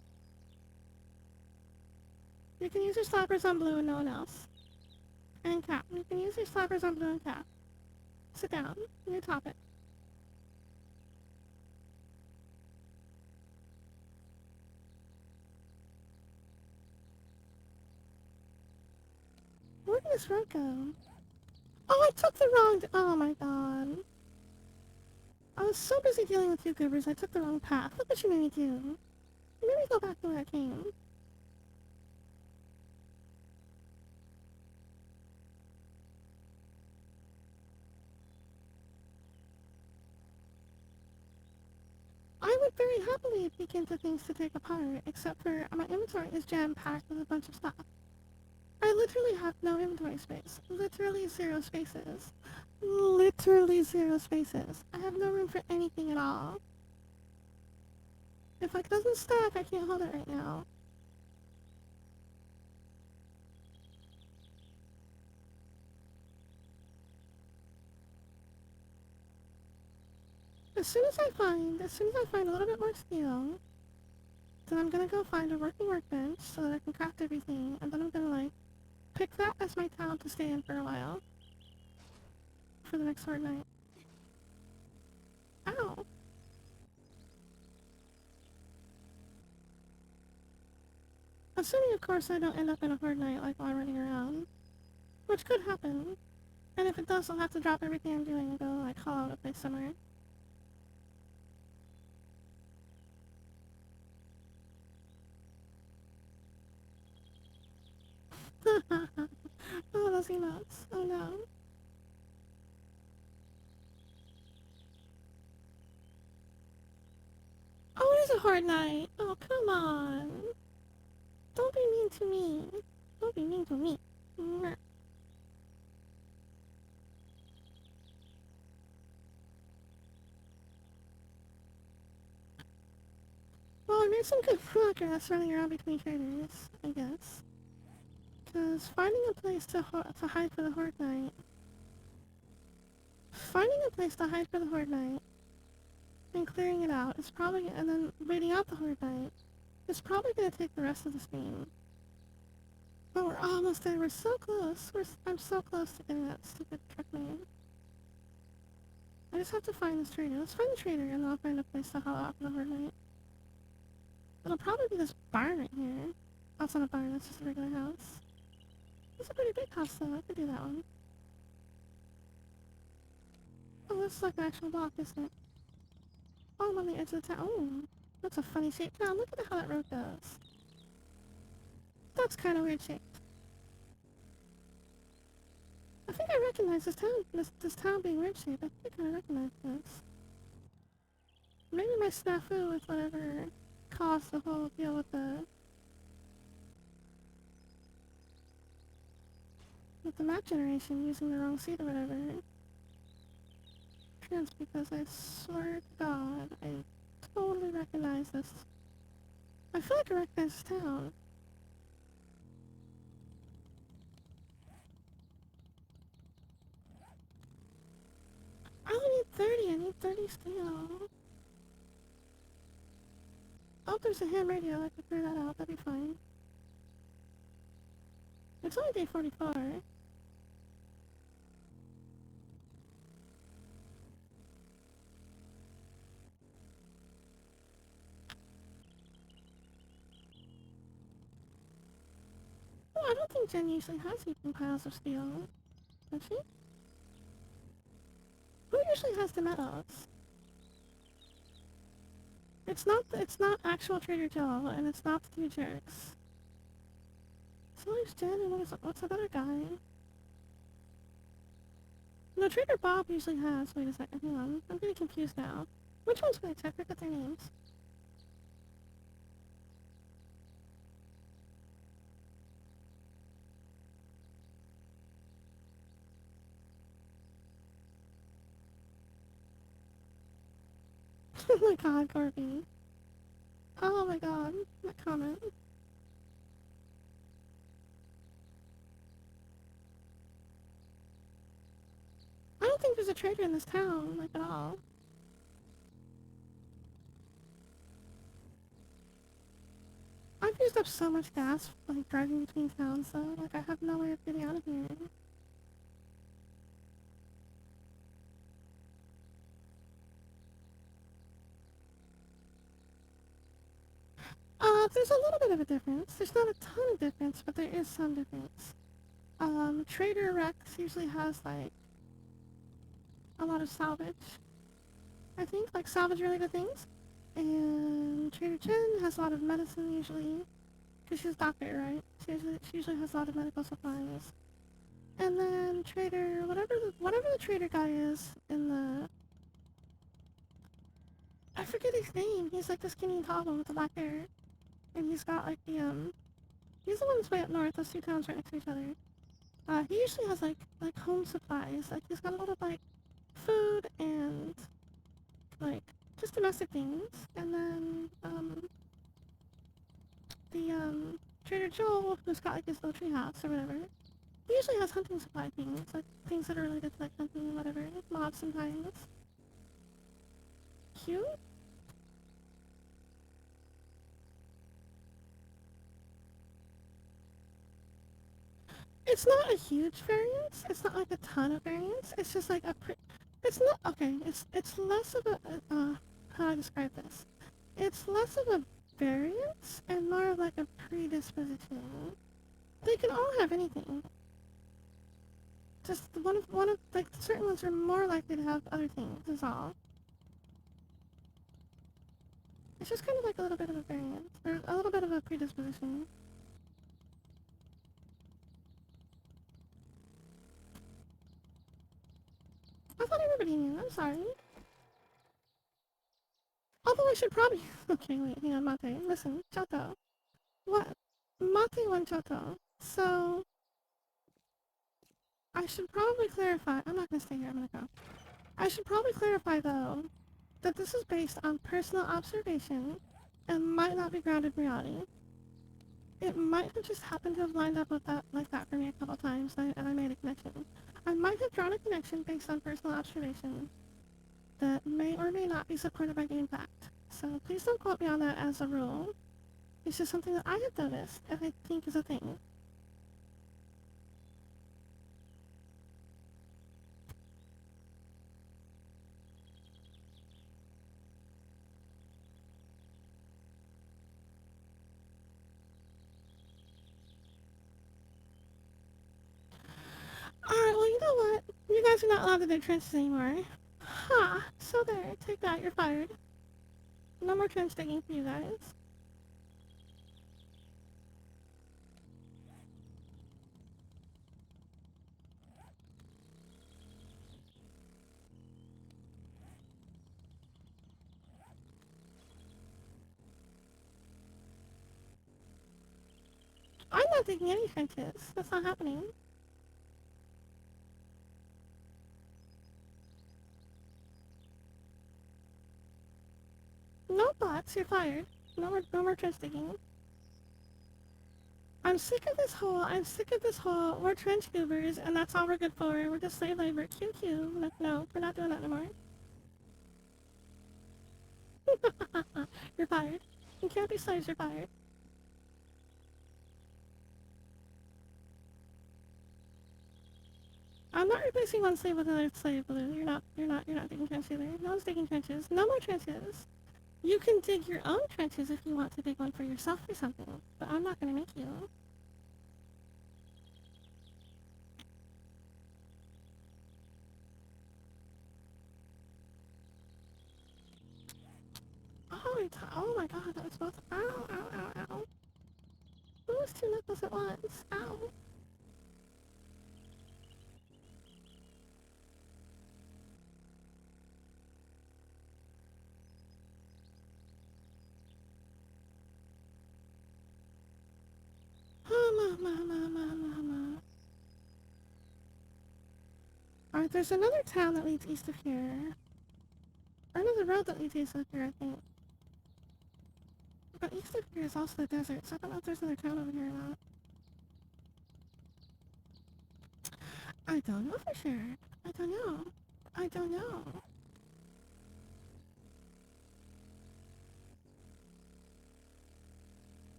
You can use your slappers on Blue and no one else. And Cap. You can use your slappers on Blue and Cap. Sit down. New topic. Where did this road go? Oh, I took the wrong... Oh my god. I was so busy dealing with you goobers, I took the wrong path. Look what you made me do. You made me go back to where I came. I would very happily peek into things to take apart, except for my inventory is jam-packed with a bunch of stuff. I literally have no inventory space. Literally 0 spaces. Literally 0 spaces. I have no room for anything at all. If it doesn't stack, I can't hold it right now. As soon as I find a little bit more steel, then I'm gonna go find a working workbench so that I can craft everything, and then I'm gonna like pick that as my town to stay in for a while. For the next fortnight. Ow! Assuming, of course, I don't end up in a horde night like while running around. Which could happen. And if it does, I'll have to drop everything I'm doing and go, like, haul out a place somewhere. Oh, those emotes. Oh no. Oh, it is a hard night. Oh, come on. Don't be mean to me. Don't be mean to me. Mwah. Well, I made some good progress running around between traders, I guess. Because finding a place to hide for the Horde Night... Finding a place to hide for the Horde Night and clearing it out is probably... And then waiting out the Horde Night is probably going to take the rest of the stream. But we're almost there. We're so close. I'm so close to getting that stupid truck made. I just have to find this trader. Let's find the trader and I'll find a place to haul out for the Horde Night. It'll probably be this barn right here. Oh, it's not a barn. It's just a regular house. It's a pretty big house, though. I could do that one. Oh, this is like an actual block, isn't it? Oh, I'm on the edge of the town. Oh, that's a funny shaped town. Look at how that road goes. That's kind of weird shaped. I think I recognize this town. This town being weird shaped. I think I recognize this. Maybe my snafu with whatever caused the whole deal with the map generation using the wrong seed or whatever. Because I swear to God, I totally recognize this. I feel like I recognize this town. I only need 30. I need 30 steel. Oh, there's a ham radio. I can figure that out. That'd be fine. It's only day 44. Oh, I don't think Jen usually has heaping piles of steel. Does she? Who usually has the metals? It's not actual Trader Joe, and it's not the two jerks. It's always Jen, and what's that other guy? No, Trader Bob usually has. Wait a second, hang on. I'm getting confused now. Which one's which? I forget their names. Oh my god, Corby. Oh my god, that comment. I don't think there's a trader in this town, like, at all. I've used up so much gas, like, driving between towns, though. Like, I have no way of getting out of here. There's a little bit of a difference. There's not a ton of difference, but there is some difference. Trader Rex usually has, like, a lot of salvage. I think, like, salvage-related things. And Trader Chen has a lot of medicine, usually. Because she's a doctor, right? She usually has a lot of medical supplies. And then Trader, whatever the trader guy is in the... I forget his name. He's like the skinny tall one with the black hair. And he's got, like, he's the one that's way up north. Those two towns right next to each other. He usually has, like home supplies. Like, he's got a lot of, like, food and, like, just domestic things. And then, Trader Joel, who's got, like, his little tree house or whatever, he usually has hunting supply things. Like, things that are related to, like, hunting and whatever. Mobs sometimes. Cute? It's not a huge variance. It's not like a ton of variance. It's just like it's not, okay, it's less of a, how do I describe this? It's less of a variance and more of like a predisposition. They can all have anything. Just one of, like, certain ones are more likely to have other things, is all. It's just kind of like a little bit of a variance, or a little bit of a predisposition. I thought everybody knew. I'm sorry. Although I should probably... Okay, wait, hang on, Mate. Listen, Chato. What? Mate Wanchoto. So, I should probably clarify. I'm not gonna stay here, I'm gonna go. I should probably clarify, though, that this is based on personal observation and might not be grounded in reality. It might have just happened to have lined up with that like that for me a couple times, and I made a connection. I might have drawn a connection based on personal observation that may or may not be supported by game fact. So please don't quote me on that as a rule. It's just something that I have noticed and I think is a thing. Alright, well, you know what? You guys are not allowed to do trenches anymore. Ha! So there, take that, you're fired. No more trench digging for you guys. I'm not digging any trenches. That's not happening. No bots, you're fired. No more trench digging. I'm sick of this whole, we're trench goobers, and that's all we're good for. We're just slave labor. QQ. No, we're not doing that anymore. You're fired. You can't be slaves, you're fired. I'm not replacing one slave with another slave, Blue. You're not digging trenches either. No one's digging trenches. No more trenches. You can dig your own trenches if you want to dig one for yourself or something, but I'm not gonna make you. Oh my god, that was both. Ow, ow, ow, ow. Who was two nipples at once? Ow. Mama. Alright, there's another town that leads east of here. Or another road that leads east of here, I think. But east of here is also the desert, so I don't know if there's another town over here or not. I don't know for sure. I don't know. I don't know.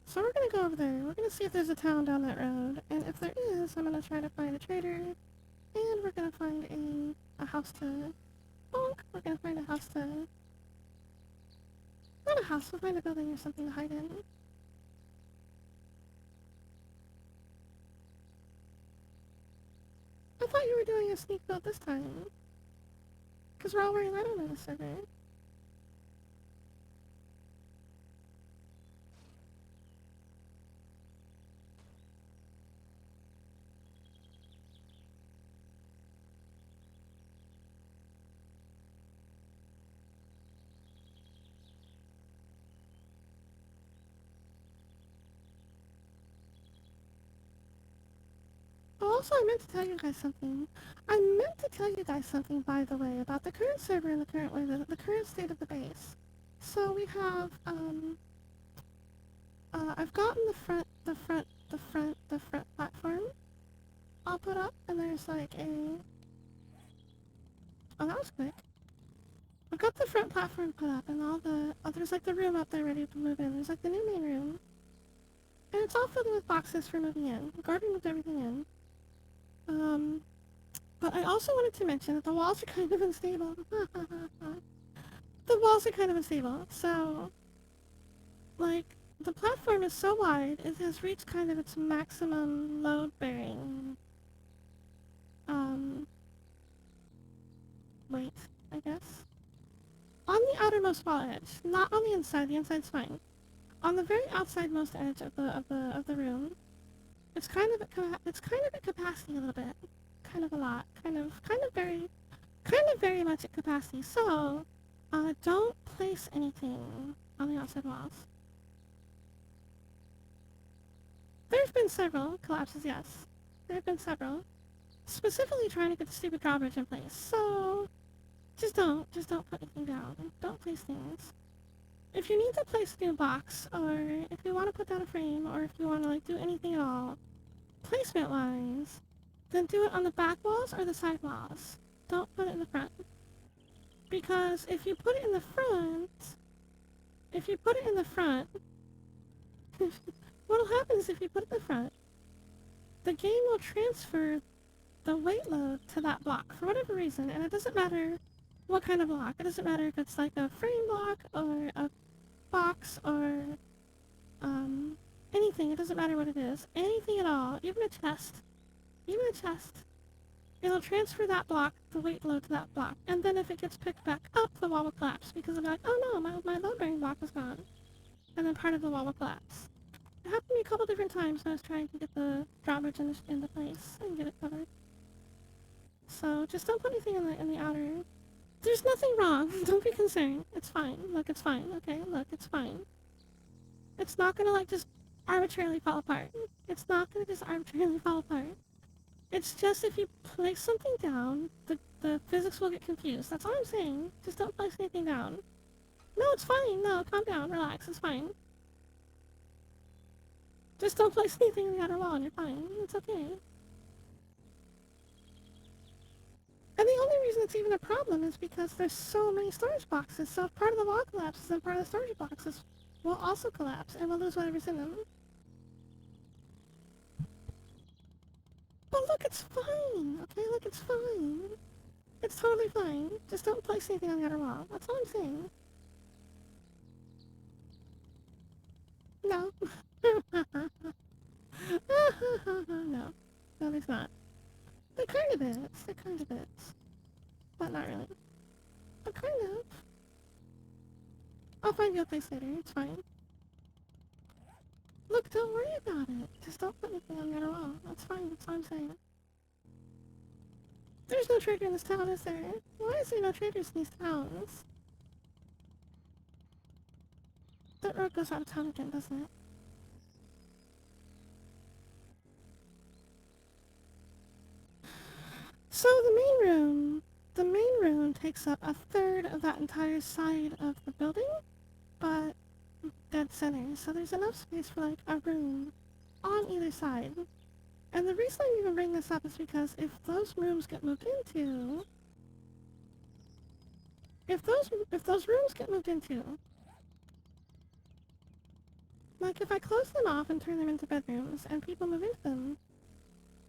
So we're gonna go over there. We're gonna see if there's a town down that road. And if there is, I'm gonna try to find a trader. And we're gonna find a house to... Bonk! We're gonna find a house to... Not a house, we'll find a building or something to hide in. I thought you were doing a sneak build this time. Because we're all wearing red on this server. Oh, also, I meant to tell you guys something. By the way, about the current server and the current way, the current state of the base. So we have, I've gotten the front platform all put up, and there's like a, oh, that was quick. I've got the front platform put up, and all the, oh, there's like the room up there ready to move in. There's like the new main room. And it's all filled with boxes for moving in. Gordon moved everything in. But I also wanted to mention that the walls are kind of unstable. The walls are kind of unstable, so, like, the platform is so wide, it has reached kind of its maximum load-bearing, weight, I guess. On the outermost wall edge, not on the inside's fine. On the very outside-most edge of the room, it's kind of at capacity a little bit. Kind of a lot. Kind of very much at capacity. So, don't place anything on the outside walls. There's been several collapses, yes. There have been several. Specifically trying to get the stupid drawbridge in place. So, just don't put anything down. Don't place things. If you need to place a new box, or if you want to put down a frame, or if you want to like do anything at all, placement-wise, then do it on the back walls or the side walls. Don't put it in the front. Because if you put it in the front, what'll happen is if you put it in the front, the game will transfer the weight load to that block for whatever reason, and it doesn't matter what kind of block. It doesn't matter if it's like a frame block or a box or anything. It doesn't matter what it is. Anything at all, even a chest, it'll transfer that block, the weight load to that block, and then if it gets picked back up, the wall will collapse because it'll be like, oh no, my load bearing block is gone, and then part of the wall will collapse. It happened to me a couple different times when I was trying to get the drawbridge into place and get it covered. So just don't put anything in the outer. There's nothing wrong. Don't be concerned. It's fine. Look, it's fine. Okay, look, it's fine. It's not gonna like just arbitrarily fall apart. It's not gonna just arbitrarily fall apart. It's just if you place something down, the physics will get confused. That's all I'm saying. Just don't place anything down. No, it's fine. No, calm down. Relax. It's fine. Just don't place anything in the outer wall and you're fine. It's okay. And the only reason it's even a problem is because there's so many storage boxes. So if part of the wall collapses, then part of the storage boxes will also collapse and we'll lose whatever's in them. But look, it's fine. Okay, look, it's fine. It's totally fine. Just don't place anything on the outer wall. That's all I'm saying. No. No. No, there's not. There kind of is. There kind of is. But not really. But kind of. I'll find you a place later. It's fine. Look, don't worry about it. Just don't put anything on the outer wall. That's fine. That's all I'm saying. There's no trader in this town, is there? Why is there no traders in these towns? That road goes out of town again, doesn't it? So the main room takes up a third of that entire side of the building, but dead center. So there's enough space for like a room on either side. And the reason I'm even bringing this up is because if those rooms get moved into, if those rooms get moved into, like if I close them off and turn them into bedrooms and people move into them,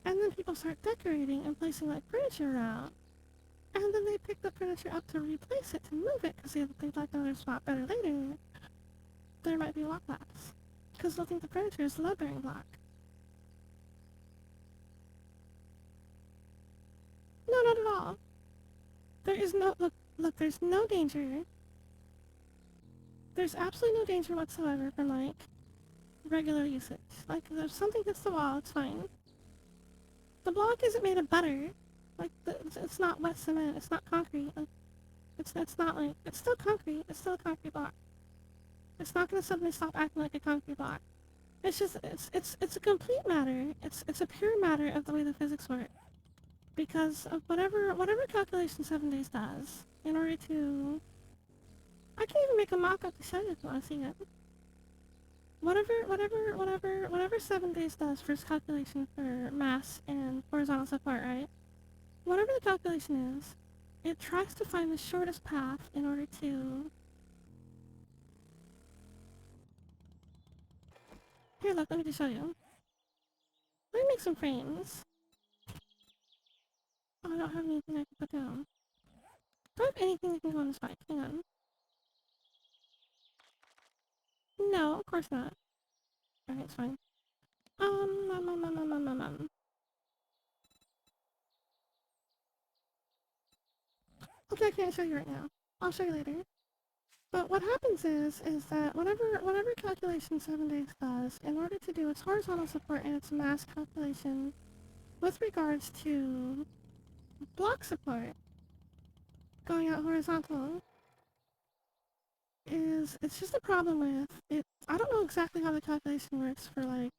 and then people start decorating and placing like furniture around, and then they pick the furniture up to replace it, to move it, because they'd like another spot better later, there might be wall collapse. Because they'll think the furniture is the load bearing block. No, not at all. There is no, look, there's no danger. There's absolutely no danger whatsoever from like regular usage. Like if something hits the wall, it's fine. The block isn't made of butter. Like it's not wet cement. It's not concrete. Like, it's not like it's still concrete. It's still a concrete block. It's not gonna suddenly stop acting like a concrete block. It's just it's a complete matter. It's a pure matter of the way the physics work. Because of whatever calculation 7 days does, in order to, I can even make a mock-up to show you if you want to see it. Whatever 7 days does for its calculation for mass and horizontal support, right? Whatever the calculation is, it tries to find the shortest path in order to... Here, look, let me just show you. Let me make some frames. Oh, I don't have anything I can put down. Do I have anything that can go on this bike? Hang on. No, of course not. Alright, it's fine. Okay, I can't show you right now. I'll show you later. But what happens is that whatever calculation 7 days does, in order to do its horizontal support and its mass calculation with regards to block support going out horizontal, it's just a problem with it. I don't know exactly how the calculation works for like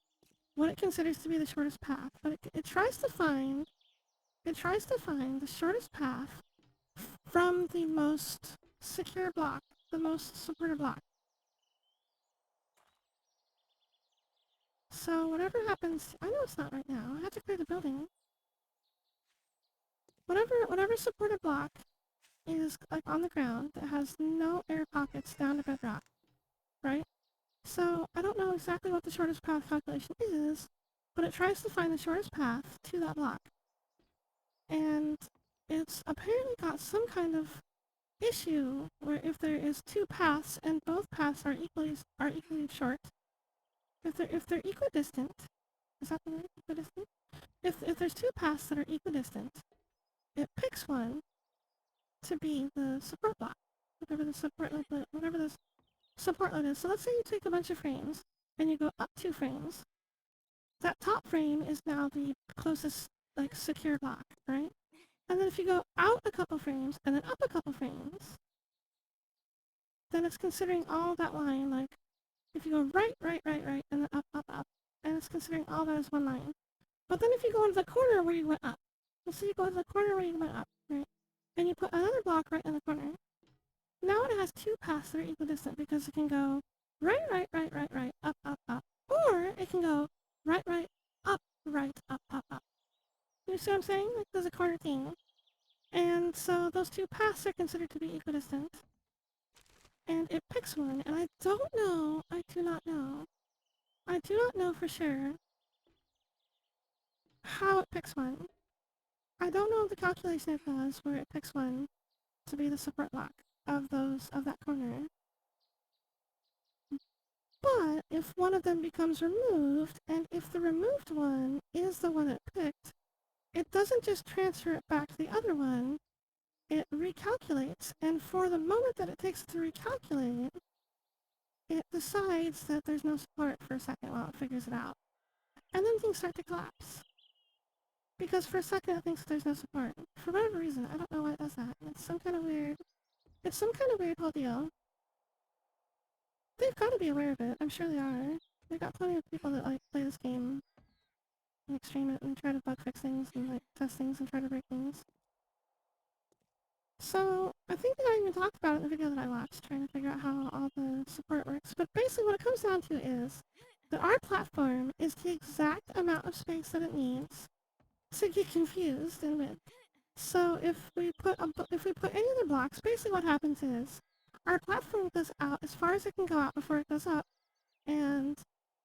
what it considers to be the shortest path, but it tries to find the shortest path from the most secure block, the most supported block. So whatever happens, I know it's not right now. I have to clear the building. Whatever supported block is like on the ground that has no air pockets down to bedrock, right? So I don't know exactly what the shortest path calculation is, but it tries to find the shortest path to that block. And it's apparently got some kind of issue where if there is two paths and both paths are equally short, if they're equidistant, is that the word? Equidistant? If there's two paths that are equidistant, it picks one to be the support block, whatever the support load is. So let's say you take a bunch of frames and you go up 2 frames. That top frame is now the closest like secure block, right? And then if you go out a couple frames and then up a couple frames, then it's considering all that line, like if you go right, and then up, and it's considering all that as one line. But then if you go into the corner where you went up, let's say you go into the corner where you went up, right? And you put another block right in the corner. Now it has two paths that are equidistant because it can go right, up. Or it can go right, up. You see what I'm saying? Like there's a corner thing. And so those two paths are considered to be equidistant. And it picks one, and I do not know for sure how it picks one. I don't know the calculation it does where it picks one to be the support block of that corner. But if one of them becomes removed, and if the removed one is the one it picked, it doesn't just transfer it back to the other one, it recalculates, and for the moment that it takes to recalculate, it decides that there's no support for a second while it figures it out. And then things start to collapse. Because for a second it thinks there's no support. For whatever reason, I don't know why it does that. It's some kind of weird whole deal. They've got to be aware of it. I'm sure they are. They've got plenty of people that like play this game and stream it and try to bug fix things and like test things and try to break things. So I think that I even talked about it in the video that I watched, trying to figure out how all the support works. But basically what it comes down to is that our platform is the exact amount of space that it needs to get confused in width. So if we put any other blocks, basically what happens is our platform goes out as far as it can go out before it goes up, and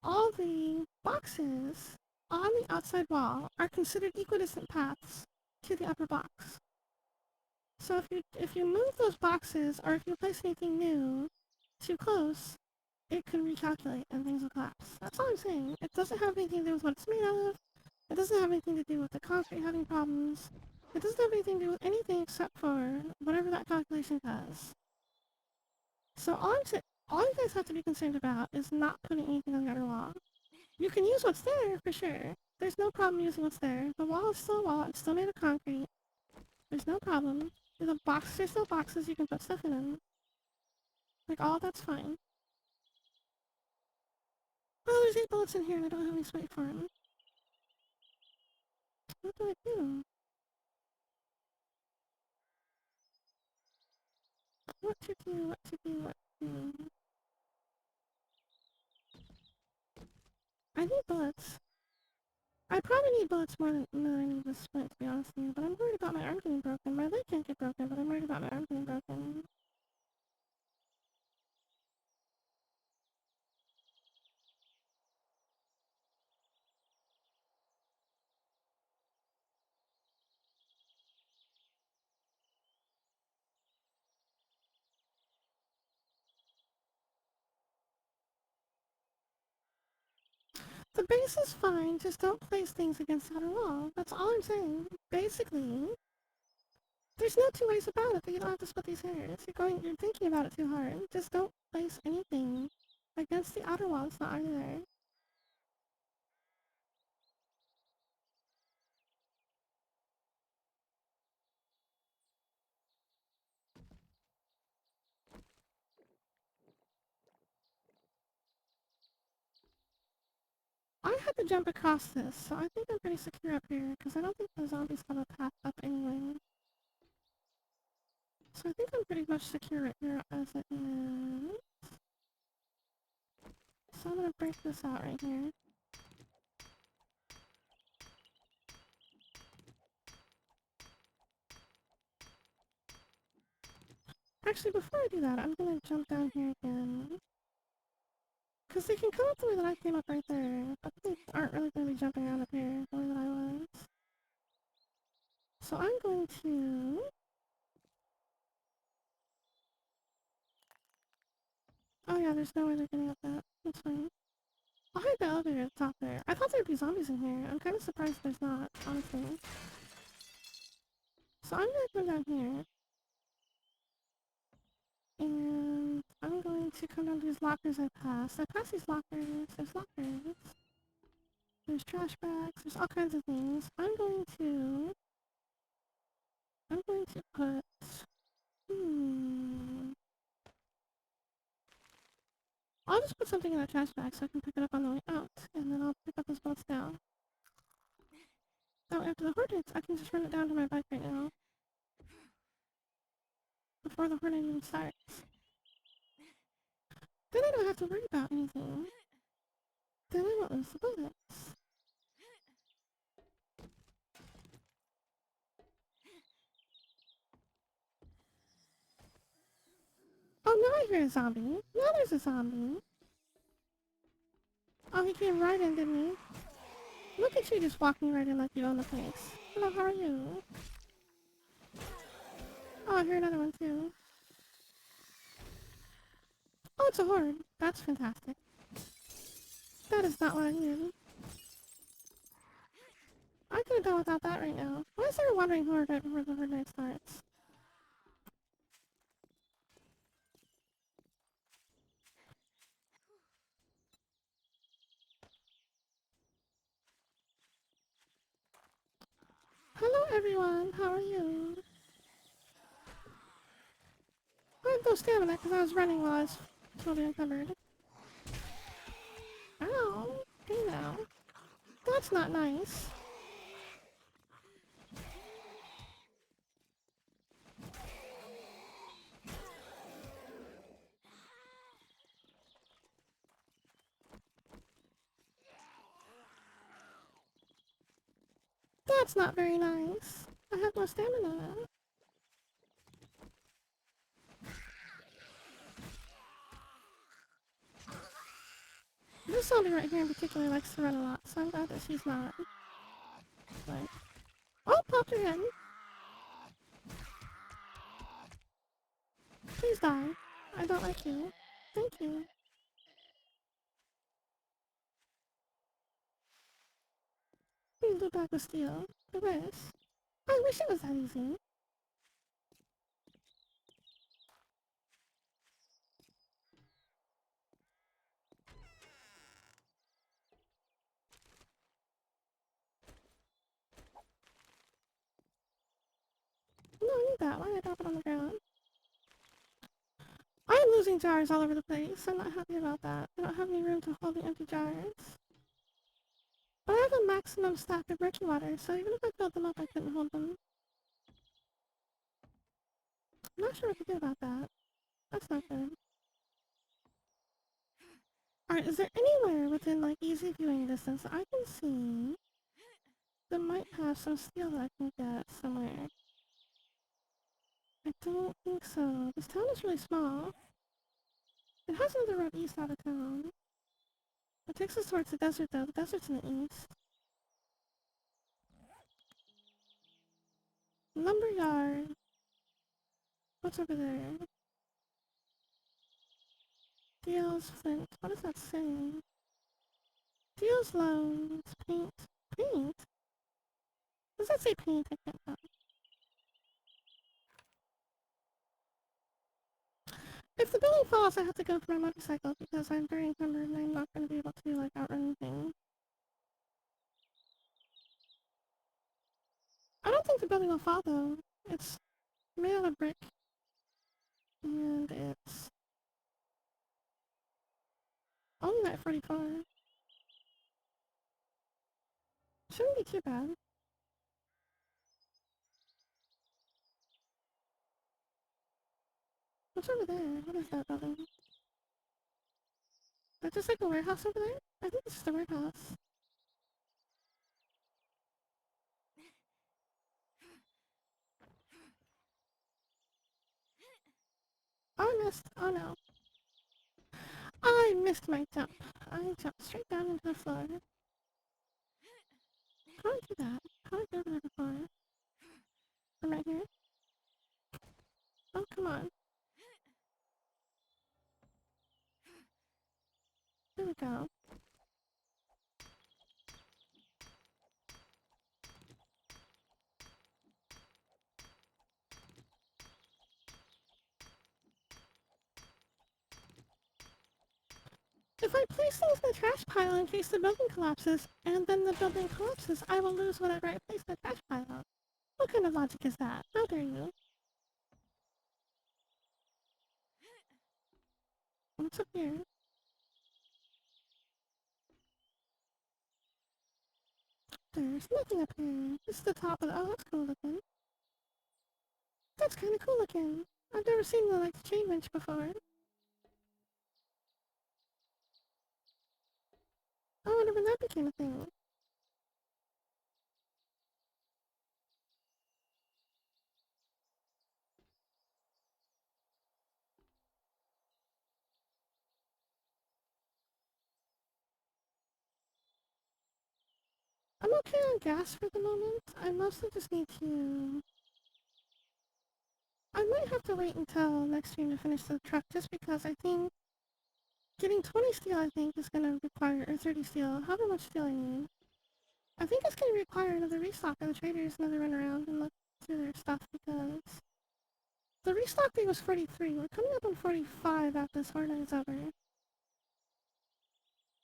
all the boxes on the outside wall are considered equidistant paths to the upper box. So if you move those boxes, or if you place anything new too close, it can recalculate and things will collapse. That's all I'm saying. It doesn't have anything to do with what it's made of. It doesn't have anything to do with the concrete having problems. It doesn't have anything to do with anything except for whatever that calculation does. So all you guys have to be concerned about is not putting anything on the outer wall. You can use what's there for sure. There's no problem using what's there. The wall is still a wall. It's still made of concrete. There's no problem. There's still boxes you can put stuff in them. Like all that's fine. Oh, there's 8 bullets in here and I don't have any spike for them. What do I do? What to do? I need bullets. I probably need bullets more than I need this splint, to be honest with you, but I'm worried about my arm getting broken. My leg can't get broken, but I'm worried about my arm getting broken. The base is fine, just don't place things against the outer wall. That's all I'm saying. Basically, there's no two ways about it that you don't have to split these hairs. You're thinking about it too hard. Just don't place anything against the outer wall. It's not already there. I had to jump across this, so I think I'm pretty secure up here, because I don't think the zombies have a path up anyway. So I think I'm pretty much secure right here as it is. So I'm gonna break this out right here. Actually, before I do that, I'm gonna jump down here again. Because they can come up the way that I came up right there, but they aren't really going to be jumping around up here the way that I was. So I'm going to... Oh yeah, there's no way they're getting up that. That's fine. I'll hide the elevator at the top there. I thought there'd be zombies in here. I'm kind of surprised there's not, honestly. So I'm going to come down here. And I'm going to come down to these lockers I passed. I passed these lockers. There's lockers. There's trash bags. There's all kinds of things. I'm going to put... I'll just put something in that trash bag so I can pick it up on the way out. And then I'll pick up those bolts down. Now after the horde hits, I can just run it down to my bike right now. Before the horde even starts. Then I don't have to worry about anything. Then I won't lose the bullets. Oh, now I hear a zombie. Now there's a zombie. Oh, he came right in, didn't he? Look at you just walking right in like you own the place. Hello, how are you? Oh, I hear another one too. Oh, it's a horde. That's fantastic. That is not what I needed. I could have done without that right now. Why is there a wandering horde right before the horde night starts? Hello everyone, how are you? I have no stamina because I was running while I was totally encumbered. Ow! Hey now. That's not nice. That's not very nice. I have no stamina. This zombie right here in particular likes to run a lot, so I'm glad that she's not. Like, oh, popped her head. Please die. I don't like you. Thank you. Please look back with steel. I wish. I wish it was that easy. No, I need that. Why did I drop it on the ground? I am losing jars all over the place. I'm not happy about that. I don't have any room to hold the empty jars. But I have a maximum stack of Ricky water, so even if I filled them up, I couldn't hold them. I'm not sure what to do about that. That's not good. Alright, is there anywhere within, like, easy viewing distance that I can see that might have some steel that I can get somewhere? I don't think so. This town is really small. It has another road east out of town. It takes us towards the desert, though. The desert's in the east. Lumberyard. What's over there? Deals flint. What does that say? Deals loans. Paint. Paint? Does that say paint? I can't tell. If the building falls, I have to go for my motorcycle because I'm very encumbered and I'm not going to be able to, like, outrun anything. I don't think the building will fall, though. It's made out of brick. And it's only at 44. Shouldn't be too bad. What's over there? What is that building? Is that just like a warehouse over there? I think it's just a warehouse. Oh, I missed. Oh no. I missed my jump. I jumped straight down into the floor. How did I do that? How did I go over there before? I'm right here. Oh, come on. There we go. If I place things in the trash pile in case the building collapses, and then the building collapses, I will lose whatever I place in the trash pile. What kind of logic is that? How dare you? What's up here? There's nothing up here. This is the top of the— oh, that's cool looking. That's kinda cool looking. I've never seen the, like, the chain wrench before. I wonder when that became a thing. I'm okay on gas for the moment. I mostly just need to— I might have to wait until next stream to finish the truck just because I think getting 20 steel I think is going to require— or 30 steel, however much steel I need. I think it's going to require another restock of the traders, another run around and look through their stuff because the restock day was 43. We're coming up on 45 after this hard night is over.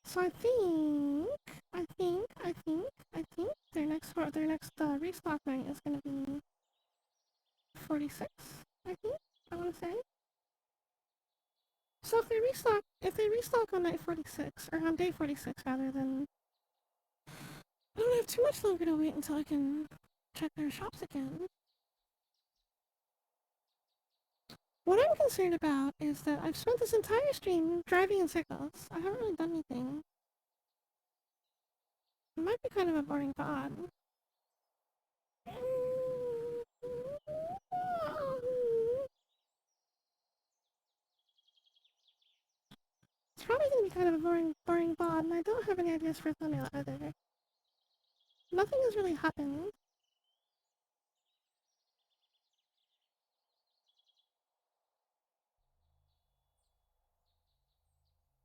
So I think their next restock night is gonna be 46. I think I want to say. So if they restock on night 46 or on day 46 rather, then I don't have too much longer to wait until I can check their shops again. What I'm concerned about is that I've spent this entire stream driving in circles. I haven't really done anything. It might be kind of a boring thought. It's probably gonna be kind of a boring VOD, and I don't have any ideas for a thumbnail either. Nothing has really happened.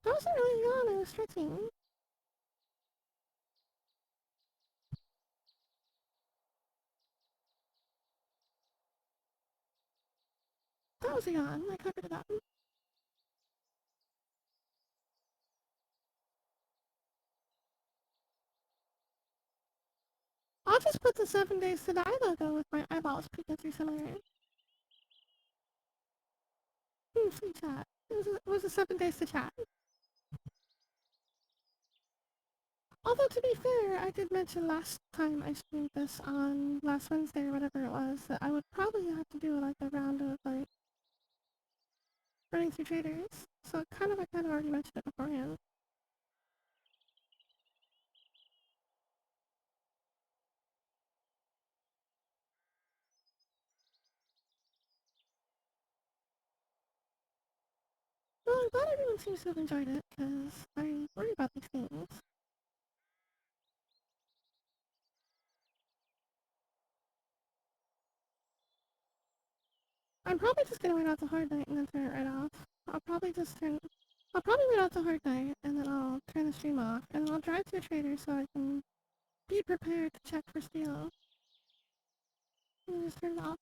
I wasn't really on, I was stretching. That was a yawn, I covered it up. I'll just put the 7 days to die logo with my eyeballs peeking through somewhere. Sweet chat. It was a 7 days to chat. Although, to be fair, I did mention last time I streamed this on last Wednesday or whatever it was, that I would probably have to do like a round of like running through traders. So I kind of already mentioned it beforehand. Well, I'm glad everyone seems to have enjoyed it, because I worry about these things. I'm probably just gonna wait out the hard night and then turn it right off. I'll probably wait out the hard night and then I'll turn the stream off and then I'll drive to a trader so I can be prepared to check for steel. And just turn it off.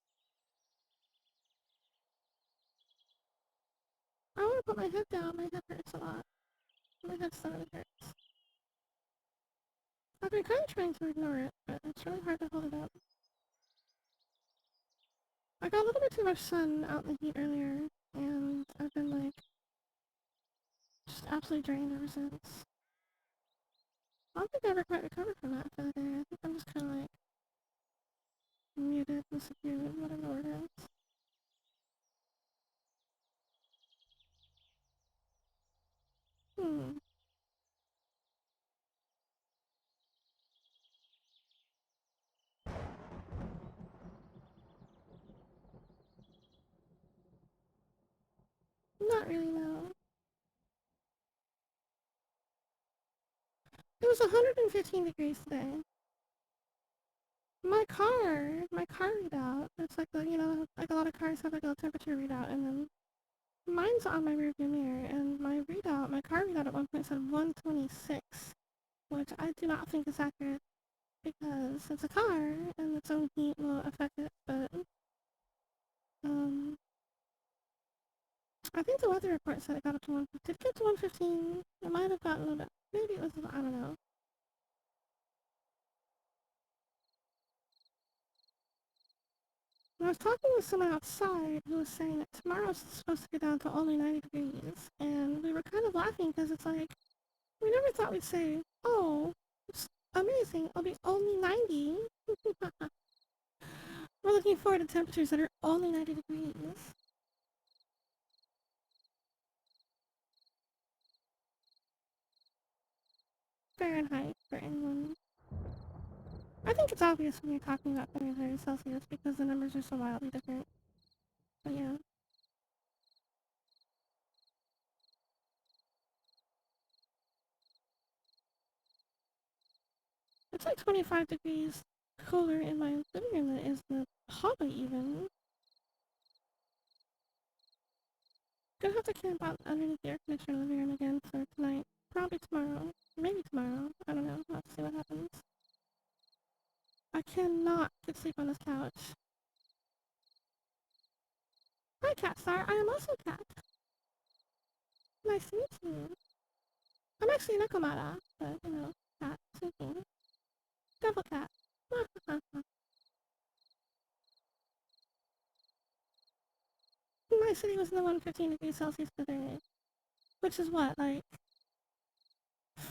I wanna put my head down, my head hurts a lot. My head still really hurts. I've been kinda trying to ignore it, but it's really hard to hold it up. I got a little bit too much sun out in the heat earlier, and I've been like, just absolutely drained ever since. I don't think I ever quite recovered from that for the day. I think I'm just kind of like muted and subdued, whatever the word is. Hmm. Not really, no. It was 115 degrees today. My car readout, it's like like a lot of cars have like a temperature readout, and then mine's on my rearview mirror, and my car readout at one point said 126, which I do not think is accurate because it's a car and its own heat will affect it, but um, I think the weather report said it got up to 115. Did it get to 115? It might have gotten a little bit. Maybe it was, I don't know. I was talking with someone outside who was saying that tomorrow's supposed to get down to only 90 degrees, and we were kind of laughing because it's like, we never thought we'd say, oh, it's amazing, it'll be only 90. We're looking forward to temperatures that are only 90 degrees. Fahrenheit for anyone. I think it's obvious when you're talking about Fahrenheit or Celsius because the numbers are so wildly different. But yeah. It's like 25 degrees cooler in my living room than it is in the hallway even. Gonna have to camp out underneath the air conditioner in the living room again for tonight. Probably tomorrow. Maybe tomorrow. I don't know. We'll have to see what happens. I cannot get sleep on this couch. Hi, Cat Star. I am also Cat. Nice to meet you. I'm actually Nekomata, but, cat. Sleeping. Devil cat. My city was in the 115 degrees Celsius today. Which is what, like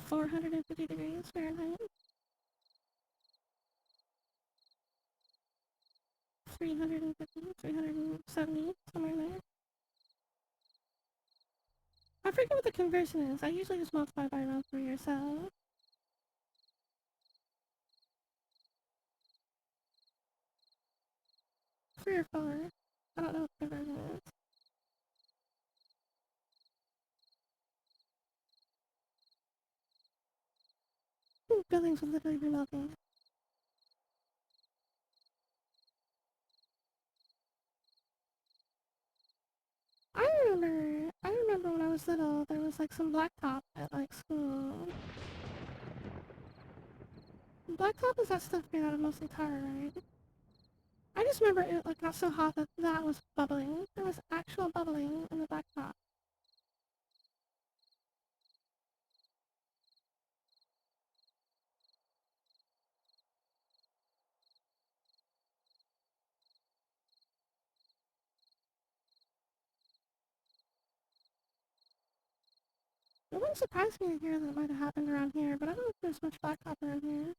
450 degrees Fahrenheit? 350, 370, somewhere in there. I forget what the conversion is. I usually just multiply by around 3 or so. 3 or 4. I don't know what the conversion is. Buildings would literally be melting. I remember when I was little, there was like some blacktop at like school. Blacktop is that stuff made out of mostly tar, right? I just remember it like got so hot that that was bubbling. There was actual bubbling in the blacktop. It wouldn't surprise me to hear that it might have happened around here, but I don't know if there's much blacktop around here.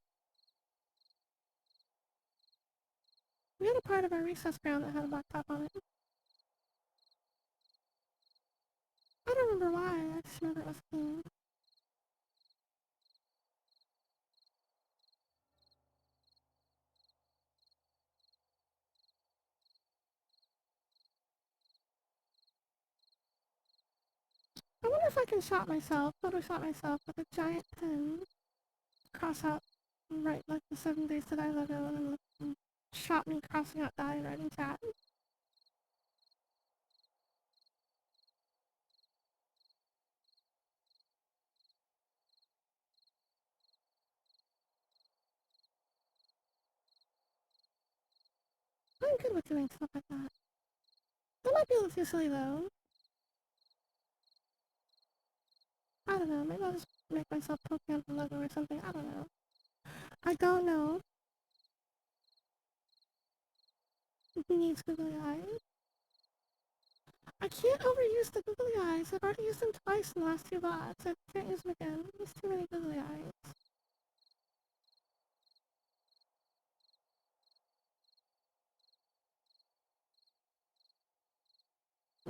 We had a part of our recess ground that had a blacktop on it. I don't remember why, I just remember it was clean. I wonder if I can Photoshop myself with a giant pen, cross out, write like the 7 days that I logo, and then shot me crossing out die and writing chat. I'm good with doing stuff like that. That might be a little too silly though. I don't know, maybe I'll just make myself Pokemon the logo or something, I don't know. I don't know. Who needs googly eyes? I can't overuse the googly eyes. I've already used them twice in the last 2 bots. I can't use them again. There's too many googly eyes.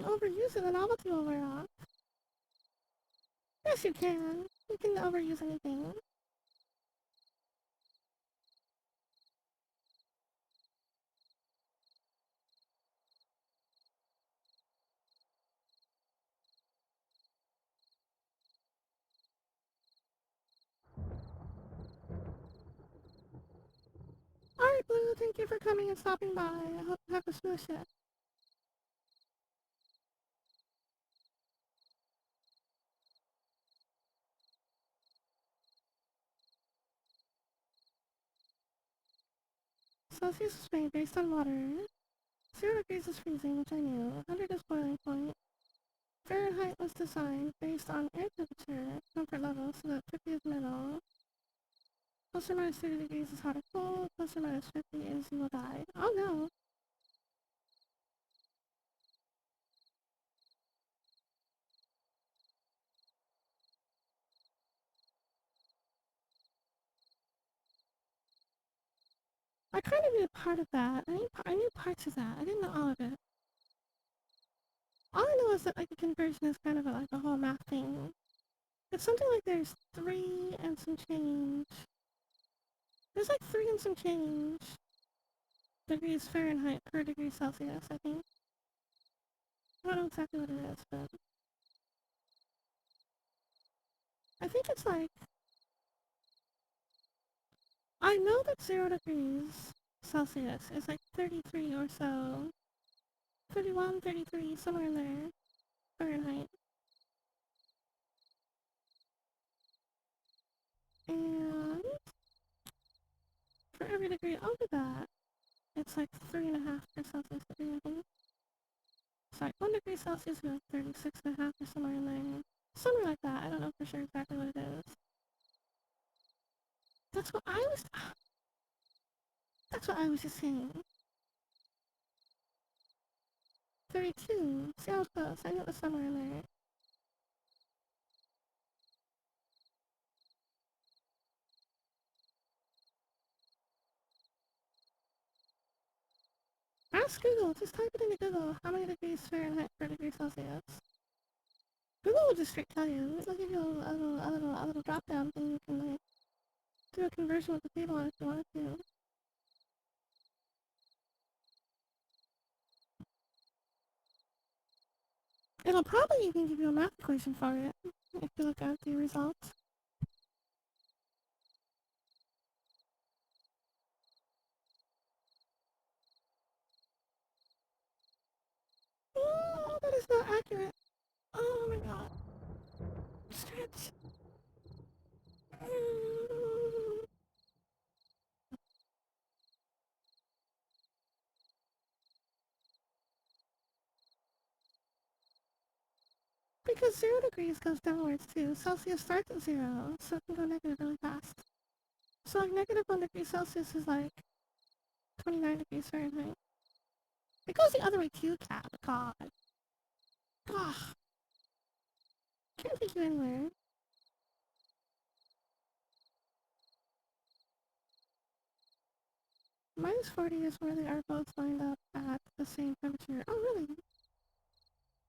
overuse it, the novelty will wear off. Yes, you can. You can overuse anything. Alright, Blue, thank you for coming and stopping by. I hope you have a smooth shift. Celsius is made based on water. 0 degrees is freezing, which I knew. 100 is boiling point. Fahrenheit was designed based on air temperature, comfort level, so that 50 is middle. Plus or minus 30 degrees is hot or cold. Plus or minus 50 is you will die. Oh no! I kind of knew part of that. I knew parts of that. I didn't know all of it. All I know is that like the conversion is kind of like a whole math thing. It's something like there's 3 and some change. There's like 3 and some change degrees Fahrenheit per degree Celsius, I think. I don't know exactly what it is, but I think it's like, I know that 0 degrees Celsius is like 33 or so. 31, 33, somewhere in there. Fahrenheit. And for every degree over that, it's like 3.5 for Celsius degree, I think. Sorry, 1 degree Celsius is like 36.5 or somewhere in there. Somewhere like that. I don't know for sure exactly what it is. That's what I was... That's what I was just saying. 32. See, I was close. I knew it was somewhere in there. Ask Google. Just type it into Google. How many degrees Fahrenheit per degree Celsius? Google will just straight tell you. It'll give you a little drop down thing you can like do a conversion with the table on if you wanted to. It'll probably even give you a math equation for it if you look at the results. Oh, that is not accurate. Oh my god. Stretch. Because 0 degrees goes downwards too. Celsius starts at 0, so it can go negative really fast. So like negative 1 degree Celsius is like 29 degrees Fahrenheit. It goes the other way too, Cat. God. God. Can't take you anywhere. Minus 40 is where they are both lined up at the same temperature. Oh really?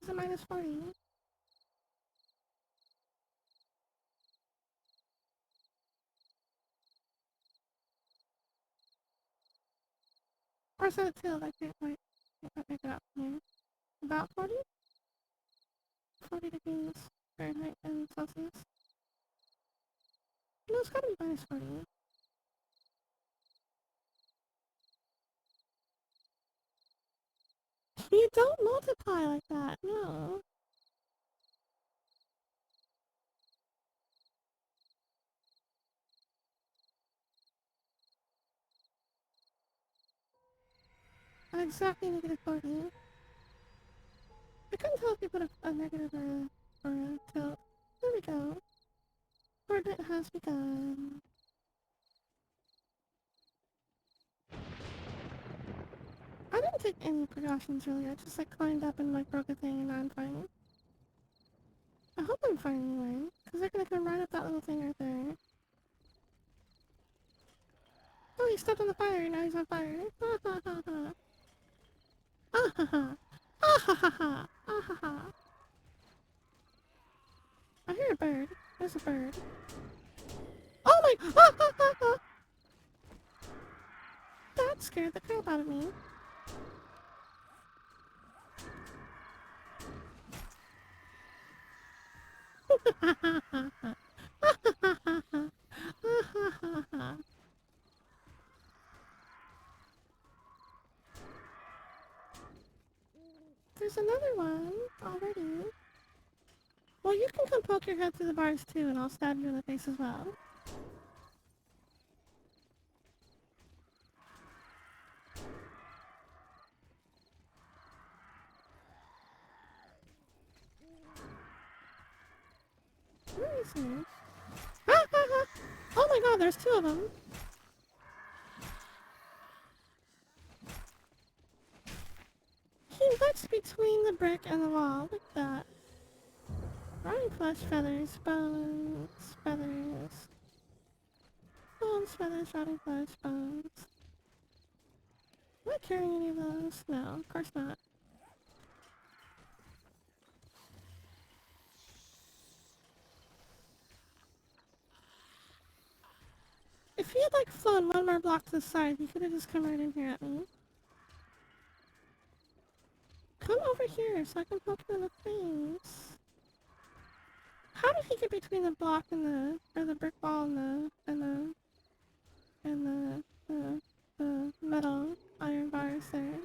Is it minus 40? Or is that a tilt? I can't quite make it up from here. About 40? 40 degrees Fahrenheit and Celsius. No, it's gotta be minus 40. You don't multiply like that, no. At exactly negative 40. I couldn't tell if you put a negative or a tilt. There we go. Coordinate has begun. I didn't take any precautions really, I just like climbed up and like broke a thing and now I'm fine. I hope I'm fine anyway, because they're gonna come right up that little thing right there. Oh, he stepped on the fire and now he's on fire. Ah ha ha ha. Ah ha ha. Ah ha ha ha. Ah ha bird. Oh my! Ah, ah, ah, ah. That scared the crap out of me. There's another one already. Well, you can come poke your head through the bars too, and I'll stab you in the face as well. Where is he? Ah, ah, ah. Oh my god, there's two of them. He lives between the brick and the wall. Look at that. Rotting flesh, feathers, bones, feathers. Bones, feathers, rotting flesh, bones. Am I carrying any of those? No, of course not. If he had like flown one more block to the side, he could have just come right in here at me. Come over here so I can poke you in the face. How did he get between the block and the brick wall and the metal iron bars there?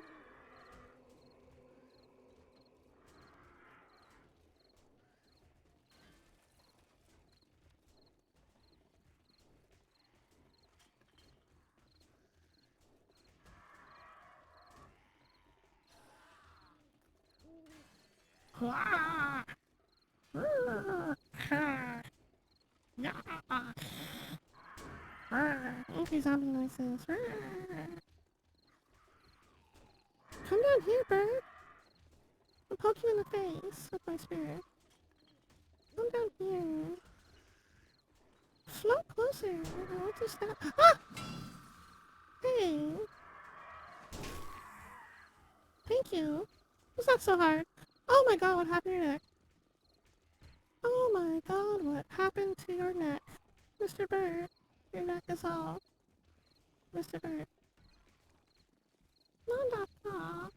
Okay, zombie noises. Come down here, bird. I'll poke you in the face with my spear. Come down here. Float closer. I want to stop. Ah! Hey. Thank you. Was that so hard? Oh my god, what happened to your neck? Oh my god, what happened to your neck? Mr. Bird, your neck is all. Mr. Bird. Aw.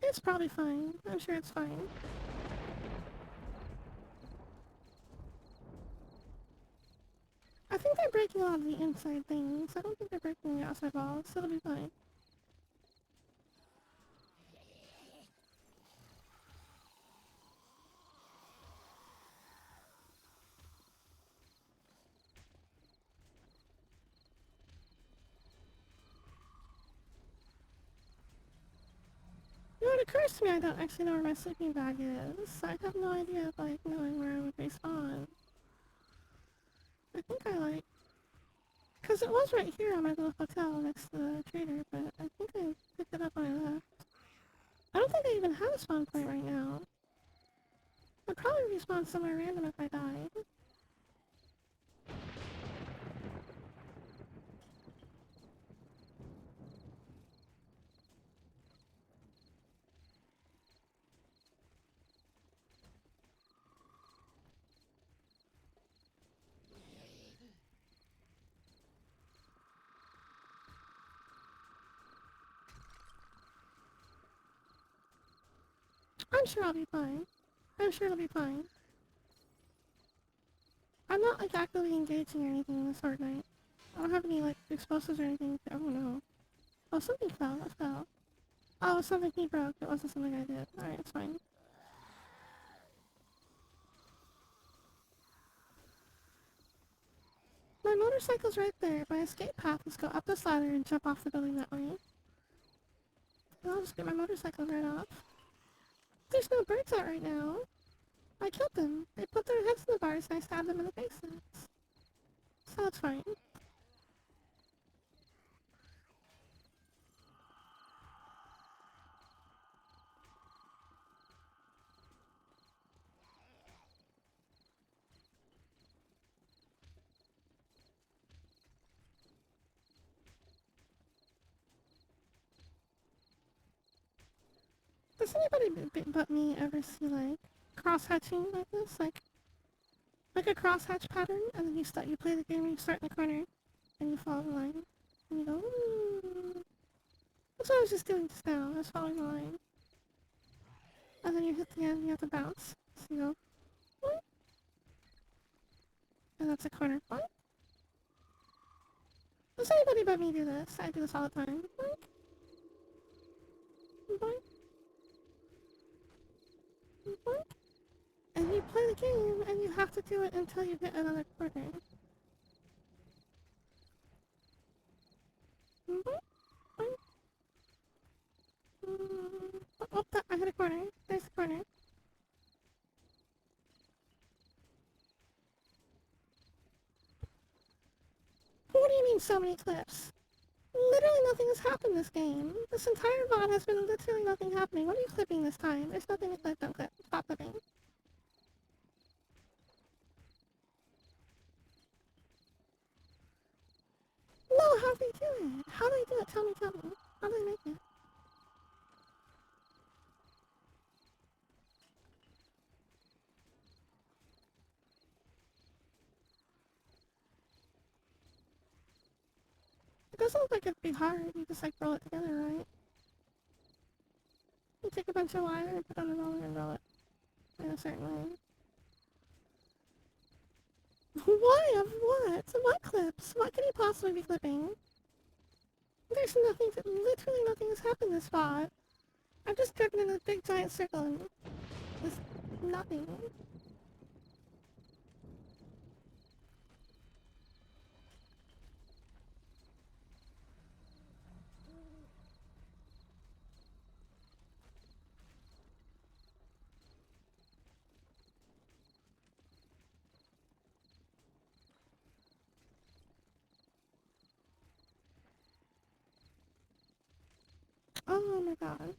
It's probably fine. I'm sure it's fine. I think they're breaking a lot of the inside things. I don't think they're breaking the outside walls, so it'll be fine. You know, it occurs to me I don't actually know where my sleeping bag is. I have no idea of, like, knowing where I would respawn. I think I, like... Because it was right here on my little hotel next to the trader, but I think I picked it up when I left. I don't think I even have a spawn point right now. I'd probably respawn somewhere random if I died. I'm sure I'll be fine. I'm sure it'll be fine. I'm not, like, actively engaging or anything in this hard night. I don't have any, like, explosives or anything. I don't know. Oh, something fell. What fell? Oh, it was something he broke. It wasn't something I did. Alright, it's fine. My motorcycle's right there. My escape path is go up this ladder and jump off the building that way. And I'll just get my motorcycle right off. There's no birds out right now. I killed them. They put their heads in the bars and I stabbed them in the faces. So it's fine. Does anybody but me ever see, like, cross-hatching like this, like a cross-hatch pattern, and then you play the game and you start in the corner, and you follow the line, and you go, ooh. That's what I was just doing just now. I was following the line. And then you hit the end, you have to bounce. So you go, boing. And that's a corner. Boing. Does anybody but me do this? I do this all the time. Boing. Boing. Boing. And you play the game, and you have to do it until you hit another corner. Boing. Boing. Oh, I hit a corner. There's the corner. What do you mean so many clips? Literally nothing has happened this game. This entire VOD has been literally nothing happening. What are you clipping this time? There's nothing to clip, don't clip. Stop clipping. No, how do they do it? How do they do it? Tell me. How do they make it? It doesn't look like it'd be hard. You just like roll it together, right? You take a bunch of wire and put on a roller and roll it in a certain way. Why? Of what? What clips? What could he possibly be clipping? There's nothing, literally nothing has happened this VOD. I've just driven in a big giant circle and there's nothing. Oh my god.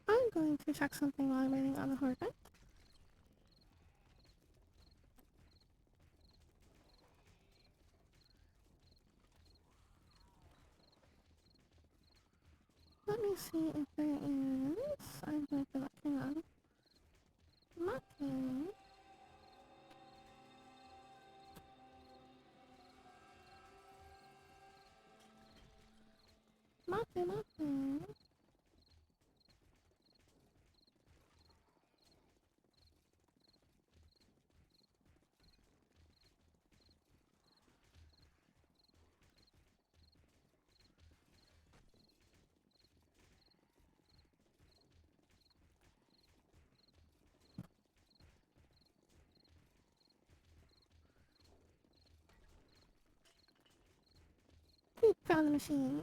I'm going to check something while I'm waiting on the horde. Let me see if there is. I'm going to look. Hang on. Mate. Mate. Found the machine.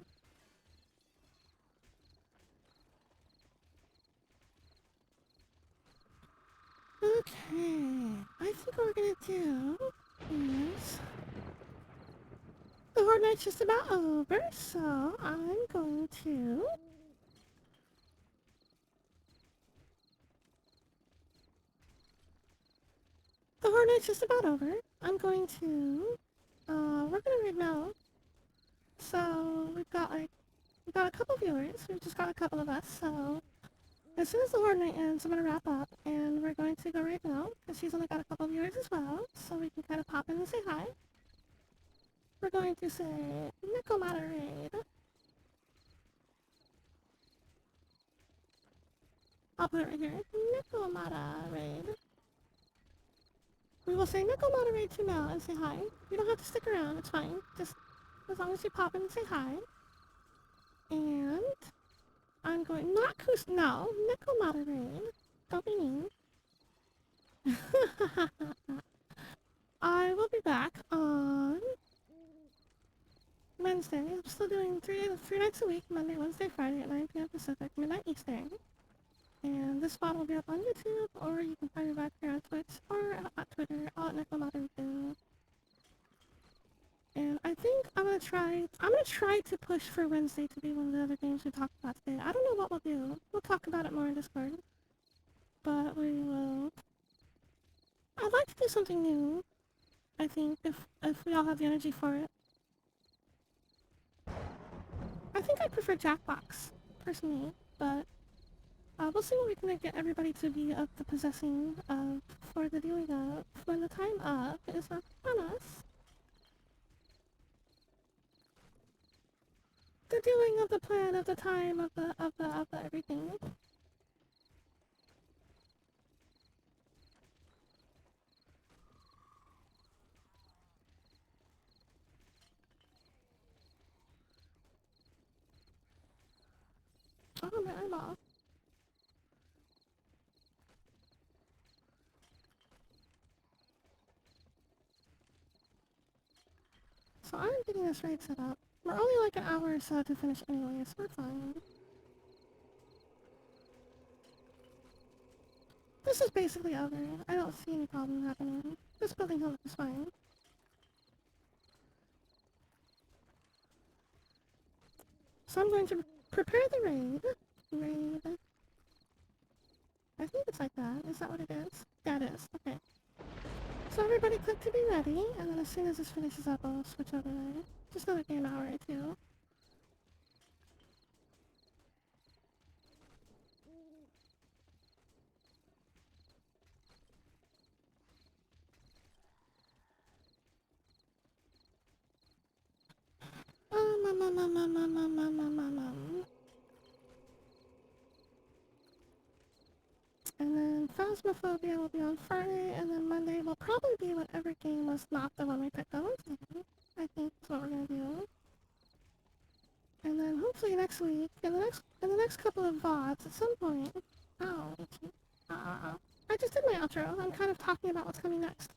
Okay. I think what we're gonna do is the horde night's just about over, so I'm going to the horde night's just about over. I'm going to we're gonna read now. So we've got a couple viewers. We've just got a couple of us, so as soon as the horde night ends, I'm gonna wrap up and we're going to go right now, because she's only got a couple viewers as well, so we can kind of pop in and say hi. We're going to say Nekomata raid. I'll put it right here. Nekomata raid. We will say Nekomata raid to Mel and say hi. You don't have to stick around, it's fine. Just as long as you pop in and say hi. And I'm going not no, Nekomata raid. Don't be mean. I will be back on Wednesday. I'm still doing three nights a week, Monday, Wednesday, Friday at 9 p.m. Pacific, midnight Eastern. And this spot will be up on YouTube, or you can find me back here on Twitch, or at Twitter, all at Nekomata. And I think I'm gonna try to push for Wednesday to be one of the other games we talked about today. I don't know what we'll do. We'll talk about it more in Discord. But we will. I'd like to do something new. I think if we all have the energy for it. I think I prefer prefer Jackbox, personally, but we'll see what we can get everybody to be of the possessing of for the doing of when the time of is upon us. The doing of the plan of the time of the everything. Oh, my eyeball. So I'm getting this raid set up. We're only like an hour or so to finish anyway, so we're fine. This is basically over. I don't see any problem happening. This building health is fine. So I'm going to prepare the raid. Raid. I think it's like that. Is that what it is? Yeah, it is. Okay. So everybody click to be ready, and then as soon as this finishes up, I'll switch over there. Just another game hour or two. And then Phasmophobia will be on Friday, and then Monday will probably be whatever game was not the one we picked on Wednesday. I think that's what we're gonna do. And then hopefully next week, in the next couple of VODs, at some point. Ow. I just did my outro. I'm kind of talking about what's coming next.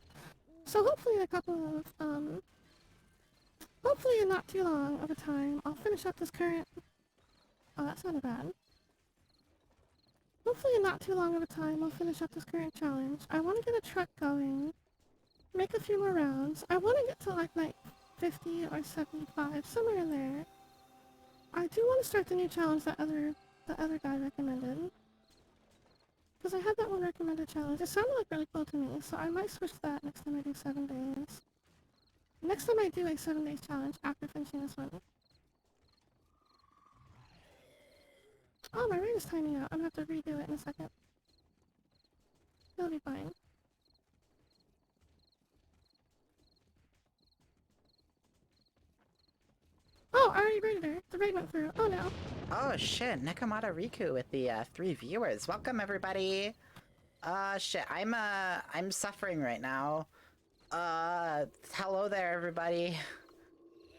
So hopefully in a couple of hopefully in not too long of a time, I'll finish up this current. Oh, that sounded bad. Hopefully in not too long of a time, I'll finish up this current challenge. I want to get a truck going, make a few more rounds. I want to get to like night 50 or 75, somewhere in there. I do want to start the new challenge that the other guy recommended. Because I had that one recommended challenge. It sounded like really cool to me, so I might switch to that next time I do 7 days. Next time I do a 7 days challenge after finishing this one. Oh, my raid is timing out. I'm gonna have to redo it in a second. It'll be fine. Oh, I already raided her. The raid went through. Oh no. Oh shit, Nekomata Riku with the 3 viewers. Welcome everybody. Shit, I'm suffering right now. Hello there everybody.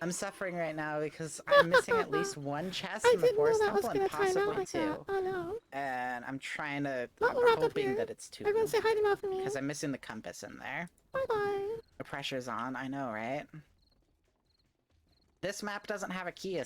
I'm suffering right now because I'm missing at least one chest in the forest temple and possibly two. Oh no. And I'm trying to, Oh, I'm we're wrapped up hoping here. that it's two. Everyone say hi to Mel for me. Because I'm missing the compass in there. Bye bye. The pressure's on, I know, right? This map doesn't have a key